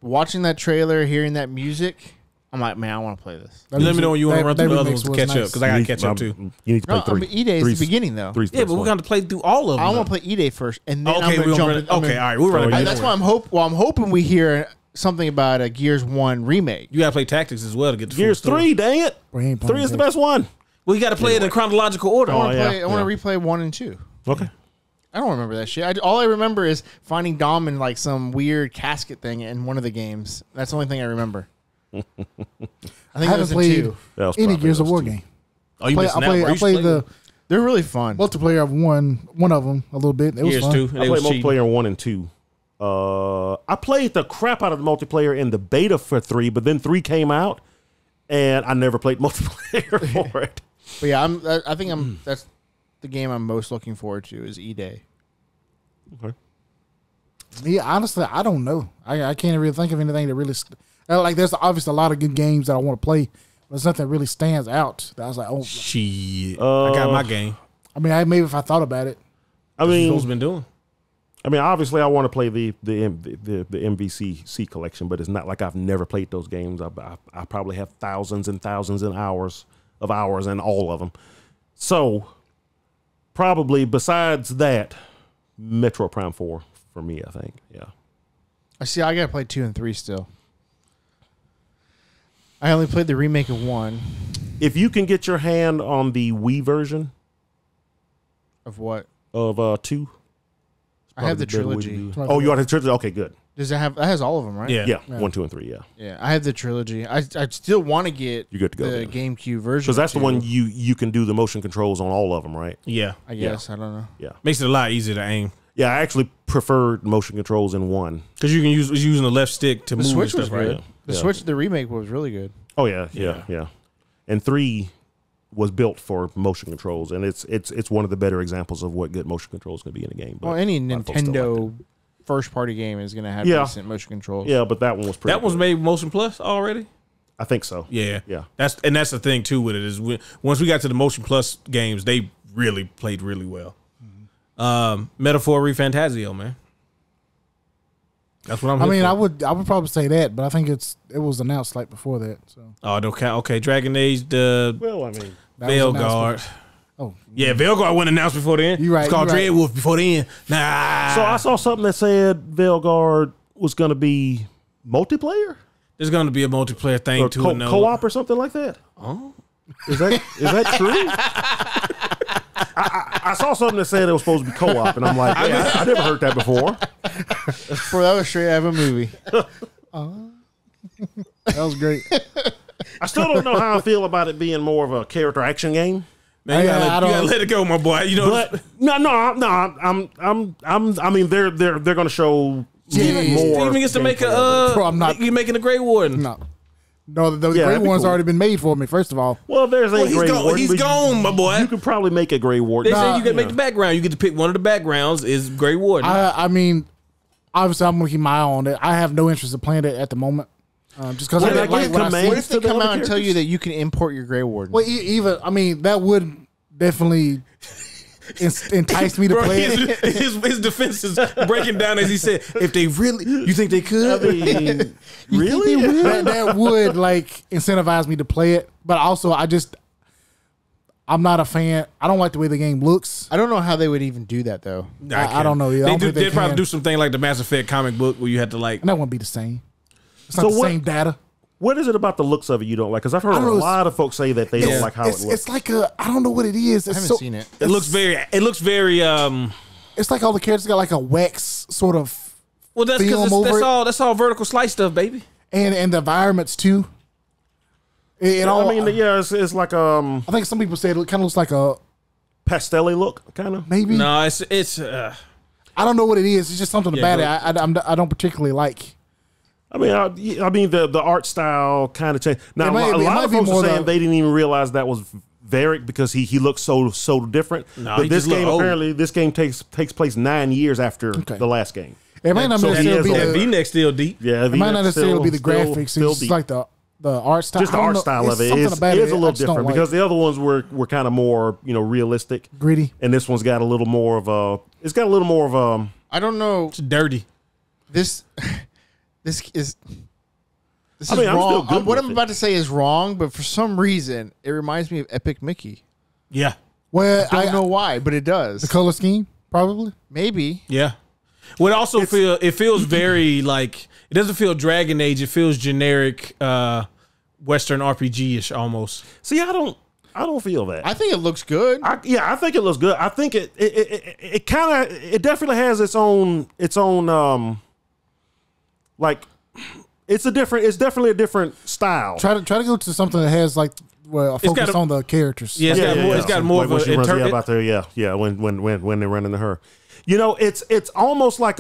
Watching that trailer, hearing that music, I'm like, man, I want to play this. That You let me music- know when you want to that- run through that the other remix ones to was catch up nice. because I got to catch up too. You need to play No, I three. mean, E-Day is the beginning, though. Three's the Yeah, best but we're one. going to play through all of them. I though. want to play E-Day first, and then Okay, I'm we're going to gonna jump run. in. Okay, all right, we're running. That's why I'm hoping we hear something about a Gears 1 remake. You got to play Tactics as well to get the Gears full story. 3, dang it. We ain't playing 3 is the that. best one. Well, you got to play it in chronological order. I want to yeah, play. I want to replay 1 and 2. Okay. I don't remember that shit. All I remember is finding Dom in like some weird casket thing in one of the games. That's the only thing I remember. I I think that haven't was in played 2. That was any probably Gears of those War two. game. Oh, you missing I out. played the They're really fun. multiplayer of one of them a little bit. It was Gears fun. 2. I They played was cheating. multiplayer 1 and 2. I played the crap out of the multiplayer in the beta for 3, but then 3 came out, and I never played multiplayer for it. But yeah, I think that's the game I'm most looking forward to is E-Day. Okay. Me, honestly, I don't know. I can't really think of anything that really like. There's obviously a lot of good games that I want to play, but there's nothing that really stands out. That I was like, oh, Shit. I got my game. I mean, maybe if I thought about it. I What's mean, been doing? obviously, I want to play the MVC collection, but it's not like I've never played those games. I probably have thousands and thousands and hours in all of them. So, probably besides that, Metro Prime 4 for me, I think. Yeah. I see. I gotta play 2 and 3 still. I only played the remake of 1. If you can get your hand on the Wii version Of what? of 2, I have the probably better way to trilogy. do it. Oh, you want the trilogy? Okay, good. Does it have? That has all of them, right? Yeah. Yeah, 1, 2, and 3. Yeah, Yeah, I have the trilogy. I still want to get you're good to go. the then. GameCube version Because that's the too, one you can do the motion controls on all of them, right? Yeah. I guess I don't know. Yeah. Makes it a lot easier to aim Yeah, I actually preferred motion controls in 1. because you can use using the left stick to The move Switch and was stuff, right? good. The Yeah. Switch, the remake was really good. Oh yeah. And 3 was built for motion controls, and it's one of the better examples of what good motion controls can be in a game. But Well, any a lot of folks don't like Nintendo first party game is going to have Yeah. decent motion controls. Yeah, but that one was pretty. That was good. made Motion Plus already. I think so. Yeah, Yeah. That's the thing too with it is once we got to the Motion Plus games, they really played really well. Metaphor Refantasio, man. That's what I'm. I mean, for. I would probably say that, but I think it was announced like before that. So Oh, okay. Dragon Age, the Well, I mean, that was announced Veilguard. before- Oh, Yeah, Veilguard wasn't announced before then. You right, It's called you right. Dreadwolf before then. Nah. so I saw something that said Veilguard was going to be multiplayer There's going to be a multiplayer thing or to it. No. co-op or something like that. Oh. Is that true? I saw something that said it was supposed to be co-op, and I'm like, yeah, I never heard that before. Bro, that was straight out of a movie. that was great. I still don't know how I feel about it being more of a character action game. Man, you I gotta don't- let it go, my boy. You know, But no. I mean, they're going to show Steven- more. Steven gets to make gameplay of it. Bro, I'm not- You're making a Grey Warden. No, the Yeah, Grey that'd be One's cool. already been made for me. First of all, Well, there's a Well, he's Grey gone. Warden. He's but gone, my boy. You could probably make a Grey They Warden. say you can make Yeah. the background. You get to pick one of the backgrounds is Grey Warden. I mean, obviously, I'm gonna keep my eye on it. I have no interest in playing it at the moment, just because Well, I I didn't like guess what I command- see. What if they to the come other out and tell you characters? that you can import your Grey Warden? Well, even I mean, that would definitely entice me to Bro, play it. his defense is breaking down as he said, if they really, you think they I could? mean, really? That would like incentivize me to play it, but also I'm not a fan. I don't like the way the game looks. I don't know how they would even do that, though. I don't know either. I don't think they They'd probably can. do something like the Mass Effect comic book where you had to like. And that wouldn't be the same. It's not So the what- same data. What is it about the looks of it you don't like? Because I've heard I a don't know, lot of folks say that they don't like how it It's looks. like I don't know what it is. I It's haven't so, seen it. It looks very. It's like all the characters got like a wax sort of, Well, that's Film because over that's it. all. That's all vertical slice stuff, baby. and the environments too. It all. I mean, yeah, it's like I think some people say it kind of looks like a pastel-y look, kind of. maybe. No, it's. I don't know what it is. It's just something Yeah, about it. I don't particularly like. I mean, the art style kind of changed. Now, It might a be- it lot might of be folks are more saying the- they didn't even realize that was Varric because he looks so different. No, but he this just look game old. apparently this game takes place 9 years after Okay. the last game. It might not So he necessarily be is That a- the. V-neck still deep. Yeah, It might not necessarily be the graphics. Still It's deep. just like the art style. Just the I don't art know. style It's of it something is about a I little just don't different like. because the other ones were kind of more realistic, Gritty. and this one's got a little more of a. It's got a little more of a. I don't know. It's dirty. This is. This I is mean, I'm still wrong. good What with I'm it. about to say is wrong, but for some reason, it reminds me of Epic Mickey. Yeah, Well, I don't know why, but it does. the color scheme probably. Maybe. yeah. Well, it also feels very like it doesn't feel Dragon Age. It feels generic Western RPG ish almost. See, I don't feel that. I think it looks good. I think it looks good. I think it kind of it definitely has its own like it's definitely a different style. Try to go to something that has like a focus got a- on the characters. Yeah, it's got more of when a she runs inter- out there. Yeah. When they run into her, you know, it's almost like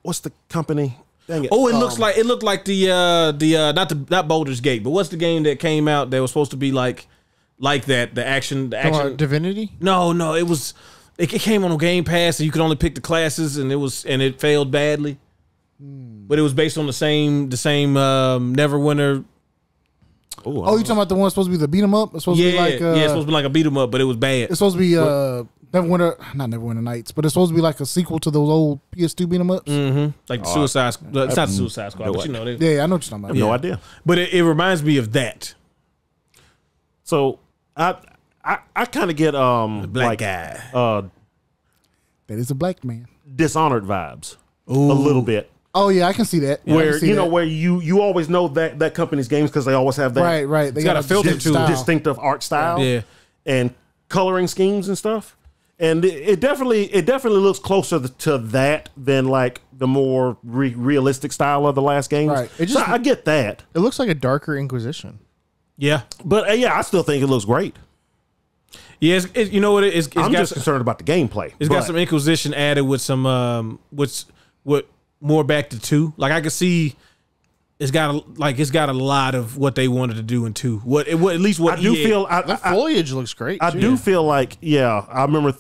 what's the company? Dang it. Oh, it looked like the not Baldur's Gate, but what's the game that came out that was supposed to be like that the action Divinity. No, it came on Game Pass and you could only pick the classes and it failed badly. But it was based on the same Neverwinter. Oh, you talking about the one supposed to be the beat 'em up? It's supposed to be like it's supposed to be like a beat 'em up, but it was bad. it's supposed to be Neverwinter Nights, but it's supposed to be like a sequel to those old PS2 beat 'em ups. Like the Suicide Squad. It's not the Suicide Squad, but you know. Yeah, I know what you're talking about. No idea. But it reminds me of that. So I kind of get Black guy. That is a black man. Dishonored vibes a little bit. Oh yeah, I can see that. I Where can see you know that. where you always know that company's games because they always have that right. They got a filter distinct to it. style. distinctive art style, Yeah. and coloring schemes and stuff. And it definitely looks closer to that than like the more realistic style of the last games. Right. It just- So I get that, It looks like a darker Inquisition. Yeah. but yeah, I still think it looks great. Yeah, you know what it is? I'm just concerned about the gameplay. It's got some Inquisition added with some what more back to 2. Like I can see it's got a lot of what they wanted to do in 2. What at least what I do EA feel The foliage looks great. I too. do feel like I remember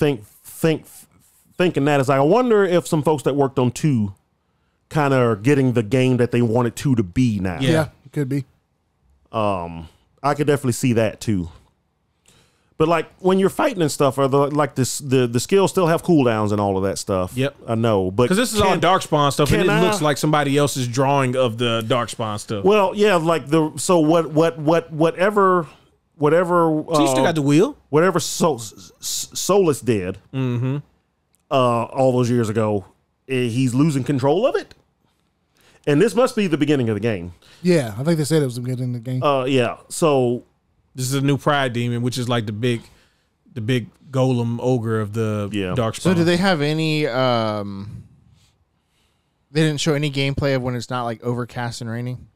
thinking that is I wonder if some folks that worked on 2 kind of are getting the game that they wanted 2 to be now. Yeah, it could be. I could definitely see that too. But like when you're fighting and stuff, are the skills still have cooldowns and all of that stuff? Yep. I know, but Because this is all Darkspawn stuff, and it can looks like somebody else's drawing of the Darkspawn stuff. Well, yeah, like whatever. So you still got the wheel? Whatever Solus did all those years ago, he's losing control of it. And this must be the beginning of the game. Yeah, I think they said it was the beginning of the game. Yeah. So This is a new Pride Demon, which is like the big golem ogre of the Darkspawn. So do they have any? They didn't show any gameplay of when it's not like overcast and raining.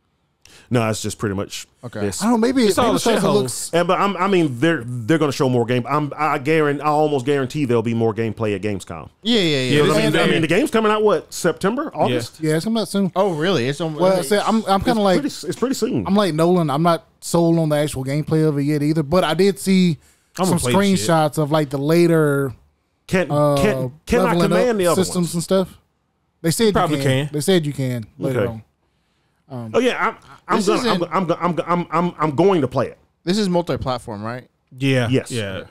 no, it's just pretty much Okay. this. I don't know. Maybe It's all the it shitholes. looks. And, but I mean, they're going to show more game. I almost guarantee there'll be more gameplay at Gamescom. Yeah. Yeah, this I is mean, the game's coming out what, September, August? Yeah, it's coming out soon. Oh, really? It's almost. Well, see, I'm kind of like It's pretty soon. I'm like Nolan. I'm not sold on the actual gameplay of it yet either. But I did see I'm some gonna play the shit. screenshots of like the later Can I leveling command up the other systems ones? and stuff. They said Probably you can. They said you can later Okay. on. Oh yeah, I'm going to play it. This is multi-platform, right? Yeah. Yes. Yeah.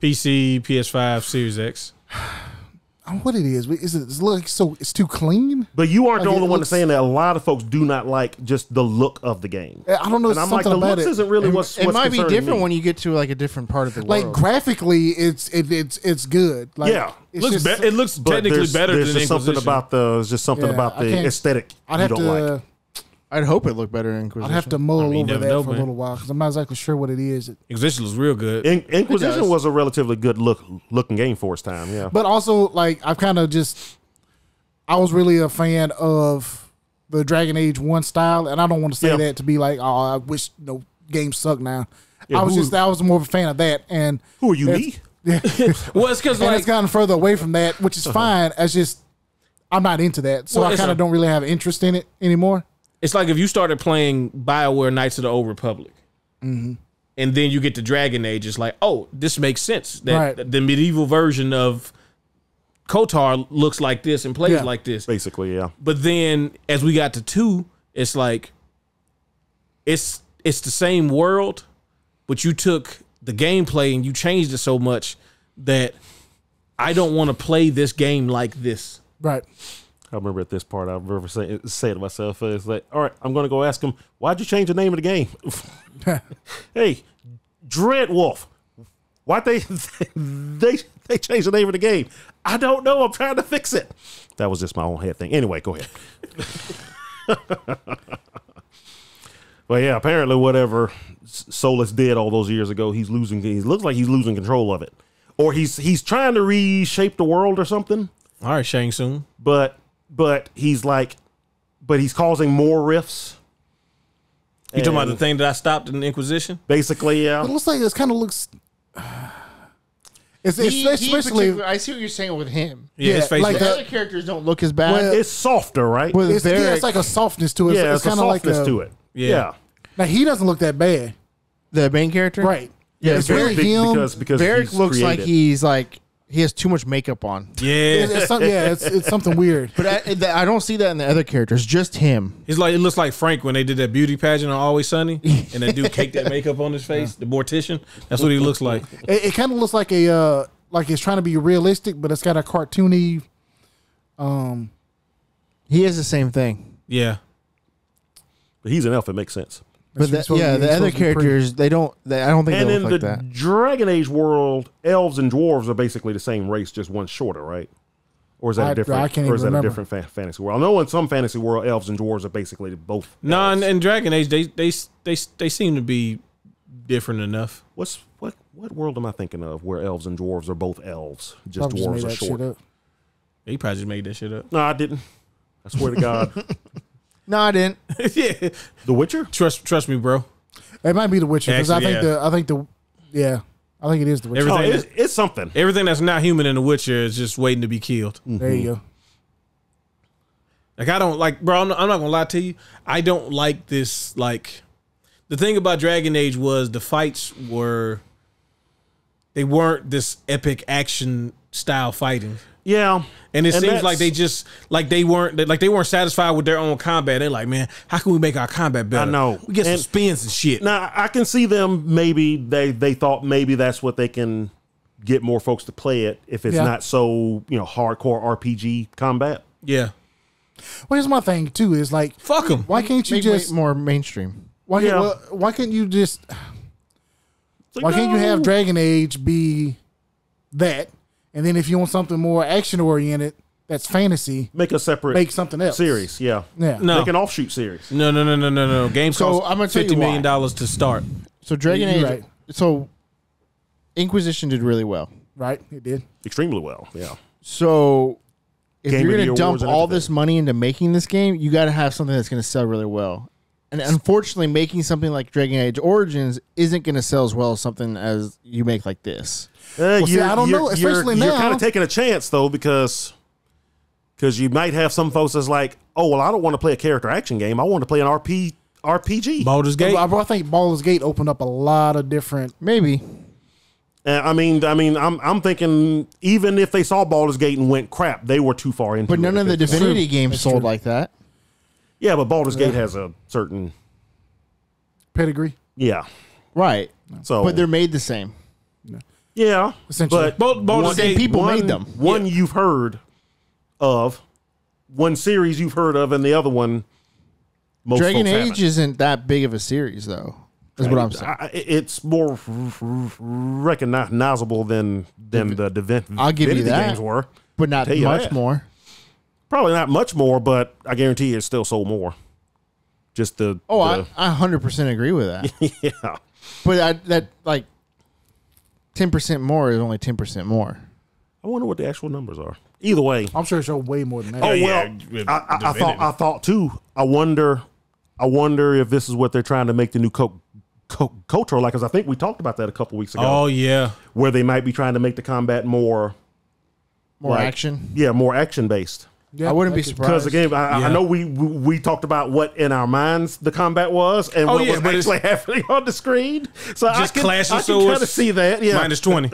PC, PS5, Series X. I don't know what it is. It's like so. It's too clean. But you aren't the Like, only it one looks- saying that. A lot of folks do not like just the look of the game. I don't know. And I'm like, the something about looks it. isn't really what's It might be concerning different me. when you get to like a different part of the Like world. graphically, it's good. Like, Yeah. it's Looks just- it looks But technically there's, better there's than just something Inquisition. about there's just something Yeah, about I the can't- aesthetic I'd you have don't to. like. I'd hope it looked better in Inquisition. I'd have to mull you over never that know, for a man. little while because I'm not exactly sure what it is. Inquisition looks real good. Inquisition does. was a relatively good looking game for its time. Yeah. But also, like, I've kind of I was really a fan of the Dragon Age 1 style, and I don't want to say Yeah. that to be like, oh, I wish games suck now. Yeah, I was more of a fan of that, and Who are you, me? yeah, Well, it's because and like it's gotten further away from that, which is fine. It's just I'm not into that, so Well, I it's kind a- of don't really have interest in it anymore. it's like if you started playing BioWare Knights of the Old Republic, and then you get to Dragon Age, it's like, oh, this makes sense. That Right. the medieval version of KOTOR looks like this and plays Yeah. like this. Basically, yeah. But then as we got to 2, it's like it's the same world, but you took the gameplay and you changed it so much that I don't want to play this game like this. Right. I remember at this part, I remember saying to myself, it's like, all right, I'm going to go ask him, why'd you change the name of the game? Hey, Dreadwolf, why'd they changed the name of the game? I don't know. I'm trying to fix it. That was just my own head thing. Anyway, go ahead. But yeah, apparently whatever Solus did all those years ago, he looks like he's losing control of it. Or he's trying to reshape the world or something. All right, Shang Tsung. But he's causing more rifts. You talking about the And thing that I stopped in the Inquisition? basically, yeah. It looks like it kind of looks. It's He especially. I see what you're saying with him. Yeah, his Yeah, face. like is- The that- other characters don't look as bad. Well, It's softer, right? With It's, Varric, it's like a softness to it. yeah, it's it's a kind of like softness to it. Yeah. Now he doesn't look that bad, the main character, right? Yeah, it's Varric- really him. because Varric he's looks like creative. he has too much makeup on. yeah. It's something weird. But I don't see that in the other characters. Just him. He's like, it looks like Frank when they did that beauty pageant on Always Sunny, and that dude caked that makeup on his face, the mortician. That's what he looks like. It kind of looks like like it's trying to be realistic, but it's got a cartoony. He has the same thing. Yeah. But he's an elf. It makes sense. But It's supposed to the be- it's other supposed to be pretty. characters, I don't think And they in look the like that. Dragon Age world, elves and dwarves are basically the same race, just one shorter, right? Or is that I a different? can't or is even that a remember. different fantasy world? I know in some fantasy world, elves and dwarves are basically both. No, elves. in Dragon Age, they seem to be different enough. what world am I thinking of where elves and dwarves are both elves? Just Probably just made dwarves are that short. shit up. He probably just made that shit up. No, I didn't. I swear to God. No, I didn't. Yeah. The Witcher? Trust me, bro. It might be The Witcher because I Actually, think I think it is The Witcher. Everything- Oh, it's something. Everything that's not human in The Witcher is just waiting to be killed. There you go. Like I don't like, bro. I'm not gonna lie to you. I don't like this. Like the thing about Dragon Age was the fights weren't this epic action style fighting. Yeah. And it seems that's- like they weren't satisfied with their own combat. They're like, man, how can we make our combat better? I know. We get some And- spins and shit. Now I can see them. Maybe they thought maybe that's what they can get more folks to play it if it's Yeah. not so hardcore RPG combat. Yeah. Well, here's my thing too. Is like, Fuck them. why can't you Make just more mainstream. why Yeah. why can't you just It's like, why can't you no. have Dragon Age be that, and then if you want something more action oriented, that's fantasy, make a separate make something else series? Yeah, Yeah. No. make an offshoot series. No. Games So, cost I'm gonna tell you $50 million to start. So Dragon You're Age. right. So Inquisition did really well. Right? It did. Extremely well. Yeah, So if Game you're of the going to dump Awards and all everything. this money into making this game, you got to have something that's going to sell really well. And unfortunately, making something like Dragon Age Origins isn't going to sell as well as something as you make like this. see, I don't know, especially you're now. kind of taking a chance though because you might have some folks that's like, oh well, I don't want to play a character action game. I want to play an RPG. Baldur's Gate. I think Baldur's Gate opened up a lot of different. Maybe. I mean, I'm thinking even if they saw Baldur's Gate and went crap, they were too far into it. But none of the at this point. Divinity games That's sold true. like that. Yeah, but Baldur's Gate has a certain Pedigree. yeah. Right. So, But they're made the same. yeah, Essentially. but Baldur's Same Gate. people one, made them. One you've heard of, one series you've heard of, and the other one most Dragon folks Age haven't. isn't that big of a series, though. Is what I'm saying. It's more recognizable than the I'll give you Divinity that. games were. But not Tell you much that. more. Probably not much more, but I guarantee you it still sold more. Just the Oh, I 100% agree with that. yeah. But that like 10% more is only 10% more. I wonder what the actual numbers are. Either way, I'm sure it showed way more than that. oh yeah, well, with I thought too. I wonder if this is what they're trying to make the new KOTOR like, because I think we talked about that a couple weeks ago. Oh yeah. Where they might be trying to make the combat more like- Action. yeah, more action based. Yeah, I wouldn't be that could- surprised. Because again, I Yeah. know we talked about what in our minds the combat was and Oh, what yeah, was but it's- actually happening on the screen. So Just I clashing can kind swords. of see that. Yeah, Minus 20.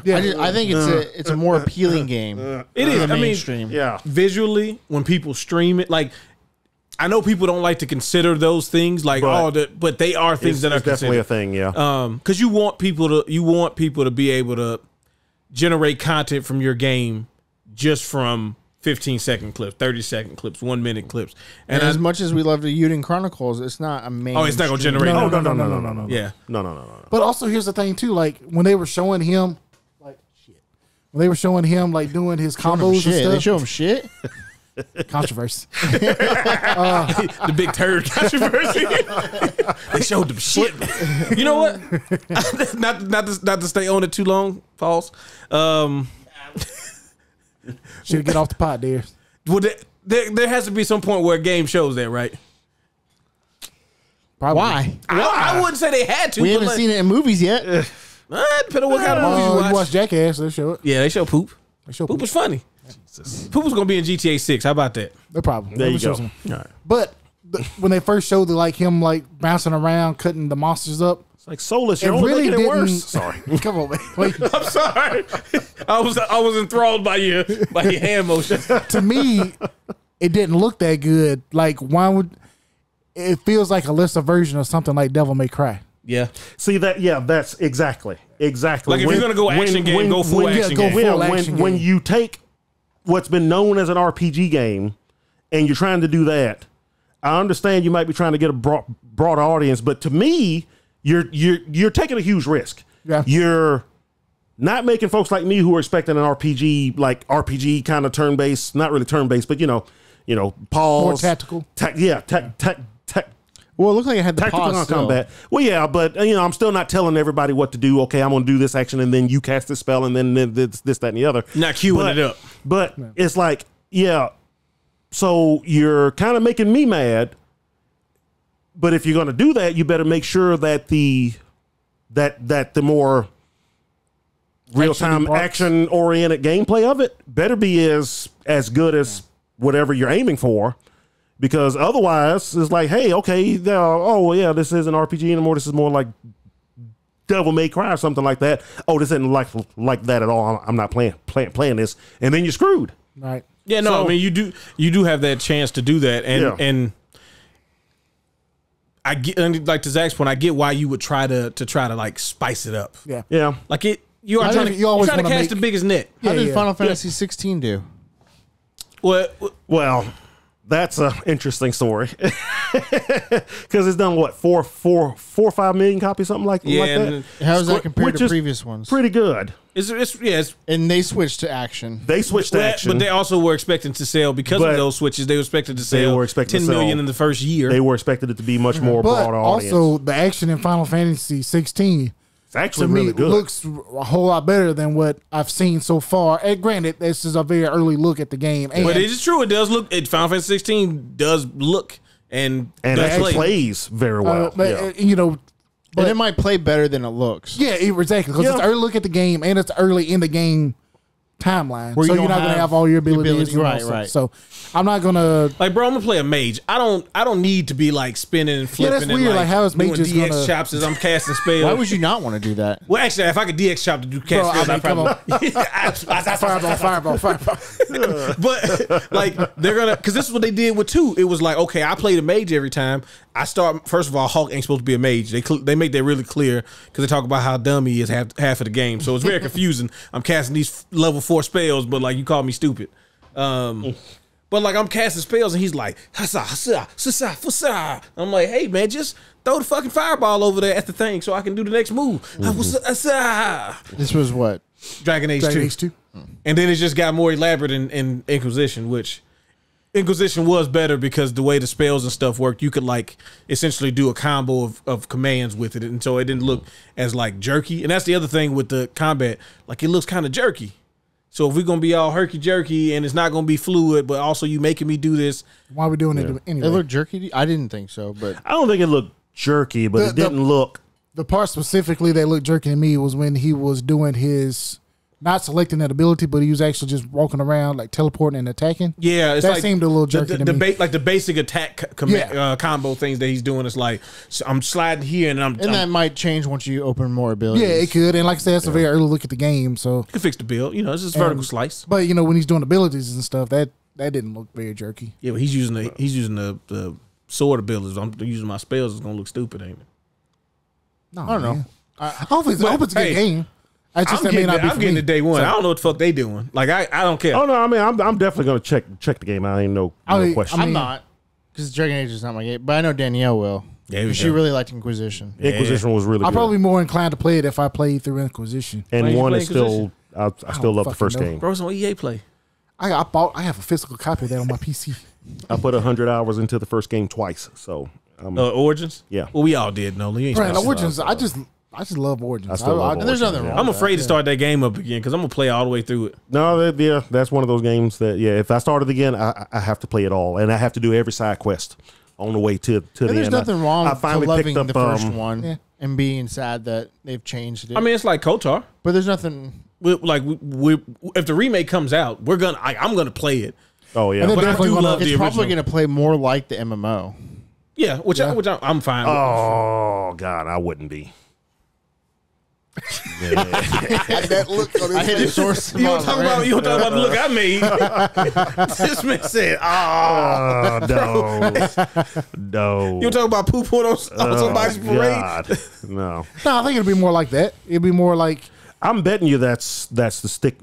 Yeah, I think it's a more appealing game. It is. than I mean, mainstream. yeah. visually, when people stream it, like, I know people don't like to consider those things, like, but they are things that are It's definitely considered. a thing. Yeah, Because you want people to be able to generate content from your game just from 15-second clips, 30-second clips, 1-minute clips, And and as much as we love the Uden Chronicles, it's not a main. it's not gonna generate. No, no, no. Yeah, no. But also, here's the thing too. Like when they were showing him, like shit. When they were showing him like doing his combos Shit, they and show him shit. stuff, controvery. the big turd controversy. They showed them shit. You know what? not to stay on it too long. Pause. Should get off the pot there. Well, there has to be some point where a game shows that, right? Probably. Why? I wouldn't say they had to. We but haven't like, seen it in movies yet. Depending on what kind of movies you You watch. watch Jackass? They show it. Yeah, they show poop. They show Poop was funny. Poop was gonna be in GTA 6. How about that? They probably. There They you show go. some. All right. But when they first showed the like him like bouncing around, cutting the monsters up, It's like soulless. You're it only really making it didn't. worse. Sorry. Come on, man. Wait. I'm sorry. I was enthralled by your hand motion. To me, it didn't look that good. Like, why would it feels like a lesser version of something like Devil May Cry? Yeah. See that? Yeah, that's exactly. Like if you're gonna go action game, go full action go game. full Yeah, action when game. you take what's been known as an RPG game and you're trying to do that, I understand you might be trying to get a broad audience, but to me, you're taking a huge risk. Yeah. You're not making folks like me who are expecting an RPG kind of turn based, not really turn based, but you know, pause, More tactical. Well, it looked like it had the tactical pause still. combat. Well, yeah, but I'm still not telling everybody what to do. Okay, I'm going to do this action, and then you cast this spell, and then this, that, and the other. Not queuing it up. But it's like, yeah. So you're kind of making me mad. But if you're going to do that, you better make sure that the more real time parts. action oriented gameplay of it better be as good as whatever you're aiming for. Because otherwise, it's like, hey, okay, this isn't RPG anymore. This is more like Devil May Cry or something like that. Oh, this isn't like that at all. I'm not playing this, and then you're screwed. Right. Yeah, no, So- I mean you do have that chance to do that, and I get, and like to Zach's point, I get why you would try to like spice it up. Yeah. Yeah, Like you are I trying think to you always you're trying to wanna cast make- the biggest net. How Yeah, did yeah. Final Fantasy 16 do? Well, well, that's an interesting story because it's done what 4 or 5 million copies, something like yeah, that. and How does that compare Which to is previous ones? Pretty good. it's And they switched to action. They switched to action. but they also were expecting to sell because But of those switches. They were expected to sell were expected 10 to million sell- in the first year. They were expected it to be much more But broader audience. also, the action in Final Fantasy 16 it's actually to me really good. looks a whole lot better than what I've seen so far. And granted, this is a very early look at the game. And But it is true. It does look. Final Fantasy 16 does look and and does it play. plays very well. but, yeah. you know, And it might play better than it looks. yeah, exactly. Because it's Yeah. early look at the game and it's early in the game timeline. Where So you you're don't not going to have have all your the abilities. ability- and all right, stuff. right. So I'm not going to. Like, bro, I'm gonna play a mage. I don't need to be like spinning and flipping. that's and weird. Like, how is doing mages DX gonna- chops as I'm casting spells? Why would you not want to do that? Well, actually, if I could DX chop to do cast Bro, I spells, mean, I'd probably. Fireball. But like they're gonna, because this is what they did with 2. It was like, okay, I played a mage every time. I start first of all, Hulk ain't supposed to be a mage. They make that really clear because they talk about how dumb he is half of the game. So it's very confusing. I'm casting these level 4 spells, but like you call me stupid. But like I'm casting spells and he's like, hassa, hassa, hassa, hassa. I'm like, hey man, just throw the fucking fireball over there at the thing so I can do the next move. Hassa. This was what? Dragon Age 2. Dragon Age 2. And then it just got more elaborate in Inquisition, which Inquisition was better because the way the spells and stuff worked, you could like essentially do a combo of commands with it. And so it didn't look as like jerky. And that's the other thing with the combat. Like it looks kind of jerky. So if we're going to be all herky-jerky and it's not going to be fluid, but also you making me do this. Why are we doing it It anyway? looked jerky? I didn't think so, but I don't think it looked jerky, but The- it didn't look. The part specifically that looked jerky to me was when he was doing his not selecting that ability, but he was actually just walking around like teleporting and attacking. Yeah, it's That like seemed a little jerky to me. like the basic attack combo things that he's doing is like, so I'm sliding here and I'm that might change once you open more abilities. Yeah, it could. And like I said, that's a very early look at the game. So, can fix the build. You know, it's just vertical slice. but you know, when he's doing abilities and stuff, that didn't look very jerky. Yeah, but he's using the sword abilities. I'm using my spells. It's gonna look stupid, ain't it? No, I don't know. I hope it's a good hey, game. I just that may not be I'm for getting me. to day one. So, I don't know what the fuck they doing. Like I don't care. Oh no, I mean I'm definitely gonna check the game. I ain't no question. I'm not, because Dragon Age is not my game, but I know Danielle will. There we She go. really liked Inquisition. Inquisition was really I'm good. probably more inclined to play it if I played through Inquisition. and Why you one play is still. I still love the fucking first know. game. Bro, it's on EA Play. I have a physical copy of that on my PC. I put 100 hours into the first game twice. So Origins. Yeah. Well, we all did. No, you ain't Right, supposed to. Origins. I just love Origins. I still love And there's Origins, nothing yeah. wrong. I'm afraid to start that game up again because I'm gonna play all the way through it. No, that's one of those games that if I started again, I have to play it all, and I have to do every side quest on the way to the And end. there's nothing wrong I with finally loving picked up the first one yeah. and being sad that they've changed it. I mean, it's like KOTOR. but there's nothing. We if the remake comes out, I'm gonna play it. Oh yeah, And then But I definitely do wanna- love the It's probably original. going to play more like the MMO. Yeah, which I'm fine with. oh god, I wouldn't be. That look on his I hit the face. source. You don't talk about the look I made. This man said, "Oh, No. you don't talk about poop on somebody's parade." God. No, No, I think it'd be more like that. It'd be more like I'm betting you that's the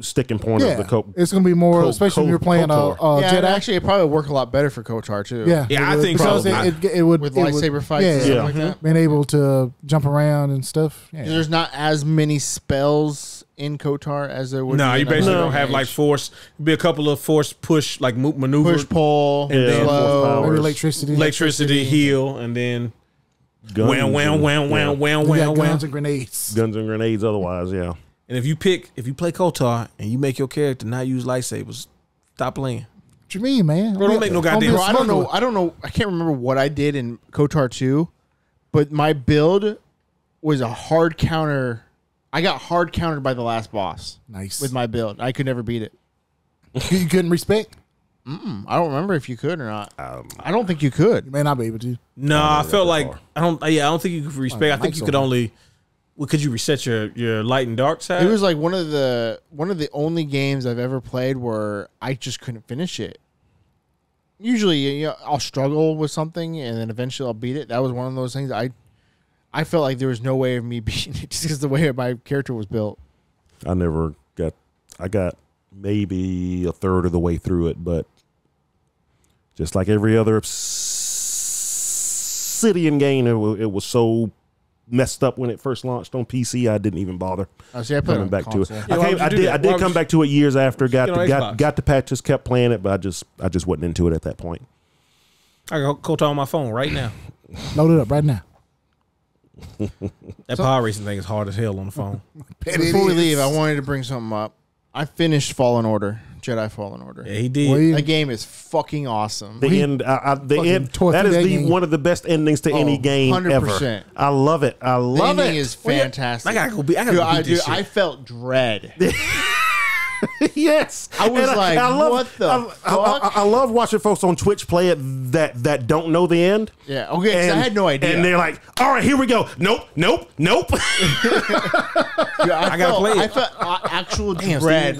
sticking point of the it's gonna be more, especially when you're playing KOTOR. Yeah, and Jedi. actually, it probably work a lot better for KOTOR too. Yeah, Yeah, it I would, think because so. it would with it would- lightsaber fights and stuff like that. being able to jump around and stuff. Yeah. There's not as many spells in KOTOR as there would. No, be you in basically other don't have like games. force. Be a couple of force push like maneuver, push, pull, And then slow. Maybe electricity. electricity, heal, and then Guns wham, wham, and- wham, wham, yeah. wham, We wham, got wham. guns and grenades. Guns and grenades. Otherwise, yeah. And if you play KOTOR and you make your character not use lightsabers, stop playing. What you mean, man? Bro, don't make no goddamn- Bro, I don't know. I can't remember what I did in KOTOR 2, but my build was a hard counter. I got hard countered by the last boss Nice. with my build. I could never beat it. You couldn't respect. I don't remember if you could or not. I don't think you could. You may not be able to. No, I felt like I don't think you could respect. I think Mike's you could over. only Well, could you reset your light and dark side? It was like one of the only games I've ever played where I just couldn't finish it. Usually, I'll struggle with something and then eventually I'll beat it. That was one of those things. I felt like there was no way of me beating it just because the way my character was built. I got maybe a third of the way through it, but just like every other Obsidian game, it was so messed up when it first launched on PC. I didn't even bother coming back to it. I did come back to it years after. Got the patches, kept playing it, but I just wasn't into it at that point. I got Kota on my phone right now. Load it up right now. That power racing thing is hard as hell on the phone. Before we leave, I wanted to bring something up. I finished Fallen Order, Jedi Fallen Order. Yeah, he did. That game is fucking awesome. The end. That is one of the best endings to any game 100%. ever. I love it. I love the ending it. is fantastic. I gotta go beat this shit. I felt dread. Yes, I was what the fuck? I love watching folks on Twitch play it that don't know the end. Yeah, okay, 'cause I had no idea. And they're like, all right, here we go. Nope. Dude, I gotta play it. I felt actual dread.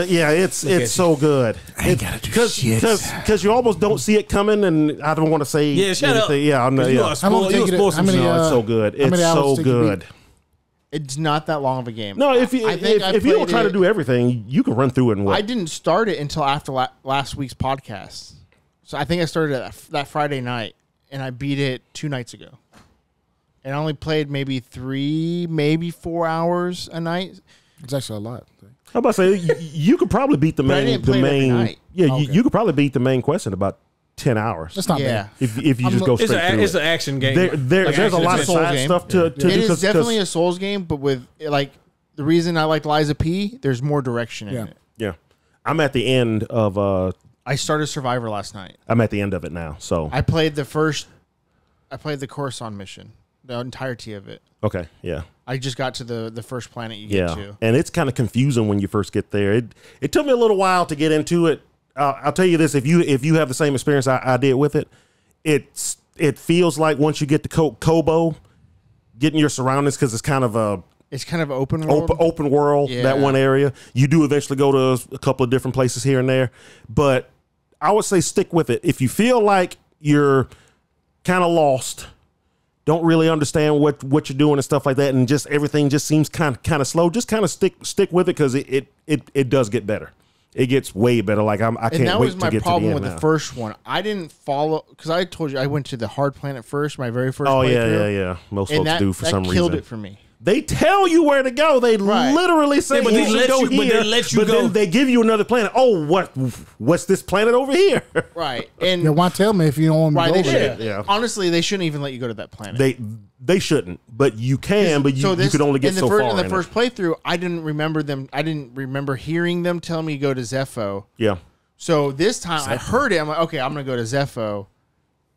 Yeah, it's so good. I ain't gotta do shit. Because you almost don't see it coming, and I don't want to say shut up. Yeah, I'm not. Yeah. It's so good. It's so good. It's not that long of a game. No, if you don't try to do everything, you can run through it. And I didn't start it until after last week's podcast. So I think I started that Friday night, and I beat it 2 nights ago. And I only played maybe 3, maybe 4 hours a night. It's actually a lot. How about say you could probably beat the main. I didn't play it every night. Yeah, you could probably beat the main quest in about 10 hours. That's not bad. If you just go straight through it's an action game. There's a lot of side stuff to do. It is definitely a Souls game, but with the reason I like Liza P, there's more direction in it. Yeah, I'm at the end of. I started Survivor last night. I'm at the end of it now, so I played the Coruscant mission, the entirety of it. Okay, yeah. I just got to the first planet you get to. And it's kind of confusing when you first get there. It took me a little while to get into it. I'll tell you this: if you have the same experience I did with it, it feels like once you get to Kobo, getting your surroundings, because it's kind of open world. Open world. Yeah. That one area. You do eventually go to a couple of different places here and there, but I would say stick with it. If you feel like you're kind of lost, don't really understand what you're doing and stuff like that, and just everything just seems kind of slow, just kind of stick with it, because it does get better. It gets way better. I can't wait to get to the end. And that was my problem with the first one. I didn't follow, because I told you I went to the hard planet first, my very first playthrough. Yeah. Most folks do for some reason. That killed it for me. They tell you where to go. They literally say but you should go here. But they let you go. Then they give you another planet. Oh, what's this planet over here? Right. And why tell me if you don't want me to go over there? Yeah. Honestly, they shouldn't even let you go to that planet. They shouldn't, but you can. But you could only get so far. In the first playthrough, I didn't remember hearing them tell me to go to Zepho. Yeah. So this time I heard it. I'm like, okay, I'm gonna go to Zepho.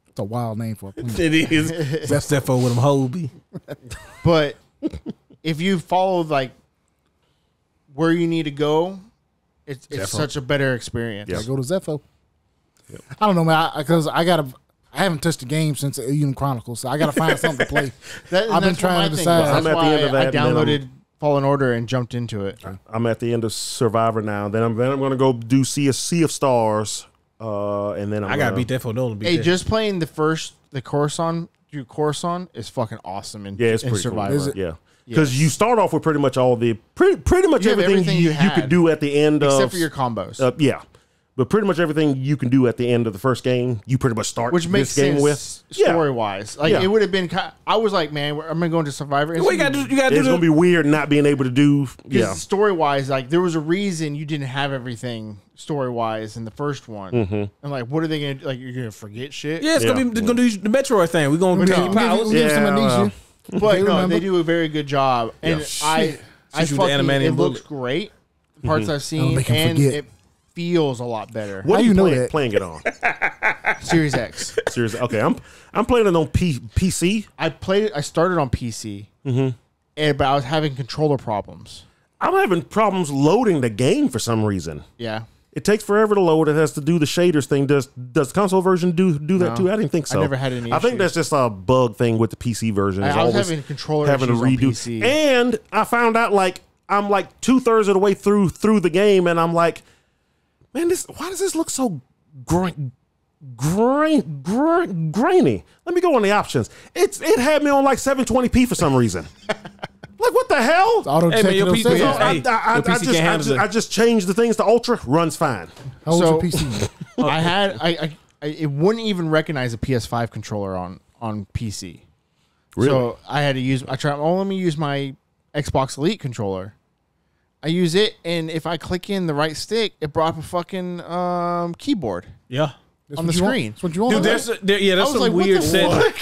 It's a wild name for a planet. It is. That's Defo with them Hobie. But if you follow where you need to go, it's such a better experience. Yeah. I go to Zepho. Yep. I don't know, man, because I haven't touched the game since Eden Chronicles, so I got to find something to play. I've been trying to decide. I'm at the end of that. I downloaded Fallen Order and jumped into it. I'm at the end of Survivor now. Then I'm going to go do Sea of Stars, and then I got to beat Defo Nolan. Just playing the Coruscant is fucking awesome. It's pretty Survivor. Cool. Yeah. Because you start off with pretty much pretty much everything you could do at the end except for your combos. Yeah. But pretty much everything you can do at the end of the first game, you pretty much start which makes this game sense with. Story-wise. It would have been I was like, man, I'm going to go into Survivor. You got to do it's going to be weird not being able to do. Yeah. Story-wise, there was a reason you didn't have everything story-wise in the first one. Mm-hmm. And what are they going to do? You're going to forget shit? Yeah, it's going to do the Metroid thing. We're going to take your powers. Give some amnesia. But no, they do a very good job. And it looks great. The parts I've seen, and it feels a lot better. What are you playing it on? Series X. Okay, I'm playing it on PC. I started on PC, but I was having controller problems. I'm having problems loading the game for some reason. Yeah. It takes forever to load. It has to do the shaders thing. Does the console version do that too? I didn't think so. I never had any I think issues. that's just a bug thing with the PC version. I was having controller having to issues on redo. PC. And I found out I'm 2/3 of the way through the game, and I'm like, man, why does this look so grainy? Let me go on the options. It had me on 720p for some reason. Like, what the hell? Auto Hey, man, your detecting PC, those hey, settings. your PC can't handle I just changed the things to ultra. Runs fine. How old's So- your PC? I had it wouldn't even recognize a PS5 controller on PC. Really? So I had to use. Let me use my Xbox Elite controller. I use it, and if I click in the right stick, it brought up a fucking keyboard Yeah. That's on what the you want. screen. That's what you want. Dude, right? that's was some like, what weird the setting. fuck?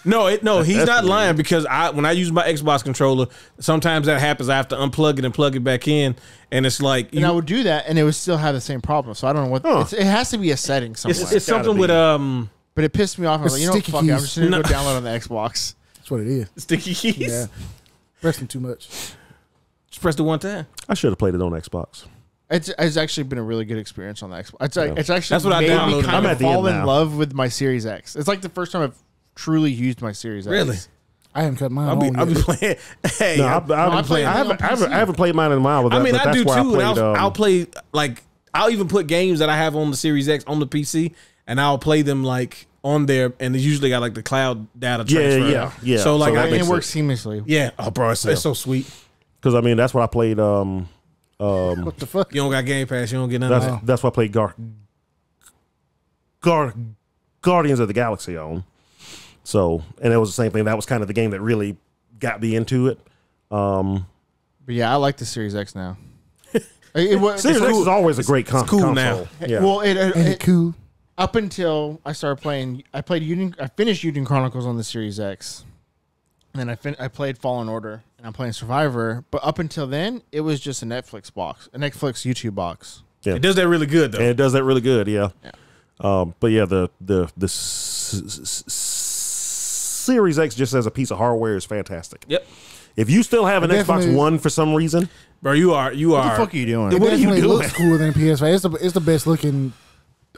No, he's not lying because when I use my Xbox controller, sometimes that happens. I have to unplug it and plug it back in, and it's like And I would do that, and it would still have the same problem. So I don't know what. It has to be a setting somewhere. it's something with But it pissed me off. I was It's like, sticky fuck it. I'm keys. just going to go download on the Xbox. That's what it is. sticky keys. Yeah. Pressing too much. Just press the one time. I should have played it on Xbox. It's actually been a really good experience on the Xbox. It's actually That's what I made downloaded. me kind I'm of at the end fall in now. love with my Series X. It's like the first time I've truly used my Series X. Really? I haven't cut mine I'll on be yet. playing. Hey, No, I I've been played playing. I it on PC. haven't played mine in a while. But mean, but I do that's where too. And played, I'll play I'll even put games that I have on the Series X on the PC, and I'll play them on there, and it's usually got the cloud data transfer. yeah. So So that And makes it works seamlessly. yeah. Oh, bro, it's so sweet. because that's what I played. What the fuck? You don't got Game Pass, you don't get none of that. That's what I played Guardians of the Galaxy on. So, and it was the same thing. That was kind of the game that really got me into it. But yeah, I like the Series X now. Series Series X is always a great cool console. now. Yeah. Well, Ain't it cool? up until I started playing, I finished Union Chronicles on the Series X. And then I played Fallen Order, and I'm playing Survivor. But up until then, it was just a Netflix YouTube box. Yeah. It does that really good though. And it does that really good, yeah. But yeah, the Series X just as a piece of hardware is fantastic. Yep. If you still have an Definitely. Xbox One for some reason, Bro, you are. What the fuck are you doing? It What are you definitely doing? looks cooler than PS5. It's the best looking.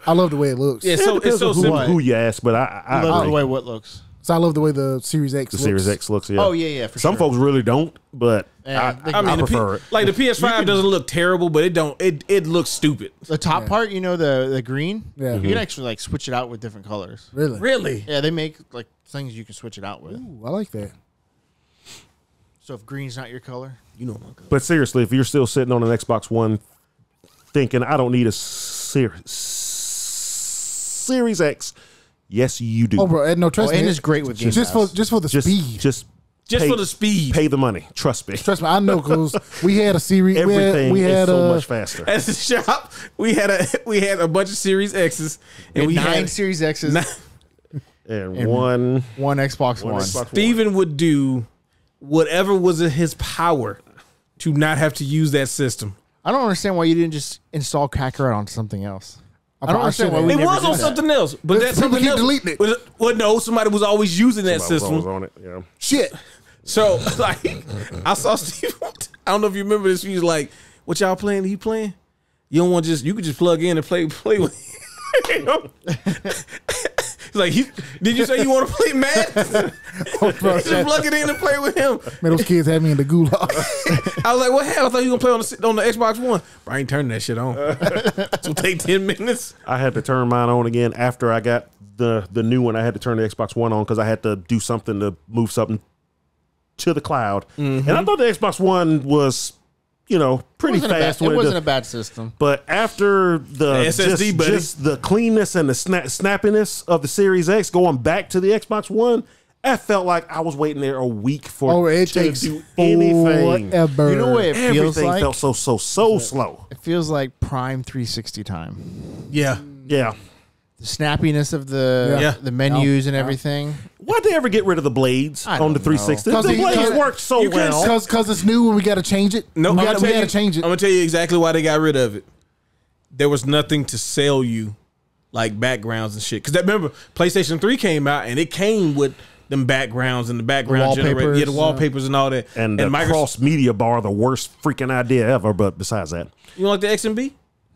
I love the way it looks. Yeah, so it's depends so on simple. who you ask, but I I love agree. the way what looks. So I love the way the Series X The looks. Series X looks. Yeah. Oh yeah, for Some sure. folks really don't, but Yeah, I the prefer it. Like the PS5 doesn't look terrible, but it looks stupid. The top part, the green. Yeah. You can actually switch it out with different colors. Really? Really? Yeah, they make things you can switch it out with. Ooh, I like that. So if green's not your color, You know my God. But seriously, if you're still sitting on an Xbox One thinking I don't need a Series X, yes, you do. Oh, bro, and no, trust me. and it's great with Game just Pass. for the speed. Just Just pay- for the speed. Pay the money. Trust me. Trust me, I know because we had a series. Everything we had is so a much faster. At the shop, we had a bunch of Series X's, and we 9 had Series X's, And one one Xbox One. Xbox One. Steven would do whatever was in his power to not have to use that system. I don't understand why you didn't just install Kakarot onto something else. I don't understand why should've. we It never was did on that. something else, but that People something keep else. deleting it. Well, no, somebody was always using that Somebody was system. always on it. Yeah. shit. So, I saw Steve. I don't know if you remember this. He was like, "What y'all playing? He playing? You don't want you could just plug in and play with." He's like, "Did you say you want to play Madden? Just plug it in and play with him." Man, those kids had me in the gulag. I was like, "What hell? I thought you were gonna play on the Xbox One." But I ain't turning that shit on. It'll take 10 minutes. I had to turn mine on again after I got the new one. I had to turn the Xbox One on because I had to do something to move something to the cloud. And I thought the Xbox One was, pretty fast. It when wasn't a bad system. But after the SSD, buddy. just the cleanness and the snappiness of the Series X going back to the Xbox One, I felt like I was waiting there a week for It to takes do anything. forever. You know what it feels Everything like? felt so slow. It feels like prime 360 time. Yeah. Yeah. The snappiness of the Yeah. the menus and everything. Why'd they ever get rid of the blades I on the don't know. 360? 'Cause The they- blades 'cause worked so you couldn't well. Because it's new and we got to change it. No, we I'm got gonna to change I'm it. gonna tell you exactly why they got rid of it. There was nothing to sell you, like backgrounds and shit. Because remember, PlayStation 3 came out and it came with them backgrounds and the background generator, wallpapers, the wallpapers and all that. And the cross media bar, the worst freaking idea ever. But besides that, You don't like the XMB?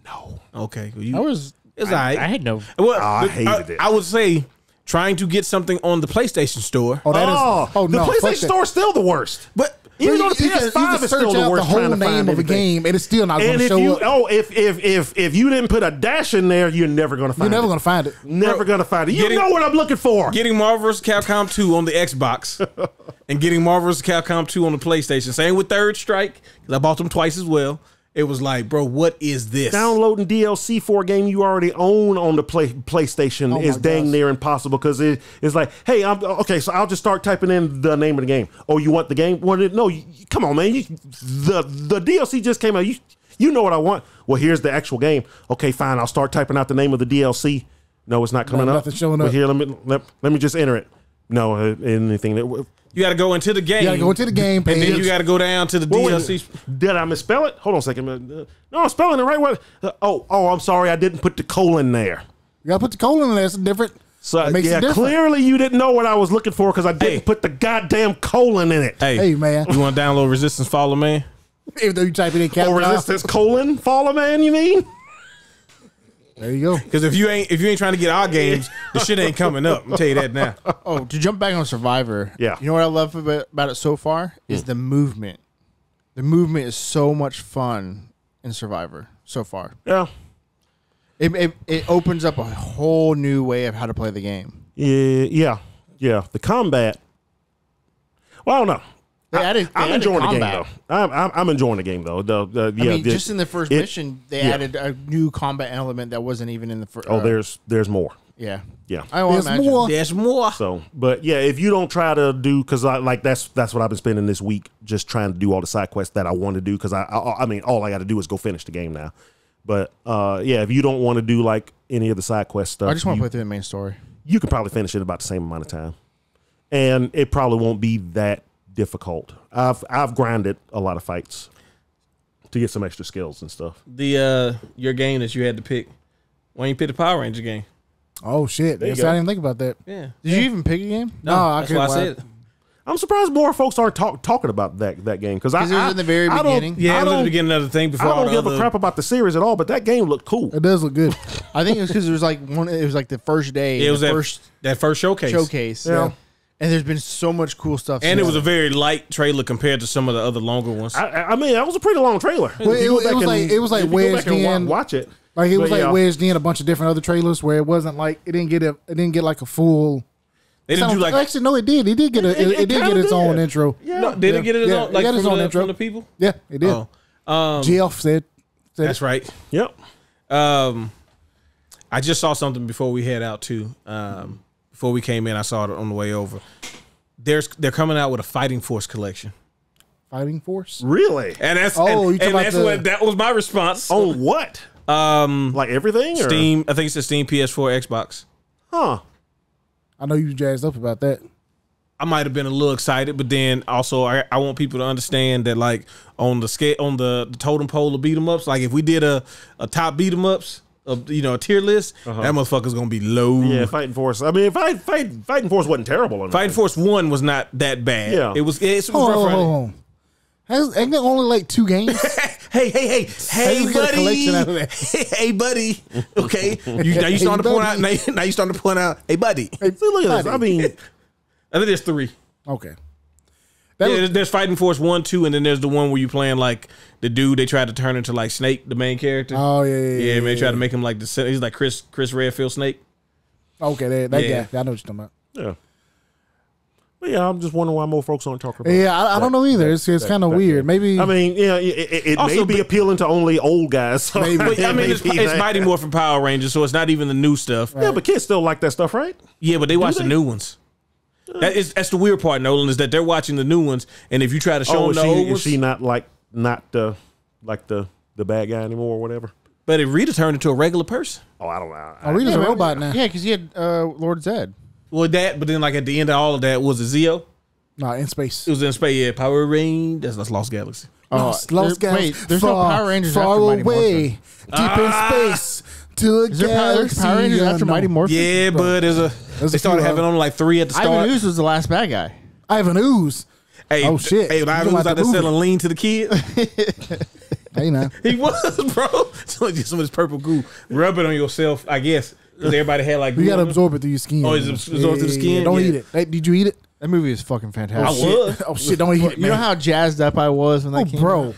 no. Okay, well, it's all right. I had no. Well, I hated it. I would say trying to get something on the PlayStation Store. Oh, that is. Oh the no, fuck PlayStation that. Store is still the worst. But Even though the You can PS5 is search still the out worst. the whole trying to name find of a anything. game, and it's still not going And to if show you up. if you didn't put a dash in there, you're never going to find You're never it. going to find it. Never going to find it. You getting- know what I'm looking for. getting Marvel vs. Capcom 2 on the Xbox and getting Marvel vs. Capcom 2 on the PlayStation. Same with Third Strike, because I bought them twice as well. It was like, bro, what is this? Downloading DLC for a game you already own on the PlayStation Oh is my dang gosh. near impossible because it's like, hey, okay, so I'll just start typing in the name of the game. Oh, you want the game? Well, no, come on, man. The DLC just came out. You know what I want. Well, here's the actual game. Okay, fine. I'll start typing out the name of the DLC. No, it's not coming up. nothing showing But up. here, let me just enter it. No, anything that. You got to go into the game. You got to go into the game page. and then you got to go down to the Wait, DLC. did I misspell it? Hold on a second. No, I'm spelling it right. Oh, I'm sorry. I didn't put the colon there. You got to put the colon in there. It's different. So It makes it yeah, different. clearly you didn't know what I was looking for because I didn't Hey. put the goddamn colon in it. Hey, man. You want to download Resistance Follow Man? Even though you type it in Or Capcom, resistance colon follow man, you mean? there you go. Because if you ain't trying to get our games, the shit ain't coming up. I'll tell you that now. Oh, to jump back on Survivor. Yeah. You know what I love about it so far is the movement. The movement is so much fun in Survivor so far. Yeah. It opens up a whole new way of how to play the game. Yeah. The combat. Well, I don't know. I'm enjoying the game though. I'm enjoying the game though. Just in the first mission, they added a new combat element that wasn't even in the first. Oh, there's more. yeah. Yeah. I would There's imagine. more. There's more. So, but yeah, if you don't try to do, because that's what I've been spending this week, just trying to do all the side quests that I want to do. Because I mean, all I got to do is go finish the game now. But yeah, if you don't want to do like any of the side quest stuff, I just want to play through the main story. you can probably finish it in about the same amount of time, and it probably won't be that difficult. I've grinded a lot of fights to get some extra skills and stuff. Your game that you had to pick. Why don't you pick the Power Ranger game? Oh, shit. There you Yes, go. I didn't think about that. Yeah. Did you even pick a game? No, I that's why I couldn't. said. I'm surprised more folks aren't talking about that game because Because it was in the very I don't- beginning. Yeah, I it was at don't- the beginning of the thing I before all don't the give other. a crap about the series at all, but that game looked cool. It does look good. I think it was because it was like it was like the first day. It was the that first that first showcase. showcase. Yeah. And there's been so much cool stuff. And it since was a then. very light trailer compared to some of the other longer ones. I mean, that was a pretty long trailer. Well, If you go it back was and- like- it was like if you go back wedged and in- watch it. Like it was But like yeah. wedged in a bunch of different other trailers where it wasn't like it didn't get like a full. they didn't do like actually no, it did. It did get It did get kinda its own did. intro. Yeah. no, did it get it Yeah, on it like got its from own the, intro. from the people? Yeah, it did. Oh, Geoff said that's right. Yep. I just saw something before we head out too. Before we came in, I saw it on the way over. They're coming out with a Fighting Force collection, Fighting Force. Really? and that's Oh, you and talking about that's the- what that was my response. On what? Like everything? Or? Steam, I think it's the Steam, PS4, Xbox. Huh. I know you jazzed up about that. I might have been a little excited, but then also I want people to understand that like on the scale on the totem pole of beat 'em ups, like if we did a top beat 'em ups, a tier list, that motherfucker's gonna be low. Yeah, Fighting Force. I mean, Fighting Force wasn't terrible. Or Fighting nothing. Force 1 was not that bad. Yeah. it was rough Oh, running. ain't there only like 2 games? Hey, you get a collection out of buddy. that? Hey, buddy. Okay, now you starting to point out. buddy. Now you starting to point out. Hey, buddy. See, look at this. I mean, I think there's 3. Okay. There's Fighting Force 1, 2, and then there's the one where you playing like the dude they tried to turn into like Snake, the main character. Oh yeah. Yeah, man, they tried to make him like he's like Chris Redfield Snake. Okay, that Yeah. guy. I know what you're talking about. yeah. But yeah, I'm just wondering why more folks aren't talking about it. Yeah, I don't know either. It's kind of weird. Maybe I mean, yeah, it Also, may be appealing to only old guys. So Maybe. But, I mean, it's Mighty Morphin Power Rangers, so it's not even the new stuff. Yeah, but kids still like that stuff, right? Yeah, but they watch they? the new ones. That's the weird part, Nolan, is that they're watching the new ones, and if you try to show them the old is ones, she not the bad guy anymore or whatever? but if Rita turned into a regular person. Oh, I don't know. Rita's a robot now. Yeah, because he had Lord Zed. Well, but then like at the end of all of that, was it Zeo? Nah, in space. It was in space, yeah, Power Range. That's Lost Galaxy. Lost wait, Galaxy. there's no Power Rangers far after Mighty away, deep in space, to a Is there galaxy. Power Rangers after unknown. Mighty Morphin? Yeah, but There's they a started few having of on like 3 at the start. Ivan Ooze was the last bad guy. Ivan Ooze. Hey, Oh, shit. Hey, You when I talking was about out there the movie. selling lean to the kids. Hey, now. He was, bro. So just some of this purple goo. Rub it on yourself, I guess. Because everybody had like. You got to absorb it through your skin. Oh, it's absorbed through the skin? Don't Yeah. eat it. Hey, did you eat it? That movie is fucking fantastic. I was. Oh, shit. Don't eat it, You man. know how jazzed up I was when that Oh, came bro. out?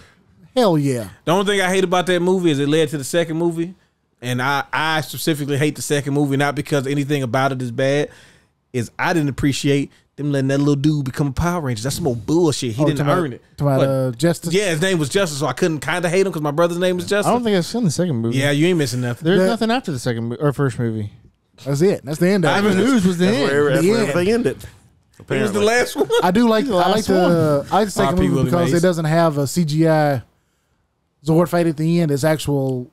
Hell yeah. The only thing I hate about that movie is it led to the second movie. And I specifically hate the second movie, not because anything about it is bad, is I didn't appreciate them letting that little dude become a Power Ranger. That's some old bullshit. He didn't earn it. About Justice? Yeah, his name was Justice, so I couldn't kind of hate him because my brother's name was Justice. I don't think I've seen the second movie. Yeah, you ain't missing nothing. There's That- nothing after the second or first movie. That's it. That's the end of Ivan it. Ooze was the That's end. where, that's The where end. everything ended. It was Apparently. the last one. I do like I like the second R.P. movie Willie because Mays. it doesn't have a CGI Zord fight at the end. It's actual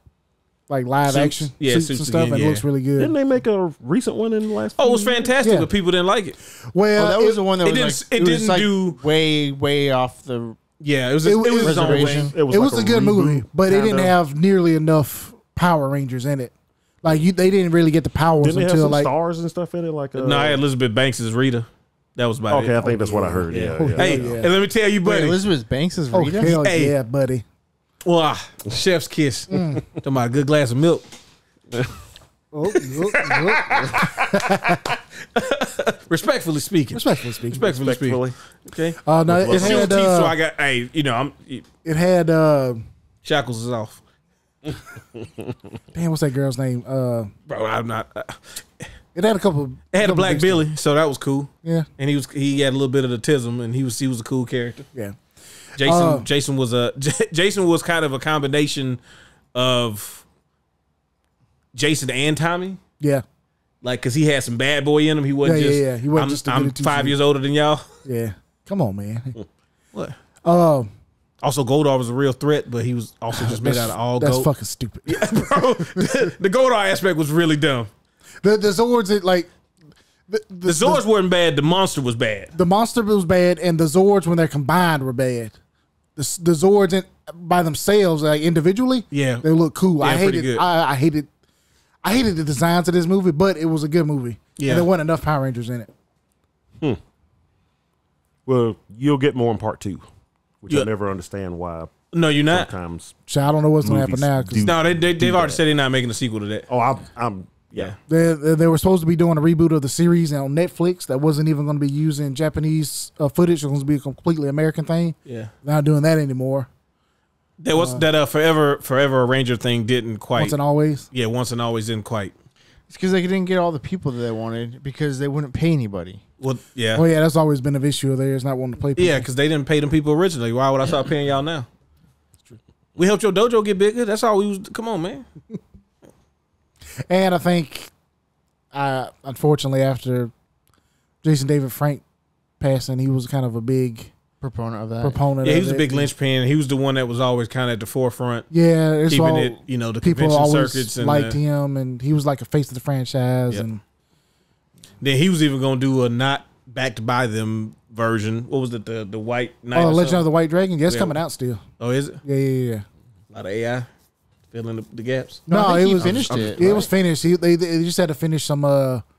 like live Suits. action Yeah, suits suits and stuff, again, and yeah. it looks really Didn't good. they make a recent one in the last? Oh, it was few years? fantastic, Yeah. but people didn't like it. Well, Oh, that was the one that it was didn't- like it was didn't like do- way off the Yeah, it was It it was was- his own Reservation. thing. it like was a good reboot, movie, but it didn't kinda. have nearly enough Power Rangers in it. Like they didn't really get the powers Didn't they have until some like stars and stuff in it? Like No, I had Elizabeth Banks as Rita. That was about okay, I it. think that's what I heard. Yeah, Oh, yeah. Hey, yeah. and let me tell you, Wait, buddy. Elizabeth Banks is oh Rita. hell Hey. yeah, buddy. Wow, chef's kiss. Talking about a good glass of milk. Oh, Respectfully speaking. respectfully speaking. Respectfully speaking. Respectfully. Okay. No, it Still had teeth, so I got. Hey, you know, it had shackles is off, damn, what's that girl's name? bro. I'm not. It had a couple. It had a couple Black big Billy, so that was cool. Yeah, And he had a little bit of the tism, and he was a cool character. yeah. Jason was kind of a combination of Jason and Tommy, Yeah, like because he had some bad boy in him. He wasn't Yeah, just. yeah. He wasn't I'm, just a I'm goody 5 two-shoes. years older than y'all. yeah. Come on, man. What? Um, Also, Goldar was a real threat, but he was also just made out of all that's gold. fucking stupid. Bro, the Goldar aspect was really dumb. The Zords, it like The Zords weren't bad. The monster was bad. the monster was bad, and the Zords when they're combined were bad. The Zords by themselves, like individually, Yeah. they look cool. Yeah, I pretty hated, good. I hated the designs of this movie, but it was a good movie. Yeah. And there wasn't enough Power Rangers in it. Well, you'll get more in part 2, which Yeah. I never understand why No, you're not. sometimes. So I don't know what's gonna happen Movies now because do- No, they've do already that. said they're not making a sequel to that. Oh, I'm yeah. they were supposed to be doing a reboot of the series on Netflix that wasn't even going to be using Japanese footage. It was going to be a completely American thing. Yeah. They're not doing that anymore. That was that Forever a Ranger thing didn't quite. Once and always. Yeah, once and always didn't quite. It's because they didn't get all the people that they wanted because they wouldn't pay anybody. Well, yeah. Oh yeah, that's always been an issue of theirs, not wanting to play people. Yeah, because they didn't pay them people originally. Why would I start paying y'all now? We helped your dojo get bigger. That's all we was. Come on, man. And I think, unfortunately, after Jason David Frank passing, he was kind of a big Proponent of that. proponent. Yeah, he of was a it. big linchpin. He was the one that was always kind of at the forefront, Yeah, it's keeping all, it. You know, the people convention always circuits and liked him, and he was like a face of the franchise. Yep. And then he was even going to do a not backed by them version. What was it? The White Knight. or Legend of something? the White Dragon. Yeah, it's Yeah. coming out still. Oh, is it? Yeah. A lot of AI filling the gaps. No, No, I think it he was finished I'm- it. It was finished. They just had to finish some.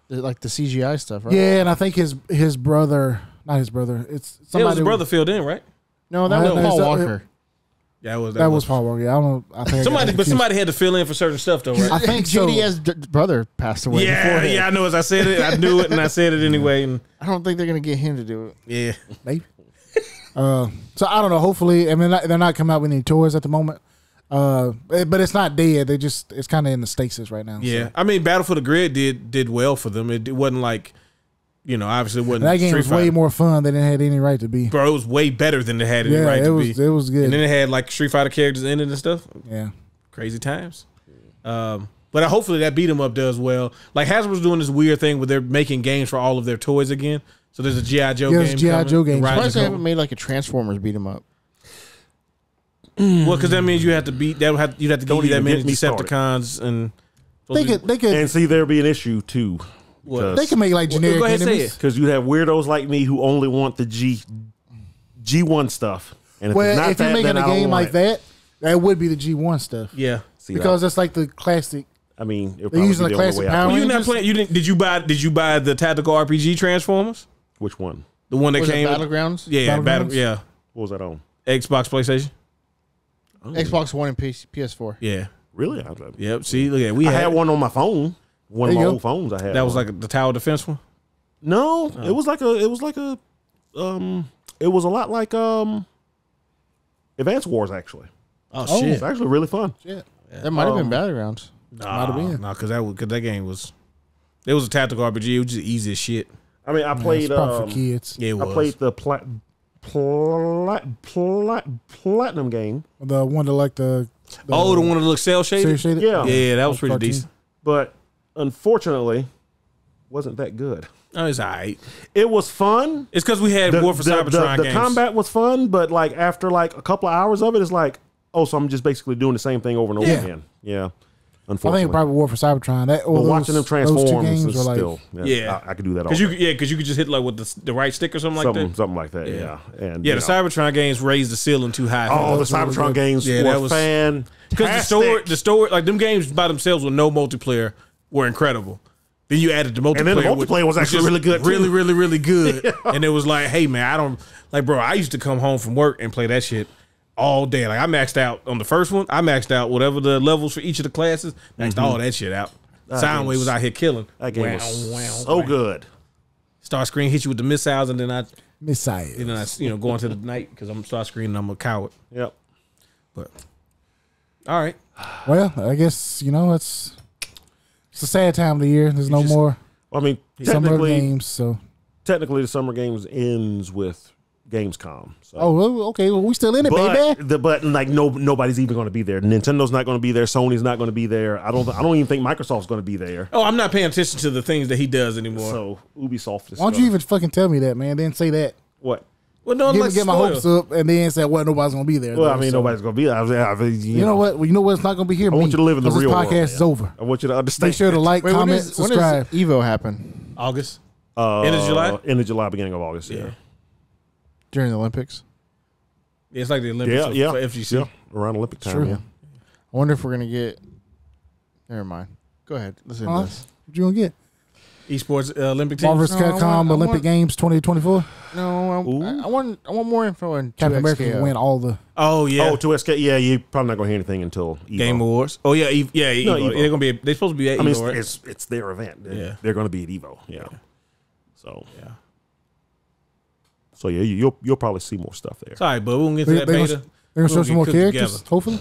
like the CGI stuff, right? Yeah, and I think his brother, not his brother. It's It was somebody. his brother filled in, right? No, that No, was no, Paul that- Walker. Yeah, That was Paul Walker. I don't know. I think I got confused. somebody had to fill in for certain stuff, though, right? I think so. JD's brother passed away. Yeah, beforehand. yeah, I know. As I said it, I knew it, and I said it anyway. And I don't think they're gonna get him to do it. yeah, Maybe. So I don't know. Hopefully, I mean, they're not coming out with any toys at the moment. But it's not dead. It's kind of in the stasis right now. yeah. So. I mean, Battle for the Grid did well for them. It wasn't like, obviously it wasn't. That game Street was way Fighter. more fun than it had any right to be. Bro, it was way better than it had any Yeah, right it to was. be. It was good. And then it had like Street Fighter characters in it and stuff. Yeah. Crazy times. But hopefully that beat 'em up does well. Like Hasbro's doing this weird thing where they're making games for all of their toys again. So there's a G.I. Joe Yeah, game. there's a G.I. Joe game. The Rise Surprised of they Cobra. haven't made like a Transformers beat 'em up. Well, because that means you have to beat that. You'd have to Don't give you that even many get me started. Decepticons and. They could And see, there'll be an issue too. What? they can make like Well, generic go ahead and say enemies. it. Because you have weirdos like me who only want the G1 stuff. And if it's Well, not if you're that, making then a I don't game want like it. that would be the G1 stuff. Yeah. See, Because that's like the classic. I mean, it'll They're probably using be the the only classic way I Power play. Well, you not Rangers? playing. You didn't. Did you buy the tactical RPG Transformers? Which one? The one that Was it came. Battlegrounds? Yeah, Battlegrounds? yeah. What was that on? Xbox, PlayStation. Xbox One and PS4. Yeah. Really? Yep. See, look at I had one on my phone. One of my There you old phones I had. That was one. like the tower defense one. No, it was like a it was a lot like Advance Wars actually. Oh, Oh. shit. It's actually really fun. Shit. That might have been Battlegrounds. Nah, have been. because that game was. It was a tactical RPG. It was just easy as shit. I mean, I Man, played it's probably for kids. Yeah, it was. I played the platinum game, The one that like the the one that looked cell shaded. shaded. Yeah. Yeah, that was pretty Cartoon. decent. but unfortunately, wasn't that good. Oh, it's alright. It was fun. It's because we had War for Cybertron the games. combat was fun, but like after like a couple of hours of it, it's like, oh, so I'm just basically doing the same thing over and over Yeah. again. Yeah, I unfortunately. think probably War for Cybertron. That but or watching them those transform two games is were like still, Yeah. I could do that all Because day. you could just hit like with the right stick or something like that. Something like that. Yeah. Yeah, and Yeah, you the know. Cybertron games raised the ceiling too high. Oh, the That's really Cybertron good. games Yeah, that were was- fantastic. Because the story, like them games by themselves with no multiplayer were incredible. Then you added the multiplayer. And then the multiplayer was actually really good, too. Really, really, really good. And it was like, hey man, I don't like, bro. I used to come home from work and play that shit all day. Like I maxed out on the first one. I maxed out whatever the levels for each of the classes. Maxed all that shit out. Soundwave was out here killing. That game was so good. Starscream hit you with the missiles, and then I Messiah. go into the night because I'm Starscream and I'm a coward. Yep. But all right. Well, I guess it's a sad time of the year. There's no more I mean, summer technically, games. So the Summer Games ends with Gamescom. So. well, okay. Well, we still in it, baby. But like nobody's even going to be there. Nintendo's not going to be there. Sony's not going to be there. I don't even think Microsoft's going to be there. Oh, I'm not paying attention to the things that he does anymore. So Ubisoft is. Why don't you even fucking tell me that, man? Then say that. What? well, no, Get my hopes up, and then say, "Well, nobody's gonna be there." Well, though, I mean, so. nobody's going to be there. You know what? Well, you know what's not gonna be here. I want you to live in the real This world. podcast is man. over. I want you to understand. Make sure to like, Wait, comment, when subscribe. does Evo happen? August. End of July? End of July, beginning of August. Yeah. During the Olympics? Yeah, it's like the Olympics Yeah. for FGC. Yeah. Around Olympic time. True. Yeah. I wonder if we're going to get... Never mind. Go ahead. Listen Huh? to this. What you gonna get? Esports Olympic team. Marvel vs. No, I Capcom want- Olympic Games 2024. No, I want more info on Captain America 2XKO. can win all the. Oh yeah. Oh, to SK. Yeah, you're probably not going to hear anything until Evo. Game Awards. Oh yeah, Evo. No, Evo. Evo. They're gonna be. They're supposed to be at I mean, Evo. Right? it's their event. Yeah. They're going to be at Evo. Yeah. So Yeah. So yeah, you'll probably see more stuff there. Sorry, but we'll get to They, that they beta. gonna, they're gonna show We'll some more get cooked characters. together. Hopefully,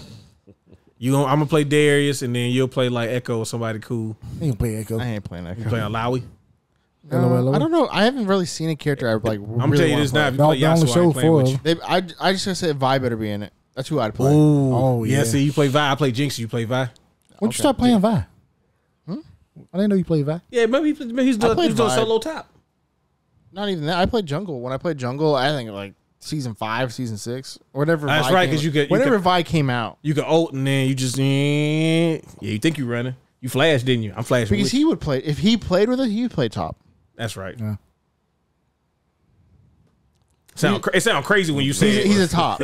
I'm gonna play Darius, and then you'll play like Echo or somebody cool. they can play Echo. I ain't playing that. You play Alawi. LOL. I don't know. I haven't really seen a character I like. I'm gonna tell you this now. If you The play only Yasuo, I ain't show playing for with you. I just gonna say Vi better be in it. That's who I'd play. Ooh. Oh, yeah. yeah. See, you play Vi. I play Jinx. You play Vi. When you start playing Vi? I didn't know you played Vi. Yeah, maybe he's doing played Vi. solo top. Not even that. I played Jungle. When I played Jungle, I think like season 5, season 6, or whatever. That's Vi right, came- 'cause you whenever could- Vi came out, You can ult and then you just you think you running. You flashed, didn't you? I'm flashing. because with he would play. If he played with it, he would play top. That's right. Yeah. It sound crazy when you say it. He's a top.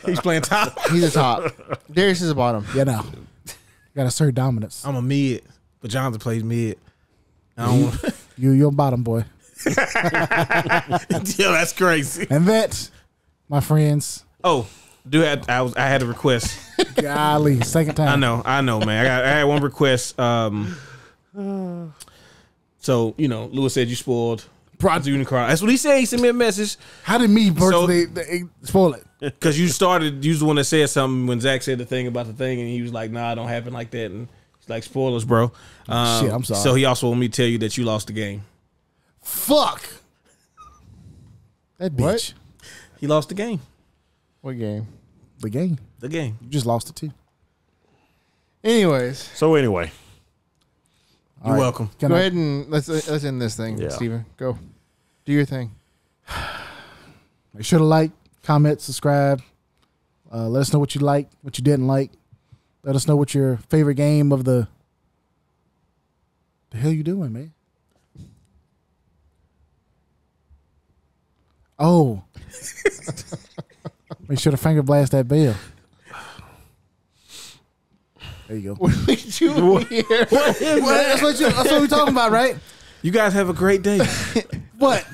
He's playing top. He's a top. Darius is a bottom. Yeah, no. Got to assert dominance. I'm a mid, but Jonathan plays mid. I don't want. You're bottom boy. Yeah, that's crazy. And that, my friends, Oh, I had a request. golly, second time. I know, man. I had one request. So Lewis said you spoiled Project Unicron. That's what he said. He sent me a message How did me personally spoil it? because you was the one that said something when Zach said the thing about the thing, and he was like, "Nah, it don't happen like that." And he's like, "Spoilers, bro." Shit, I'm sorry. So he also wanted me to tell you that you lost the game. Fuck. That bitch. What? He lost the game. What game? The game. The game. You just lost it too. Anyways, So anyway, You're welcome. Can go I- ahead and let's end this thing, Yeah. Steven. Go. Do your thing. Make sure to like, comment, subscribe. Let us know what you like, what you didn't like. Let us know what your favorite game of the hell you doing, man. Oh. Make sure to finger blast that bell. There you go. What are we doing here? That's what we're talking about, right? You guys have a great day. What?